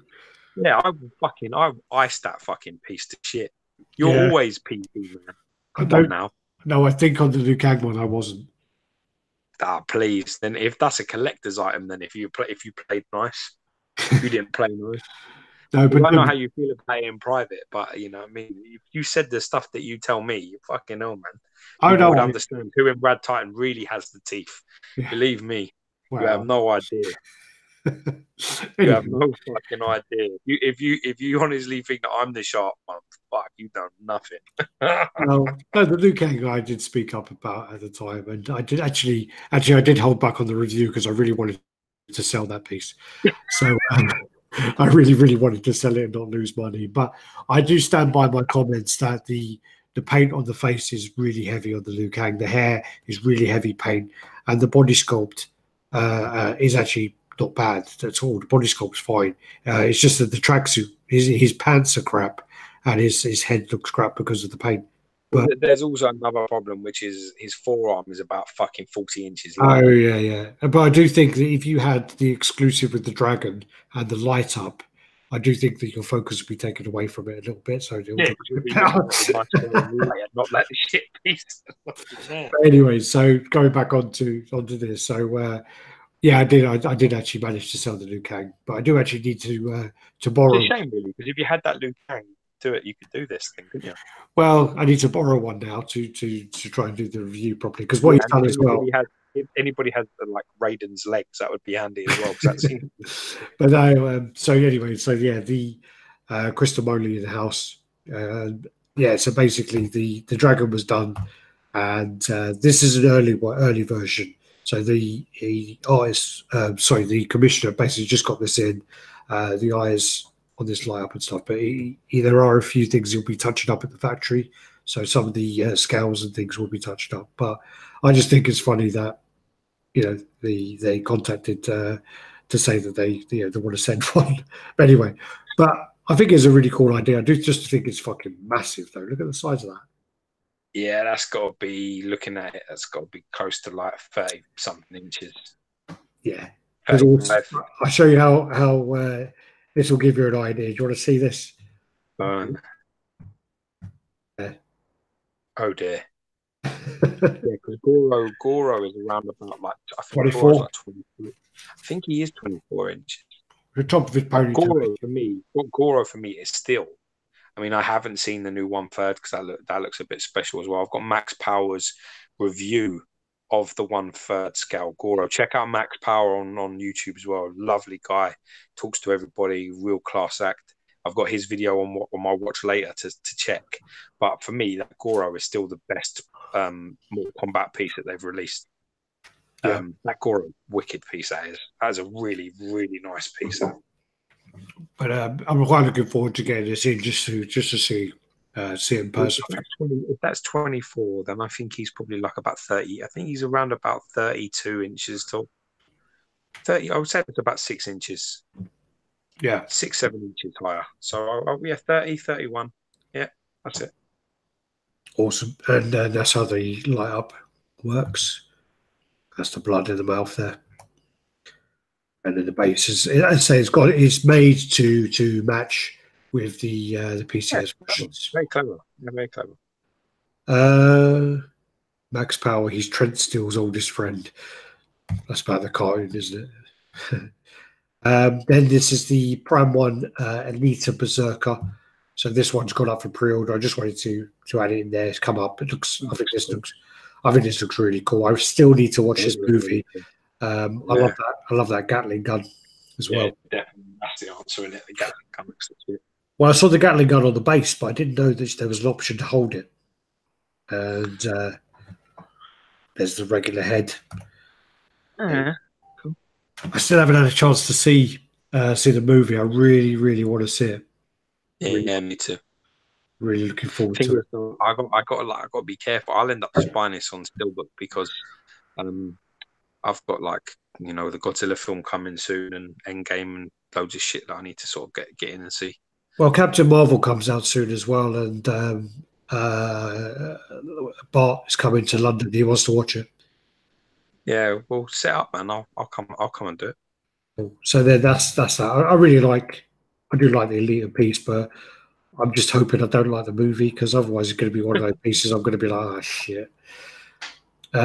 Yeah, I iced that fucking piece to shit. You're always PC, man. Come on now. No, I think on the Liu Kang one I wasn't. Please. Then if that's a collector's item, then if you played nice, you didn't play nice. No, but I know how you feel about it in private, but I mean, if you said the stuff that you tell me, you fucking know, man. I would understand who in RaddTitan really has the teeth. Yeah. Believe me, you have no idea. You have no fucking idea. If you honestly think that I'm the sharp one, fuck, you've done nothing. No, the Liu Kang I did speak up about at the time, and I did actually I did hold back on the review because I really wanted to sell that piece. So I really wanted to sell it and not lose money. But I do stand by my comments that the paint on the face is really heavy on the Liu Kang. The hair is really heavy paint, and the body sculpt is actually not bad at all. The body sculpt's fine. It's just that the tracksuit, his pants are crap, and his head looks crap because of the paint. But there's also another problem, which is his forearm is about fucking 40 inches long. Oh, yeah. But I do think that if you had the exclusive with the dragon and the light up, I do think that your focus would be taken away from it a little bit. So it'll look a bit better. Not like the shit piece. But anyway, so going back onto this. So, I did actually manage to sell the Liu Kang, but I do actually need to borrow. It's a shame, really, because if you had that Liu Kang, you could do this thing, couldn't you? Well, I need to borrow one now to try and do the review properly, because what he's done as well. If anybody has like Raiden's legs, that would be handy as well. That's But no, so anyway, the Crystal Moley in the house. So basically the dragon was done, and this is an early version. So the artist, the commissioner basically just got this in. The eyes this light up and stuff. But there are a few things he'll be touching up at the factory. So some of the scales and things will be touched up. But I just think it's funny that they contacted to say that they want to send one. But anyway, I think it's a really cool idea. I do just think it's fucking massive though. Look at the size of that. Yeah, that's got to be, looking at it, that's got to be close to like 30 something inches. Yeah. I'll show you how this will give you an idea. Do you want to see this? Yeah. Oh dear. Yeah, because Goro is around about like, I think 24. Like 24. I think he is 24 inches. The top of his pony. Goro for me is still. I mean, I haven't seen the new 1/3 because that looks a bit special as well. I've got Max Power's review of the 1/3 scale Goro. Check out Max Power on YouTube as well. Lovely guy, talks to everybody, real class act. I've got his video on my watch later to check. But for me, that Goro is still the best Mortal Kombat piece that they've released. Yeah. That Goro wicked piece that is. That is a really, really nice piece. But I'm quite looking forward to getting this in just to see in person. If that's 24, then I think he's probably like about 30. I think he's around about 32 inches tall. 30, I would say it's about 6 inches. Yeah. 6-7 inches higher. So, 30, 31. Yeah, that's it. Awesome. And that's how the light up works. That's the blood in the mouth there. And then the base is, I say, it's made to match with the PCS versions. Very clever. Yeah, very clever. Max Power, he's Trent Steele's oldest friend. That's about the cartoon, isn't it? Then this is the Prime 1 Elite Berserker. So this one's gone up for pre-order. I just wanted to add it in there. It's come up. I think this looks really cool. I still need to watch this movie. I love that Gatling gun as well. Yeah, definitely. That's the answer, isn't it? The Gatling gun looks good. Well, I saw the Gatling gun on the base, but I didn't know that there was an option to hold it. And there's the regular head. Cool. I still haven't had a chance to see the movie. I really, really want to see it. Yeah, me too. Really looking forward to it. I got to be careful. I'll end up just buying this on Steelbook because I've got the Godzilla film coming soon and Endgame and loads of shit that I need to sort of get in and see. Well, Captain Marvel comes out soon as well, and Bart is coming to London. He wants to watch it. Yeah, well, set up, man. I'll come and do it. Cool. So then that's that. I do like the Elite piece, but I'm just hoping I don't like the movie because otherwise it's going to be one of those pieces I'm going to be like, oh shit.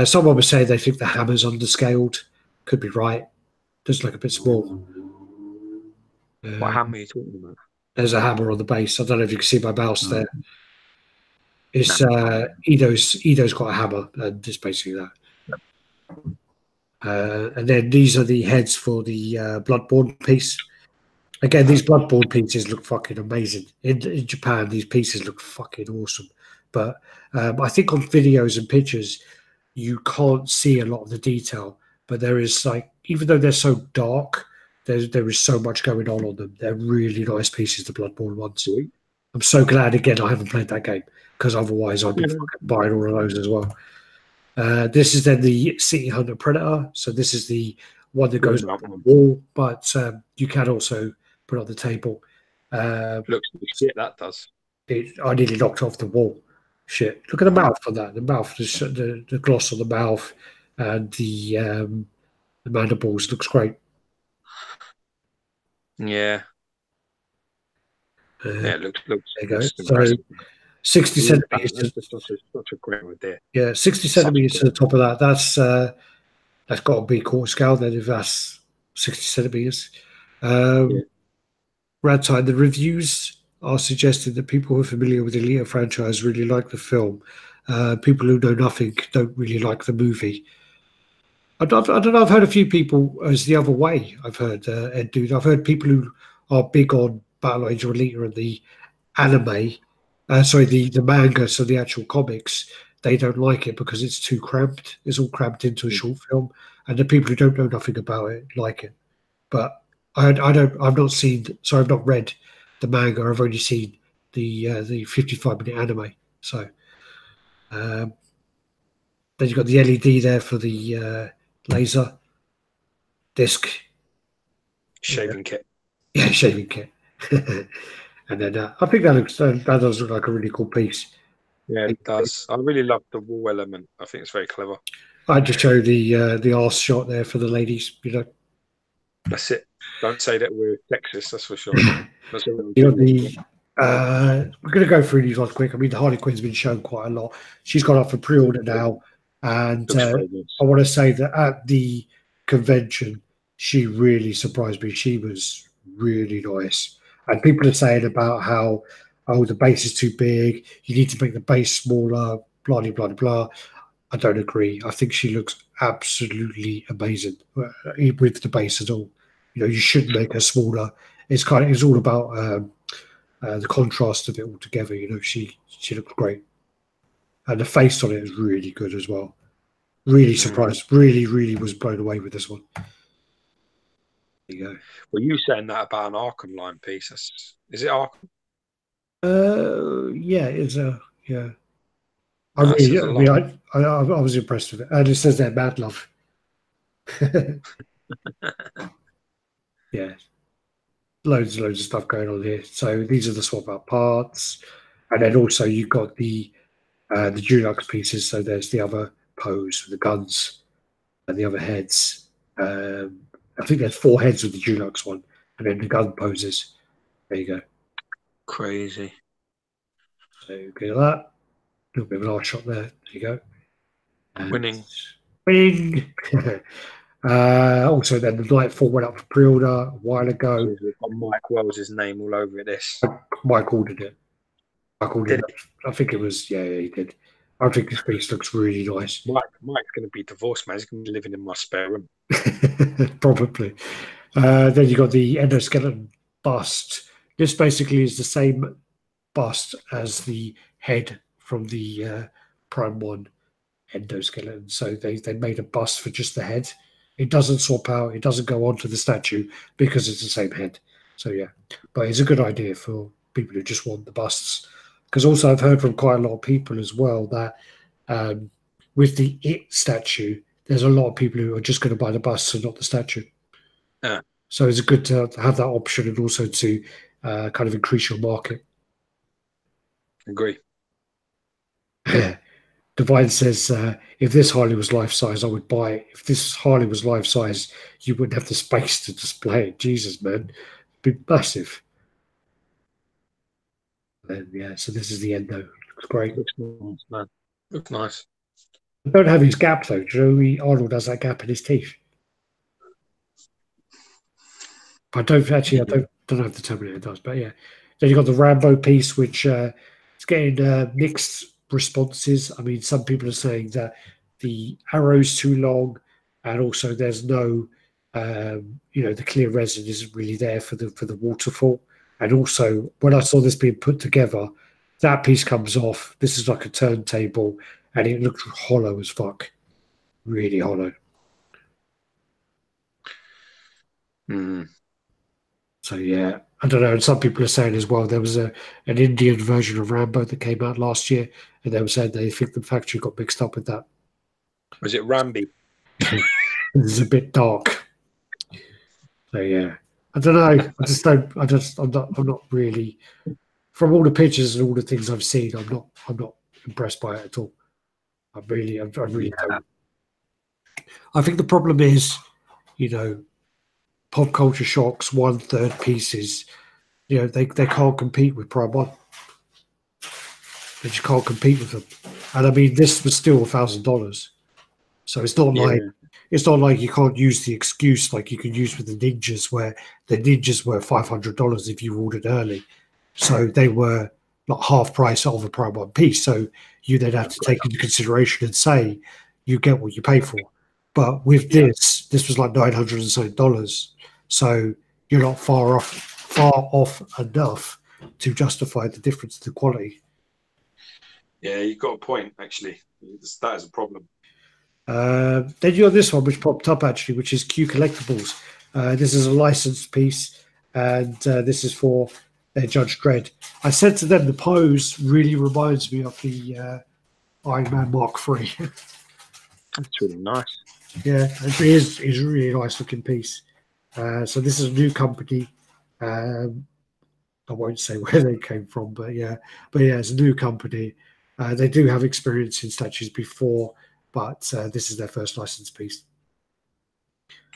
Someone was saying they think the hammer's underscaled. Could be right. Does look a bit small. What hammer are you talking about? There's a hammer on the base. I don't know if you can see my mouse there. It's Ido's got a hammer, and it's basically that. And then these are the heads for the Bloodborne piece. Again, these Bloodborne pieces look fucking amazing. In Japan, these pieces look fucking awesome. But I think on videos and pictures, you can't see a lot of the detail. But there is even though they're so dark, there is so much going on them. They're really nice pieces, the Bloodborne ones. I'm so glad, again, I haven't played that game because otherwise I'd be fucking buying all of those as well. This is then the City Hunter Predator. So this is the one that goes up on the wall, but you can also put it on the table. Looks like shit, that does. I nearly knocked off the wall. Shit. Look at the mouth on that. The mouth, the gloss on the mouth and the mandibles looks great. Yeah. It looks there you go. impressive. So 60 centimeters. That's such a great idea. Yeah, 60 centimeters to the top of that. That's got to be quarter scale then if that's 60 centimeters. RaddTitan, the reviews are suggesting that people who are familiar with the Leo franchise really like the film. People who know nothing don't really like the movie. I don't know. I've heard a few people as the other way. I've heard Ed Dude. I've heard people who are big on Battle Angel Alita and the anime. The manga, so the actual comics, they don't like it because it's too cramped. It's all cramped into a short film, and the people who don't know nothing about it like it. But I've not read the manga. I've only seen the 55-minute anime. So then you've got the LED there for the laser disc. Shaving kit. Yeah, shaving kit. And then I think that does look like a really cool piece. Yeah, it does. I really love the wall element. I think it's very clever. I just show the arse shot there for the ladies. That's it. Don't say that we're sexist, that's for sure. That's what You know, we're going to go through these ones quick. I mean, the Harley Quinn's been shown quite a lot. She's gone up for pre-order now. And I want to say that at the convention, she really surprised me. She was really nice. And people are saying about how, the base is too big. You need to make the base smaller, blah, blah, blah, blah. I don't agree. I think she looks absolutely amazing with the base at all. You should make her smaller. It's all about the contrast of it all together. She looks great, and the face on it is really good as well. Really surprised. Really, really was blown away with this one. There you go. Well, you saying that about an Arkham line piece? Is it Arkham? Yeah, it's yeah. I was impressed with it, and it says there, Mad Love. Yeah, loads of stuff going on here. So these are the swap out parts, and then also you've got the Dulux pieces. So there's the other pose with the guns and the other heads. I think there's 4 heads with the Dulux one, and then the gun poses. There you go. Crazy. So get that. A little bit of an art shot there. There you go. And Winning. Also, then the Nightfall went up for pre-order a while ago. Mike Wells' name all over this. Mike ordered it. I think it was, yeah, he did. I think this piece looks really nice. Mike's going to be divorced, man. He's going to be living in my spare room. Probably. Then you got the endoskeleton bust. This basically is the same bust as the head from the Prime 1 endoskeleton. So they made a bust for just the head. It doesn't swap out. It doesn't go onto the statue because it's the same head. So, yeah. But it's a good idea for people who just want the busts. Because also I've heard from quite a lot of people as well that with the It statue, there's a lot of people who are just going to buy the busts and not the statue. Yeah. So it's good to have that option and also to kind of increase your market. Agree. Divine says, if this Harley was life-size, I would buy it. If this Harley was life-size, you wouldn't have the space to display it. Jesus, man. It'd be massive. And yeah, so this is the endo. Looks great. Looks nice, man. Looks nice. I don't have his gap, though. Do you know Arnold has that gap in his teeth? I don't know if the Terminator does, but yeah. Then you've got the Rambo piece, which is getting mixed responses. I mean, some people are saying that the arrow's too long, and also there's no, the clear resin isn't really there for the waterfall. And also, when I saw this being put together, that piece comes off. This is like a turntable, and it looks hollow as fuck, really hollow. So yeah, I don't know. And some people are saying as well there was an Indian version of Rambo that came out last year, and they were saying they think the factory got mixed up with that. Was it Ramby? It's a bit dark. So yeah, I don't know. I'm not really. From all the pictures and all the things I've seen, I'm not impressed by it at all. I really don't. I think the problem is, Pop Culture Shock's 1/3 pieces, they can't compete with Prime 1. They just can't compete with them. And I mean, this was still $1,000. So it's not like you can't use the excuse like you can use with the Ninjas, where the Ninjas were $500 if you ordered early. So they were not half price of a Prime 1 piece. So you then have to take into consideration and say you get what you pay for. But with this was like $900 So you're not far off enough to justify the difference in the quality. Yeah, you've got a point, actually. That is a problem. Then you have this one, which popped up, actually, which is Q Collectibles. This is a licensed piece, and this is for their Judge Dredd. I said to them the pose really reminds me of the Iron Man Mark III. That's really nice. Yeah, it is a really nice looking piece. So this is a new company. I won't say where they came from, but yeah, it's a new company. They do have experience in statues before, but this is their first licensed piece.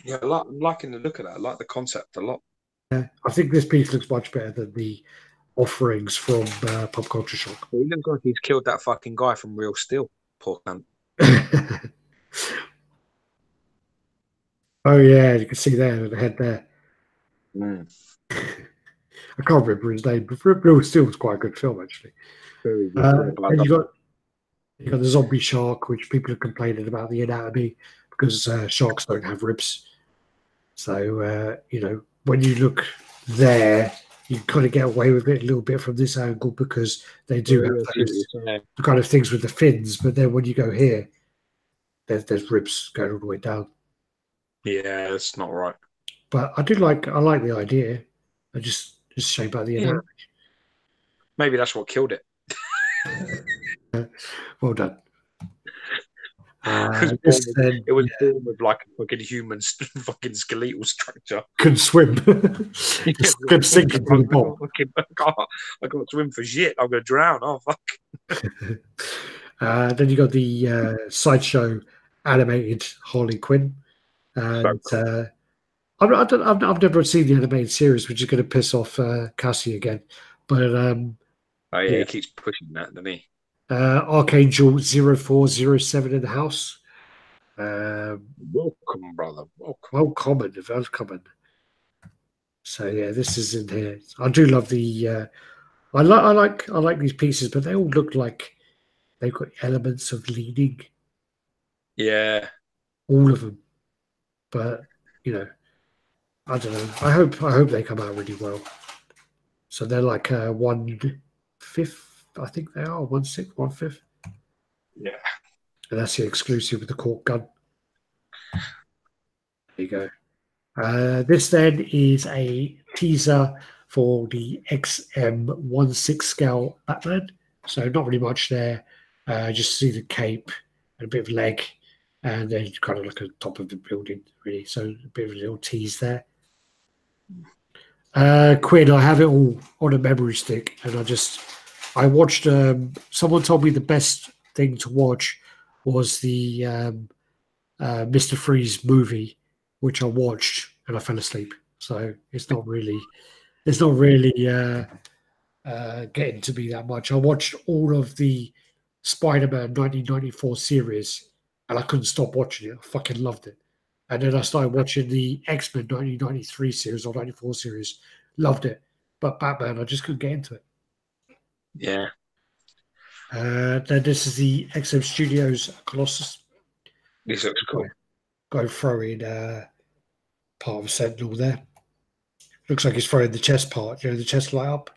Yeah, I'm liking the look of that. I like the concept a lot. Yeah, I think this piece looks much better than the offerings from Pop Culture Shock. He looks like he's killed that fucking guy from Real Steel. Poor cunt. Oh yeah, you can see there the head there. Mm. I can't remember his name, but Real Steel was quite a good film actually. Very good. And you got the zombie shark, which people are complaining about the anatomy because sharks don't have ribs. So when you look there, you kind of get away with it a little bit from this angle because they do have those kind of things with the fins. But then when you go here, there's ribs going all the way down. Yeah, that's not right. But I like the idea. I just shame about the anatomy. Maybe that's what killed it. Well done. It was born with like a fucking human fucking skeletal structure. Can swim. Can sink into the bottom. I can't swim for shit. I'm gonna drown. Oh fuck. Then you got the Sideshow animated Harley Quinn, and I've never seen the animated series, which is going to piss off Cassie again. But he keeps pushing that, doesn't he? Archangel 0407 in the house. Welcome, brother. Welcome. So yeah, this is in here. I do love the. I like these pieces, but they all look like they've got elements of leading. Yeah, all of them. But I don't know. I hope they come out really well. So they're like 1/5. I think they are 1/6, 1/5. Yeah. And that's the exclusive with the cork gun. There you go. This then is a teaser for the XM16 scale Batman. So not really much there. Just see the cape and a bit of leg, and then kind of look at the top of the building, really. So a bit of a little tease there. Quinn, I have it all on a memory stick, and I watched. Someone told me the best thing to watch was the Mr. Freeze movie, which I watched and I fell asleep. So it's not really getting to be that much. I watched all of the Spider-Man 1994 series, and I couldn't stop watching it. I fucking loved it. And then I started watching the X-Men 1993 series or 94 series. Loved it. But Batman, I just couldn't get into it. Yeah. Then this is the XM Studios Colossus. This looks cool. Go throw in part of Sentinel there. Looks like he's throwing the chest part, the chest light up.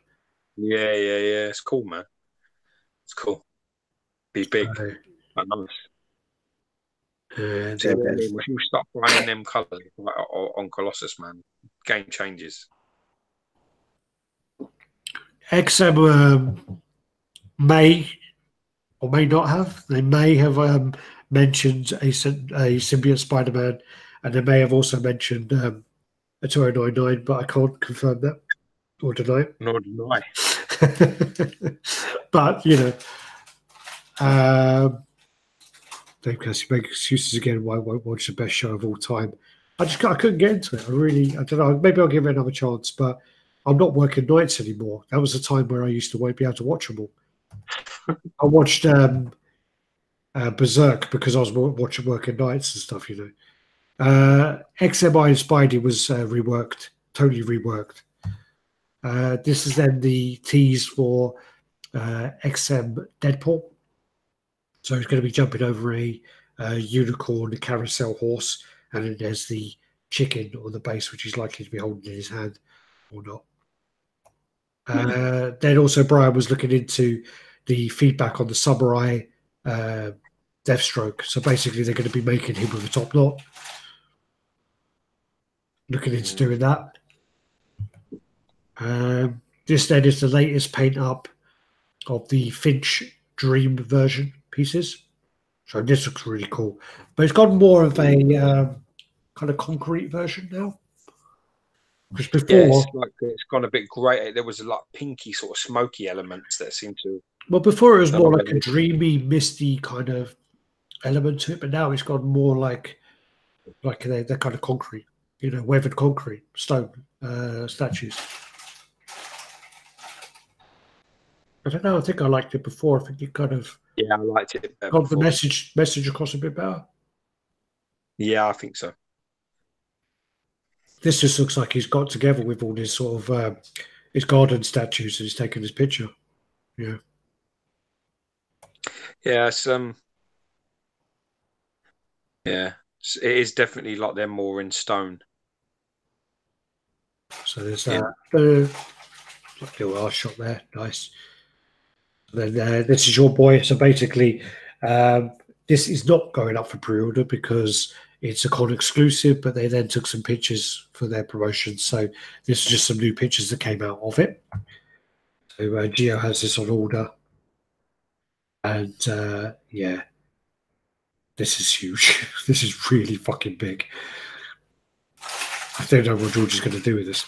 Yeah. It's cool, man. It's cool. Be big. I love it. When you start flying them colours on Colossus, man, game changes. XM may or may not have. They may have mentioned a symbiote Spider-Man, and they may have also mentioned a 2099, but I can't confirm that or deny it. Nor deny. But Dave Cassie make excuses again why I won't watch the best show of all time. I couldn't get into it. I don't know. Maybe I'll give it another chance, but I'm not working nights anymore. That was a time where I used to be able to watch them all. I watched Berserk because I was working nights and stuff, XMI and Spidey was reworked, totally reworked. This is then the tease for XM Deadpool. So he's going to be jumping over a unicorn, a carousel horse, and then there's the chicken on the base, which he's likely to be holding in his hand or not. Then also Brian was looking into the feedback on the Samurai Deathstroke. So basically they're going to be making him with a top knot. Looking into doing that. This then is the latest paint up of the Finch Dream version pieces. So this looks really cool. But it's got more of a kind of concrete version now. Because before, it's gone a bit grey. There was a like pinky sort of smoky elements that seemed to. well, before it was more like a dreamy, misty kind of element to it, but now it's gone more like they're kind of concrete, weathered concrete stone statues. I don't know. I think I liked it before. I think it kind of I liked it. Got the message across a bit better. Yeah, I think so. This just looks like he's got together with all his sort of his garden statues and he's taken his picture. Yeah. Yeah, it is definitely like they're more in stone. So there's that. Like a little shot there. Nice. Then this is your boy. So basically, this is not going up for pre-order because it's a con exclusive, but they then took some pictures for their promotion. So this is just some new pictures that came out of it. So Geo has this on order. And yeah, this is huge. This is really fucking big. I don't know what George is going to do with this.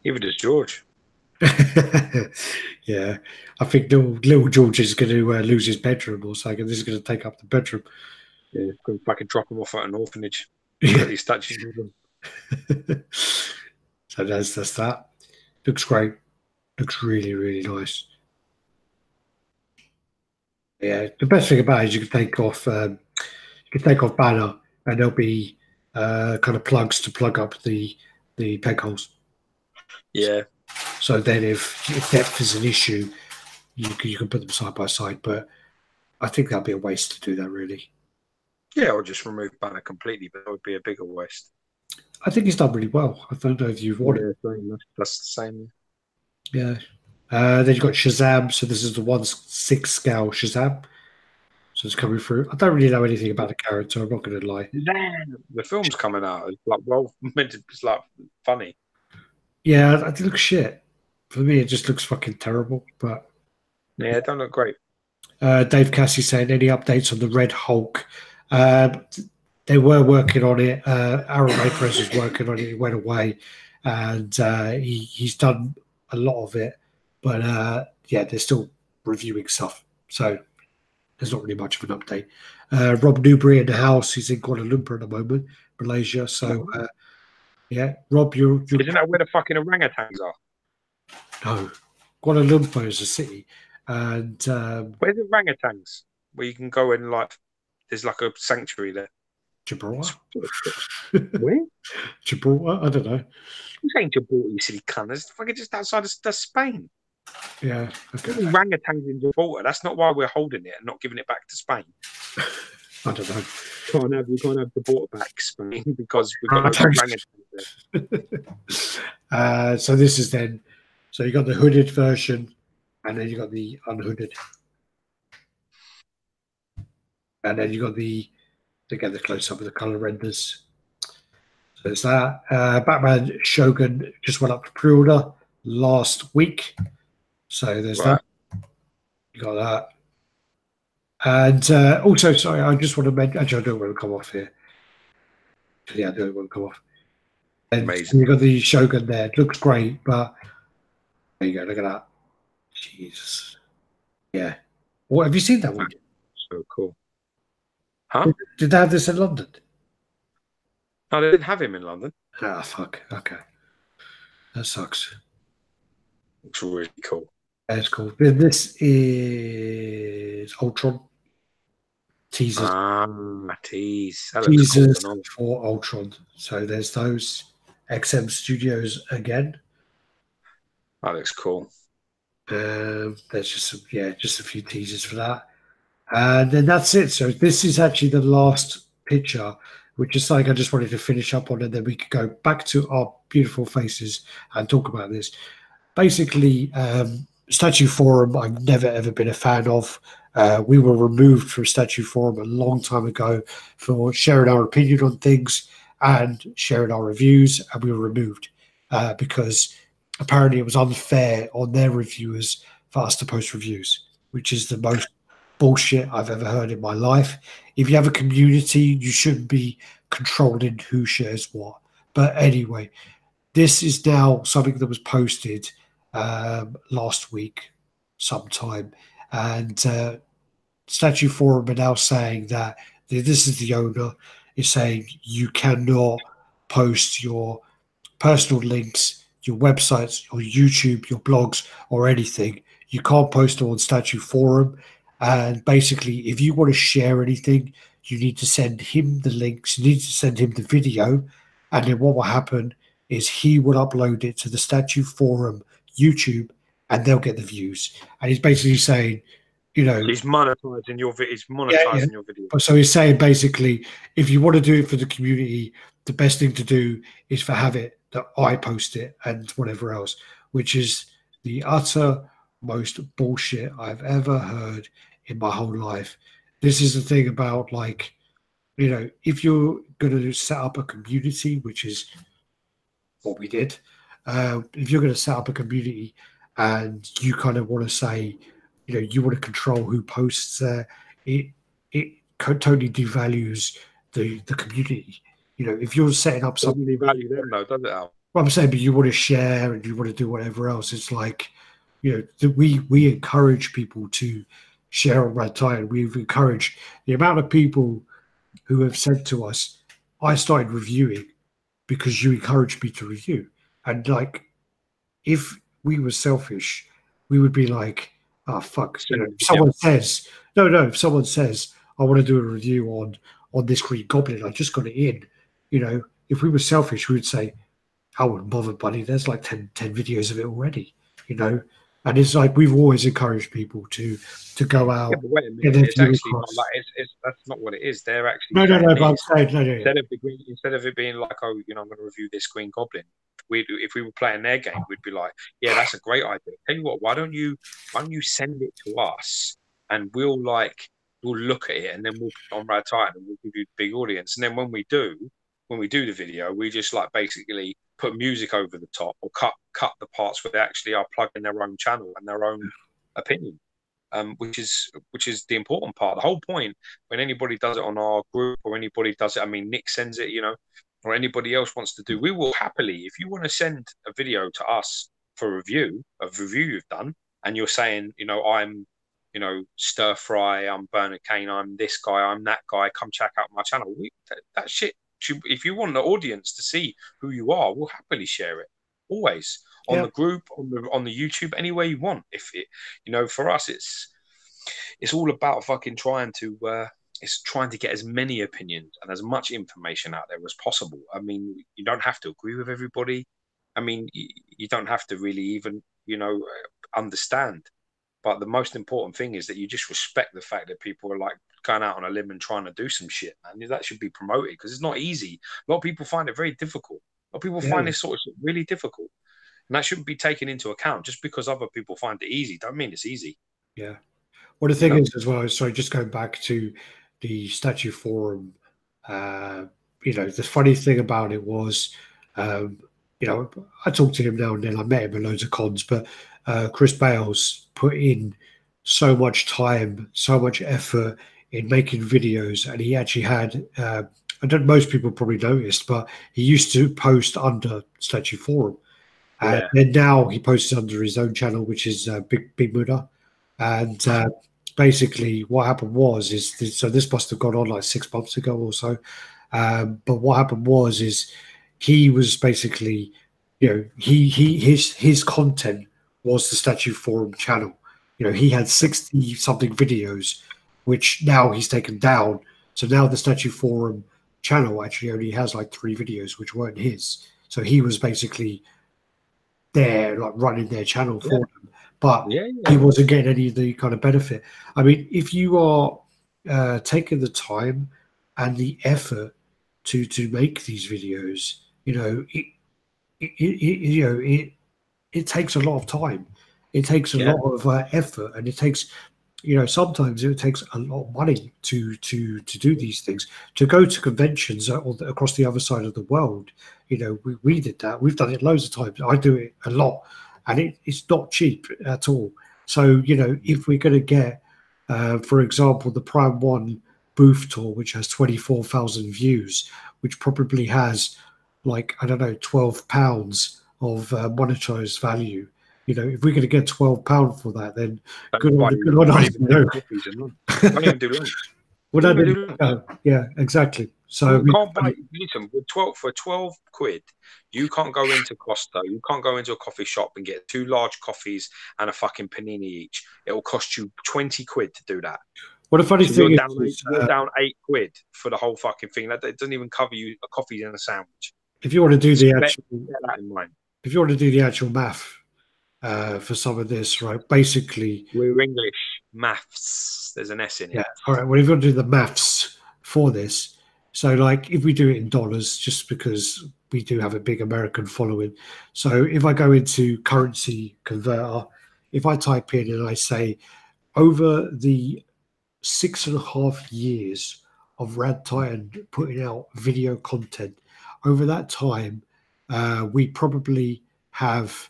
Even does George. Yeah, I think little George is going to lose his bedroom or something. This is going to take up the bedroom. Yeah, going back and drop him off at an orphanage. Yeah. These statues of them. So that's that. Looks great. Looks really, really nice. Yeah, the best thing about it is you can take off banner and there'll be kind of plugs to plug up the peg holes. Yeah. So then if depth is an issue, you can put them side by side. But I think that'd be a waste to do that, really. Yeah, or just remove banner completely, but that would be a bigger waste. I think he's done really well. I don't know if you've wanted it. That's the same. Yeah. Then you've got Shazam. So this is the 1/6 scale Shazam. So it's coming through. I don't really know anything about the character. I'm not going to lie. The film's coming out. It's like it's like funny. Yeah, it looks shit. For me, it just looks fucking terrible. But yeah, it don't look great. Dave Cassie saying any updates on the Red Hulk? They were working on it. Aaron Press was working on it. He went away, and he's done a lot of it. But yeah, they're still reviewing stuff. So there's not really much of an update. Rob Newbury in the house. He's in Kuala Lumpur at the moment, Malaysia. So yeah, Rob, you're isn't that where the fucking orangutans are? No, Kuala Lumpur is a city, and where's the orangutans? Where you can go and there's like a sanctuary there. Gibraltar. Where? Gibraltar? I don't know. You saying Gibraltar, you silly cunt? It's fucking just outside of Spain. Yeah. Okay. Orangutans in Gibraltar. That's not why we're holding it and not giving it back to Spain. I don't know. We can't have Gibraltar back Spain because we've got orangutans there. So this is then. So you got the hooded version, and then you got the unhooded, and then you got the. To get the close up of the color renders. So there's that. Batman Shogun just went up for pre-order last week. So there's that. You got that. And also, sorry, I just want to mention, actually, I don't want to come off here. Yeah, I don't want to come off. And amazing. You got the Shogun there. It looks great, but there you go. Look at that. Jesus. Yeah. What have you seen that one? So cool. Huh? Did they have this in London? No, they didn't have him in London. Ah, fuck. Okay. That sucks. Looks really cool. That's cool. This is Ultron. Teasers. Teasers cool for Ultron. So there's those. XM Studios again. That looks cool. There's just a few teasers for that. And then that's it. So this is actually the last picture, which is something I just wanted to finish up on, and then we could go back to our beautiful faces and talk about this. Basically, Statue Forum, I've never, ever been a fan of. We were removed from Statue Forum a long time ago for sharing our opinion on things and sharing our reviews, and we were removed because apparently it was unfair on their reviewers for us to post reviews, which is the most bullshit I've ever heard in my life. If you have a community, you shouldn't be controlling who shares what. But anyway, this is now something that was posted last week sometime. And Statue Forum are now saying that this is the owner is saying you cannot post your personal links, your websites, your YouTube, your blogs, or anything. You can't post them on Statue Forum. And basically, if you want to share anything, you need to send him the links, you need to send him the video. And then what will happen is he will upload it to the Statue Forum YouTube and they'll get the views. And he's basically saying, you know, he's monetizing your video. So he's saying basically, if you want to do it for the community, the best thing to do is for have it that I post it and whatever else, which is the utter most bullshit I've ever heard in my whole life. This is the thing about, like, you know, if you're going to set up a community, which is what we did, if you're going to set up a community and you kind of want to say, you know, you want to control who posts there, it totally devalues the community. You know, if you're setting up something, value them though, does it, Al? Well, I'm saying, but you want to share and you want to do whatever else. It's like, you know, we encourage people to share on RaddTitan. We've encouraged the amount of people who have said to us, I started reviewing because you encouraged me to review. And like, if we were selfish, we would be like, oh, fuck. You know, if someone says, if someone says, I want to do a review on this Green Goblin, I just got it in, you know, if we were selfish, we would say, I wouldn't bother, buddy. There's like 10 videos of it already, you know. And it's like we've always encouraged people to go out. Yeah, but wait a minute. It's actually not like that's not what it is. They're actually no. But I'm saying instead of it being like, oh, you know, I'm going to review this Green Goblin. If we were playing their game, we'd be like, yeah, that's a great idea. Tell you what, why don't you send it to us and we'll look at it and then we'll put on RaddTitan and we'll give you a big audience. And then when we do the video, we just like basically put music over the top or cut the parts where they actually are plugging their own channel and their own opinion, which is the important part. The whole point when anybody does it on our group or anybody does it, I mean, Nick sends it, you know, or anybody else wants to do, we will happily, if you want to send a video to us for a review you've done, and you're saying, you know, I'm, you know, Stir Fry, I'm Bernard Kane, I'm this guy, I'm that guy, come check out my channel. That shit, if you want the audience to see who you are, we'll happily share it. Always on the group, on the YouTube, anywhere you want. If it, you know, for us, it's all about fucking trying to get as many opinions and as much information out there as possible. I mean, you don't have to agree with everybody. I mean, you don't have to really even, you know, understand. But the most important thing is that you just respect the fact that people are like going out on a limb and trying to do some shit, man. That should be promoted because it's not easy. A lot of people find it very difficult. A lot of people find this sort of shit really difficult. And that shouldn't be taken into account. Just because other people find it easy, don't mean it's easy. Yeah. Well, the thing is as well, sorry, just going back to the Statue Forum, you know, the funny thing about it was, you know, I talk to him now and then. I met him at loads of cons, but Chris Bales put in so much time, so much effort in making videos, and he actually had, most people probably noticed, but he used to post under Statue Forum. And then now he posts under his own channel, which is Big Muda. And basically what happened was, so this must have gone on like 6 months ago or so. But what happened was he was basically, you know, his content was the Statue Forum channel. You know, he had 60 something videos, which now he's taken down. So now the Statue Forum channel actually only has like 3 videos, which weren't his. So he was basically there, like running their channel for them, but he wasn't getting any of the kind of benefit. I mean, if you are taking the time and the effort to make these videos, you know, it takes a lot of time. It takes a lot of effort, and it takes, you know, sometimes it takes a lot of money to do these things, to go to conventions across the other side of the world. You know, we did that. We've done it loads of times. I do it a lot, and it's not cheap at all. So, you know, if we're going to get, for example, the Prime One booth tour, which has 24,000 views, which probably has like, I don't know, £12 of monetized value. You know, if we're going to get £12 for that, then good on us. You know. Don't even do lunch. Well, yeah, exactly. So you can't buy. Listen, for 12 quid, you can't go into Costa. You can't go into a coffee shop and get 2 large coffees and a fucking panini each. It will cost you 20 quid to do that. Well, the funny thing is, you're down 8 quid for the whole fucking thing. That doesn't even cover you a coffee and a sandwich. If you want to do If you want to do the actual math for some of this, right? Basically, we're English maths. There's an S in it. Yeah. All right. Well, if you want to do the maths for this, so like if we do it in dollars, just because we do have a big American following. So if I go into currency converter, if I type in and I say over the 6.5 years of RaddTitan putting out video content, over that time, we probably have,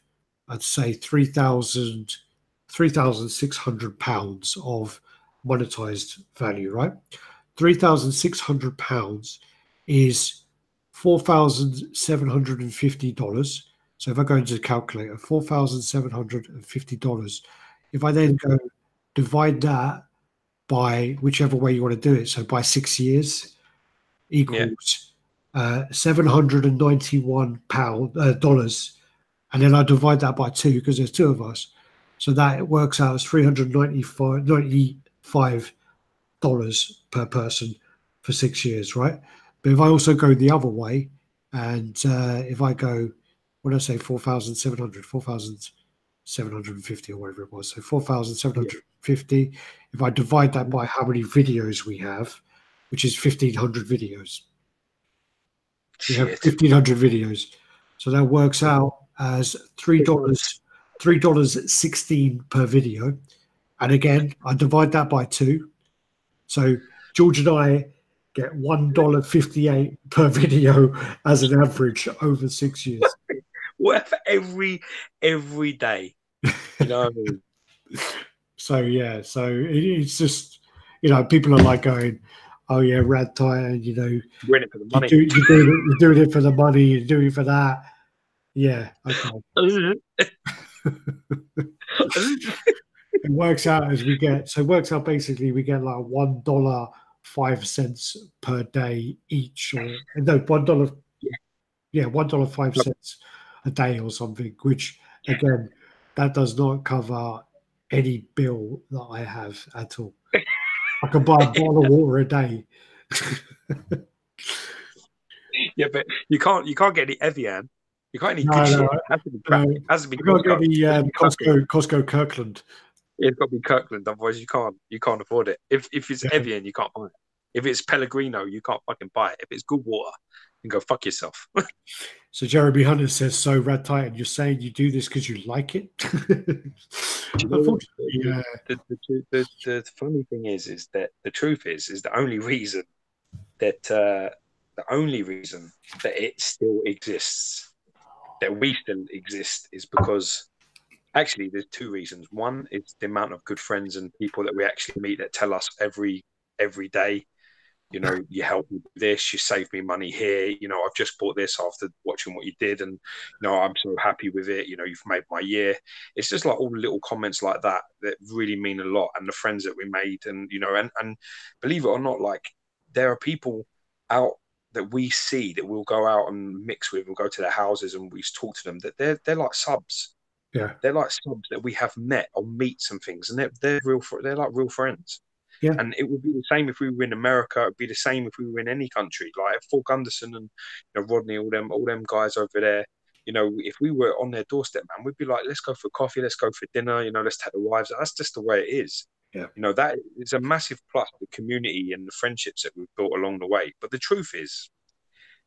I'd say, £3,600 of monetized value, right? £3,600 is $4,750. So if I go into the calculator, $4,750. If I then go divide that by whichever way you want to do it, so by 6 years equals $791, and then I divide that by 2 because there's 2 of us. So that works out as $395 per person for 6 years, right? But if I also go the other way, and if I go, what did I say, 4,750 or whatever it was, so 4,750. If I divide that by how many videos we have, which is 1,500 videos, we have 1,500 videos. So that works out as $3.16 per video. And again, I divide that by 2. So George and I get $1.58 per video as an average over 6 years. What for every day? You know what I mean? So yeah, so it's just, you know, people are like going, "Oh yeah, RaddTitan, you know, you're in it for the money. You're doing it for the money. You're doing it for that." Yeah, okay. It works out as we get. So it works out basically we get like $1.05 per day each, or no, $1. Yeah, $1.05 a day or something. Which again, that does not cover any bill that I have at all. I can buy a bottle of water a day. Yeah, but you can't get any Evian. You can't any good shit. It has to be crap. It has to be Costco. Costco Kirkland. It's got to be Kirkland, otherwise you can't afford it. If it's Evian, you can't buy it. If it's Pellegrino, you can't fucking buy it. If it's good water, you can go fuck yourself. So Jeremy Hunter says, "So RaddTitan, you're saying you do this because you like it?" Unfortunately, the funny thing is that the truth is the only reason that it still exists, that we still exist, is because actually there's 2 reasons. One, it's the amount of good friends and people that we actually meet that tell us every day, you know, you helped me with this, you saved me money here, you know, I've just bought this after watching what you did, and you know, I'm so happy with it, you know, you've made my year. It's just like all the little comments like that really mean a lot, and the friends that we made, and you know, and believe it or not, like there are people out that we see that we'll go out and mix with and go to their houses and we talk to them, that they're like subs. Yeah, they're like subs that we have met on meets and things, and they're like real friends. Yeah. And it would be the same if we were in America. It'd be the same if we were in any country. Like Falk Anderson and, you know, Rodney, all them guys over there. You know, if we were on their doorstep, man, we'd be like, let's go for coffee, let's go for dinner. You know, let's take the wives. That's just the way it is. Yeah. You know, that is a massive plus, the community and the friendships that we've built along the way. But the truth is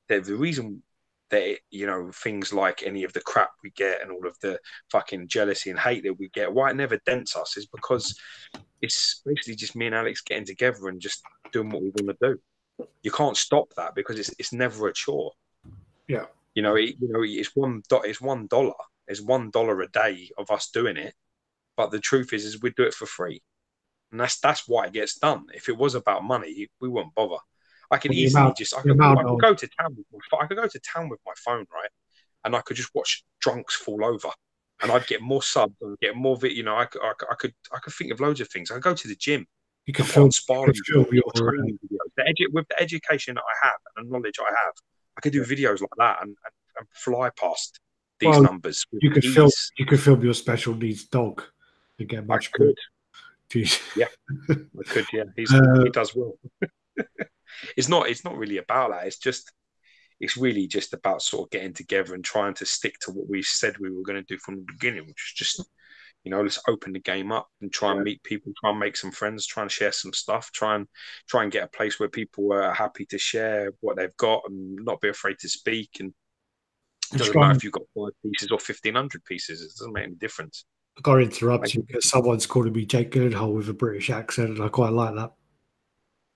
that the reason that you know, things like any of the crap we get and all of the fucking jealousy and hate that we get, why it never dents us, is because it's basically just me and Alex getting together and just doing what we want to do. You can't stop that because it's never a chore. Yeah. It's $1. It's $1 a day of us doing it. But the truth is we do it for free, and that's why it gets done. If it was about money, we wouldn't bother. I could easily I could go to town with my phone, right, and I could just watch drunks fall over, and I'd get more subs and get more. I could think of loads of things. I could go to the gym. You can film sparring training videos. With the education that I have and the knowledge I have, I could do videos like that and fly past these numbers. You could film your special needs dog and get much good. Yeah, I could. Yeah, he does well. It's not really about that. It's really just about sort of getting together and trying to stick to what we said we were going to do from the beginning, which is just, let's open the game up and try and meet people, try and make some friends, try and share some stuff, try and get a place where people are happy to share what they've got and not be afraid to speak. And it doesn't matter if you've got 5 pieces or 1,500 pieces. It doesn't make any difference. I got to interrupt you because someone's calling me Jake Gyllenhaal with a British accent, and I quite like that.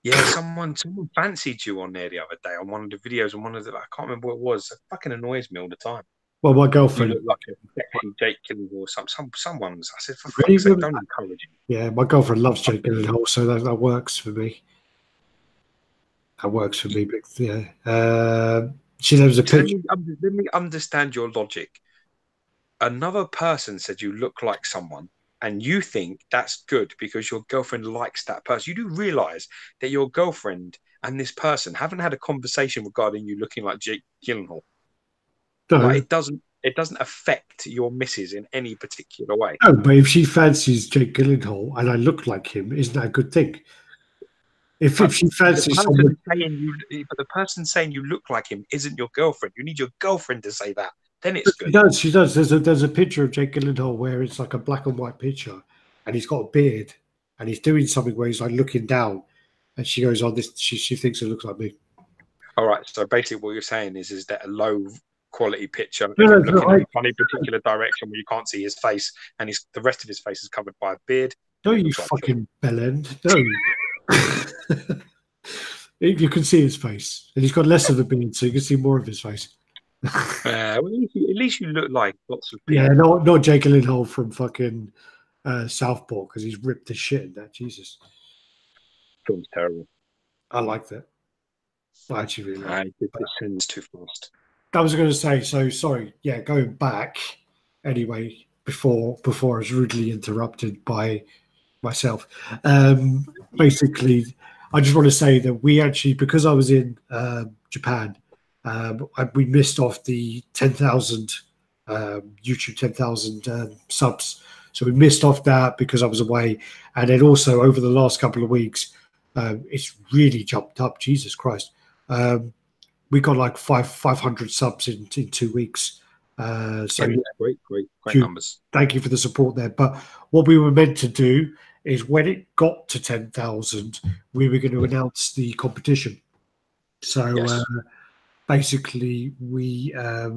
Yeah, someone fancied you on there the other day on one of the videos, and I can't remember what it was. It fucking annoys me all the time. Well, my girlfriend looked like a sexy Jake Gyllenhaal or someone's. I said, for fuck's sake, don't encourage him. Yeah, my girlfriend loves Jake Gyllenhaal, so that works for me. That works for me, but yeah. She knows a picture. Let me understand your logic. Another person said you look like someone, and you think that's good because your girlfriend likes that person. You do realize that your girlfriend and this person haven't had a conversation regarding you looking like Jake Gyllenhaal. No. Like, it doesn't affect your missus in any particular way. No, but if she fancies Jake Gyllenhaal and I look like him, isn't that a good thing? If she fancies someone, but the person saying you look like him isn't your girlfriend. You need your girlfriend to say that. Then it's good. She does. There's a picture of Jake Gyllenhaal where it's like a black and white picture, and he's got a beard, and he's doing something where he's like looking down, and she goes, "Oh, this." She thinks it looks like me. All right. So basically, what you're saying is that a low quality picture, looking in a funny particular direction where you can't see his face, and the rest of his face is covered by a beard. No, you fucking bellend. No. You can see his face, and he's got less of a beard, so you can see more of his face. Well, at least you look like lots of people. Yeah, not Jake Gyllenhaal from fucking Southport, because he's ripped the shit in that. Jesus, film's terrible. I like that. I actually really like it. It sends too fast. I was going to say, so sorry. Yeah, going back anyway. Before I was rudely interrupted by myself. Basically, I just want to say that we actually, because I was in Japan. We missed off the 10,000 YouTube 10,000 subs, so we missed off that because I was away, and then also over the last couple of weeks, it's really jumped up. Jesus Christ, we got like 500 subs in 2 weeks. So yeah, great numbers. Thank you for the support there. But what we were meant to do is when it got to 10,000, we were going to announce the competition. So. Yes. Basically, we were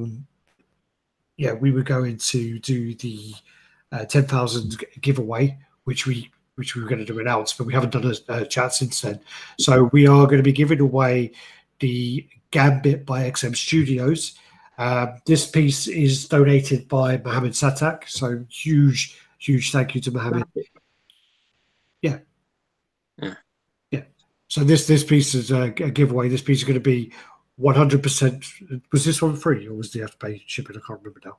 going to do the 10,000 giveaway, which we were going to announce, but we haven't done a chat since then. So we are going to be giving away the Gambit by XM Studios. This piece is donated by Mohammed Satak, so huge thank you to Mohammed. Yeah. So this piece is a giveaway. This piece is going to be 100%. Was this one free, or was the have to pay shipping? I can't remember now.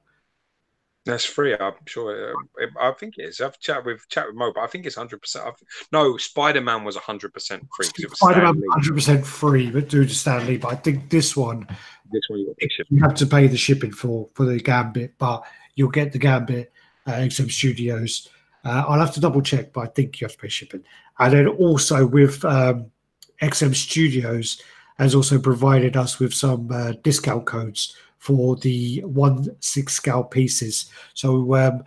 That's free. I'm sure. I think it is. I've chat with Mo, but I think it's 100%. No, Spider-Man was 100% free because it was Spider-Man 100% free, but due to Stan Lee. But I think this one you have to pay the shipping for the Gambit, but you'll get the Gambit XM Studios. I'll have to double check, but I think you have to pay shipping. And then also with XM Studios has also provided us with some discount codes for the 1/6 scale pieces. So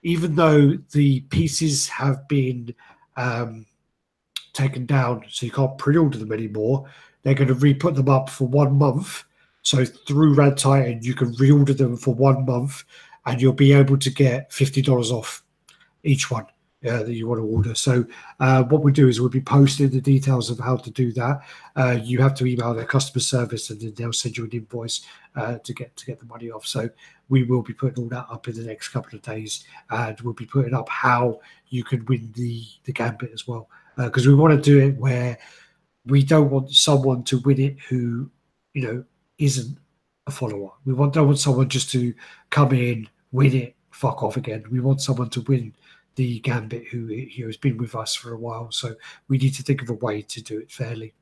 even though the pieces have been taken down, so you can't pre-order them anymore, they're going to re-put them up for 1 month. So through RaddTitan, you can reorder them for 1 month, and you'll be able to get $50 off each one. that you want to order. So what we do is we'll be posting the details of how to do that. You have to email their customer service, and then they'll send you an invoice to get the money off. So we will be putting all that up in the next couple of days, and we'll be putting up how you can win the gambit as well, because we want to do it where we don't want someone to win it who, isn't a follower. Don't want someone just to come in, win it, fuck off again. We want someone to win the gambit who has been with us for a while. So we need to think of a way to do it fairly.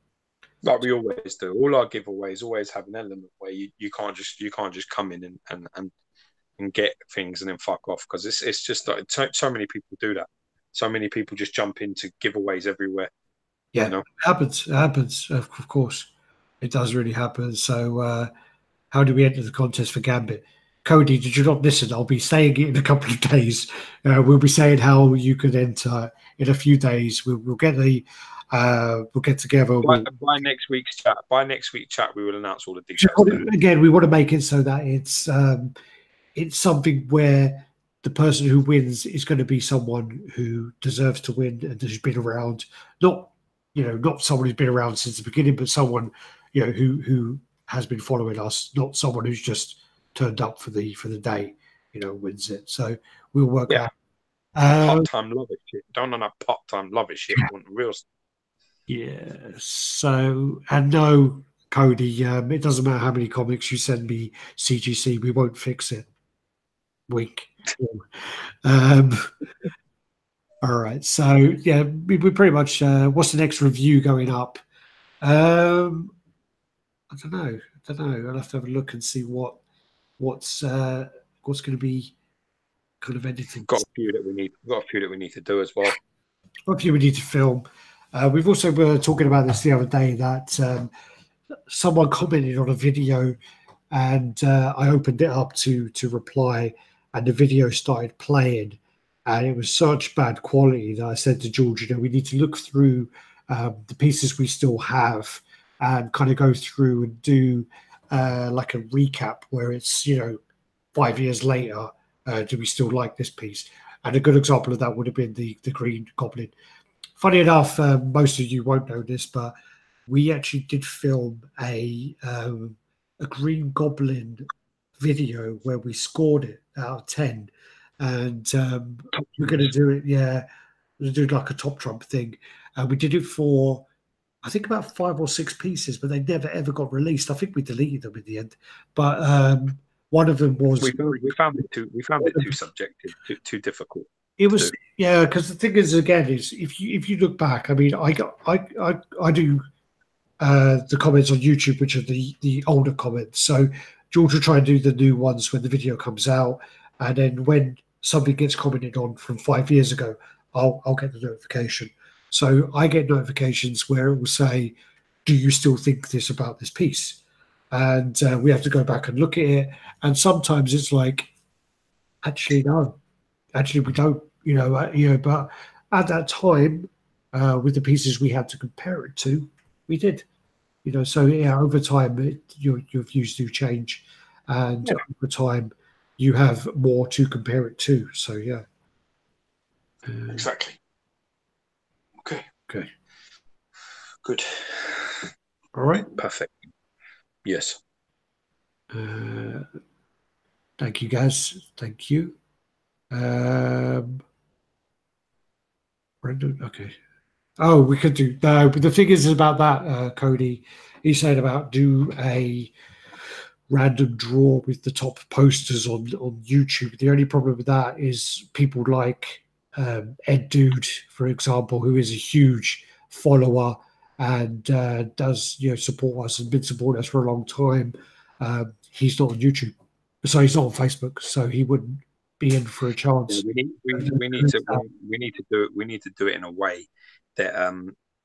Like we always do. All our giveaways always have an element where you can't just come in and get things and then fuck off, because it's just like so many people do that. So many people just jump into giveaways everywhere. Yeah, it happens. It happens, of course. It does really happen. So how do we enter the contest for Gambit? Cody, did you not listen? I'll be saying it in a couple of days. We'll be saying how you can enter in a few days. We'll get together. By next week's chat. By next week's chat, we will announce all the details. Again, we want to make it so that it's something where the person who wins is going to be someone who deserves to win and who's been around. Not someone who's been around since the beginning, but someone who has been following us. Not someone who's just turned up for the day, wins it. So we'll work out. Part-time love it shit. Don't know part-time love it shit. Want real. Yeah. So, and no, Cody, it doesn't matter how many comics you send me CGC, we won't fix it. Wink. All right. So yeah, we pretty much. What's the next review going up? I don't know. I'll have to have a look and see what's going to be kind of edited. Got a few that we need to do as well. Got a few we need to film. We've also were talking about this the other day that someone commented on a video, and I opened it up to reply, and the video started playing, and it was such bad quality that I said to George, we need to look through the pieces we still have and kind of go through and do like a recap where it's 5 years later, do we still like this piece? And a good example of that would have been the Green Goblin. Funny enough, most of you won't know this, but we actually did film a Green Goblin video where we scored it out of 10, and we're going to do it. Yeah, we're going to do like a top trump thing. We did it for, I think, about 5 or 6 pieces, but they never ever got released. I think we deleted them in the end. But one of them was we found it too subjective, too difficult. It was because the thing is, again, is if you look back, I mean, I do the comments on YouTube, which are the older comments. So George will try and do the new ones when the video comes out, and then when something gets commented on from 5 years ago, I'll get the notification. So I get notifications where it will say, "Do you still think this about this piece?" And we have to go back and look at it. And sometimes it's like, actually, no. Actually, we don't, but at that time, with the pieces we had to compare it to, we did, so yeah, over time, your views do change, and over time, you have more to compare it to. So yeah, exactly. Okay. Good. All right. Perfect. Yes. Thank you, guys. Thank you. Brendan, okay. Oh, we could do no, but the thing is about that, Cody. He said about do a random draw with the top posters on YouTube. The only problem with that is people like Ed Dude, for example, who is a huge follower and does support us and been supporting us for a long time. He's not on YouTube, so he's not on Facebook, so he wouldn't be in for a chance. Yeah, we need to do it in a way that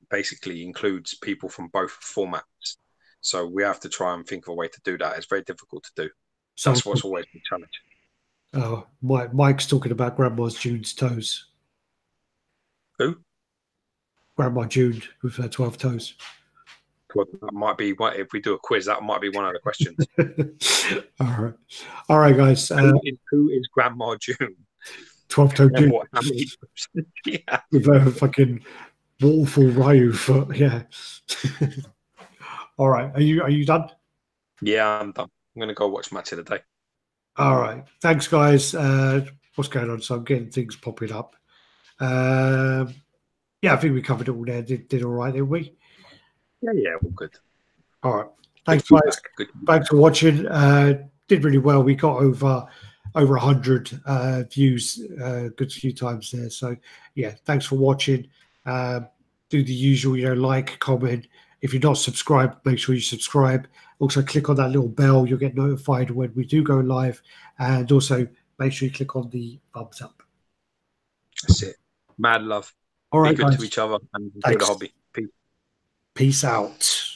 basically includes people from both formats. So we have to try and think of a way to do that. It's very difficult to do. That's what's always the challenge. Oh, Mike's talking about Grandma's June's toes. Who? Grandma June with her 12 toes. Well, that might be what if we do a quiz. That might be one of the questions. All right, guys. Who is Grandma June? 12-toe And dude what? How many? Yeah. with a fucking waterfall Ryu foot. Yeah. All right. Are you done? Yeah, I'm done. I'm gonna go watch Match of the Day. All right. Thanks, guys. What's going on? So I'm getting things popping up. Yeah, I think we covered it all there. Did all right, didn't we? Yeah, all good. All right. Good Thanks, guys. feedback. Good. Thanks for watching. Did really well. We got over 100 views a good few times there. So yeah, thanks for watching. Do the usual, like, comment. If you're not subscribed, make sure you subscribe. Also, click on that little bell. You'll get notified when we do go live. And also, make sure you click on the thumbs up. That's it. Mad love. All right, Be good guys. to each other and enjoy Thanks. the hobby. Peace. Peace out.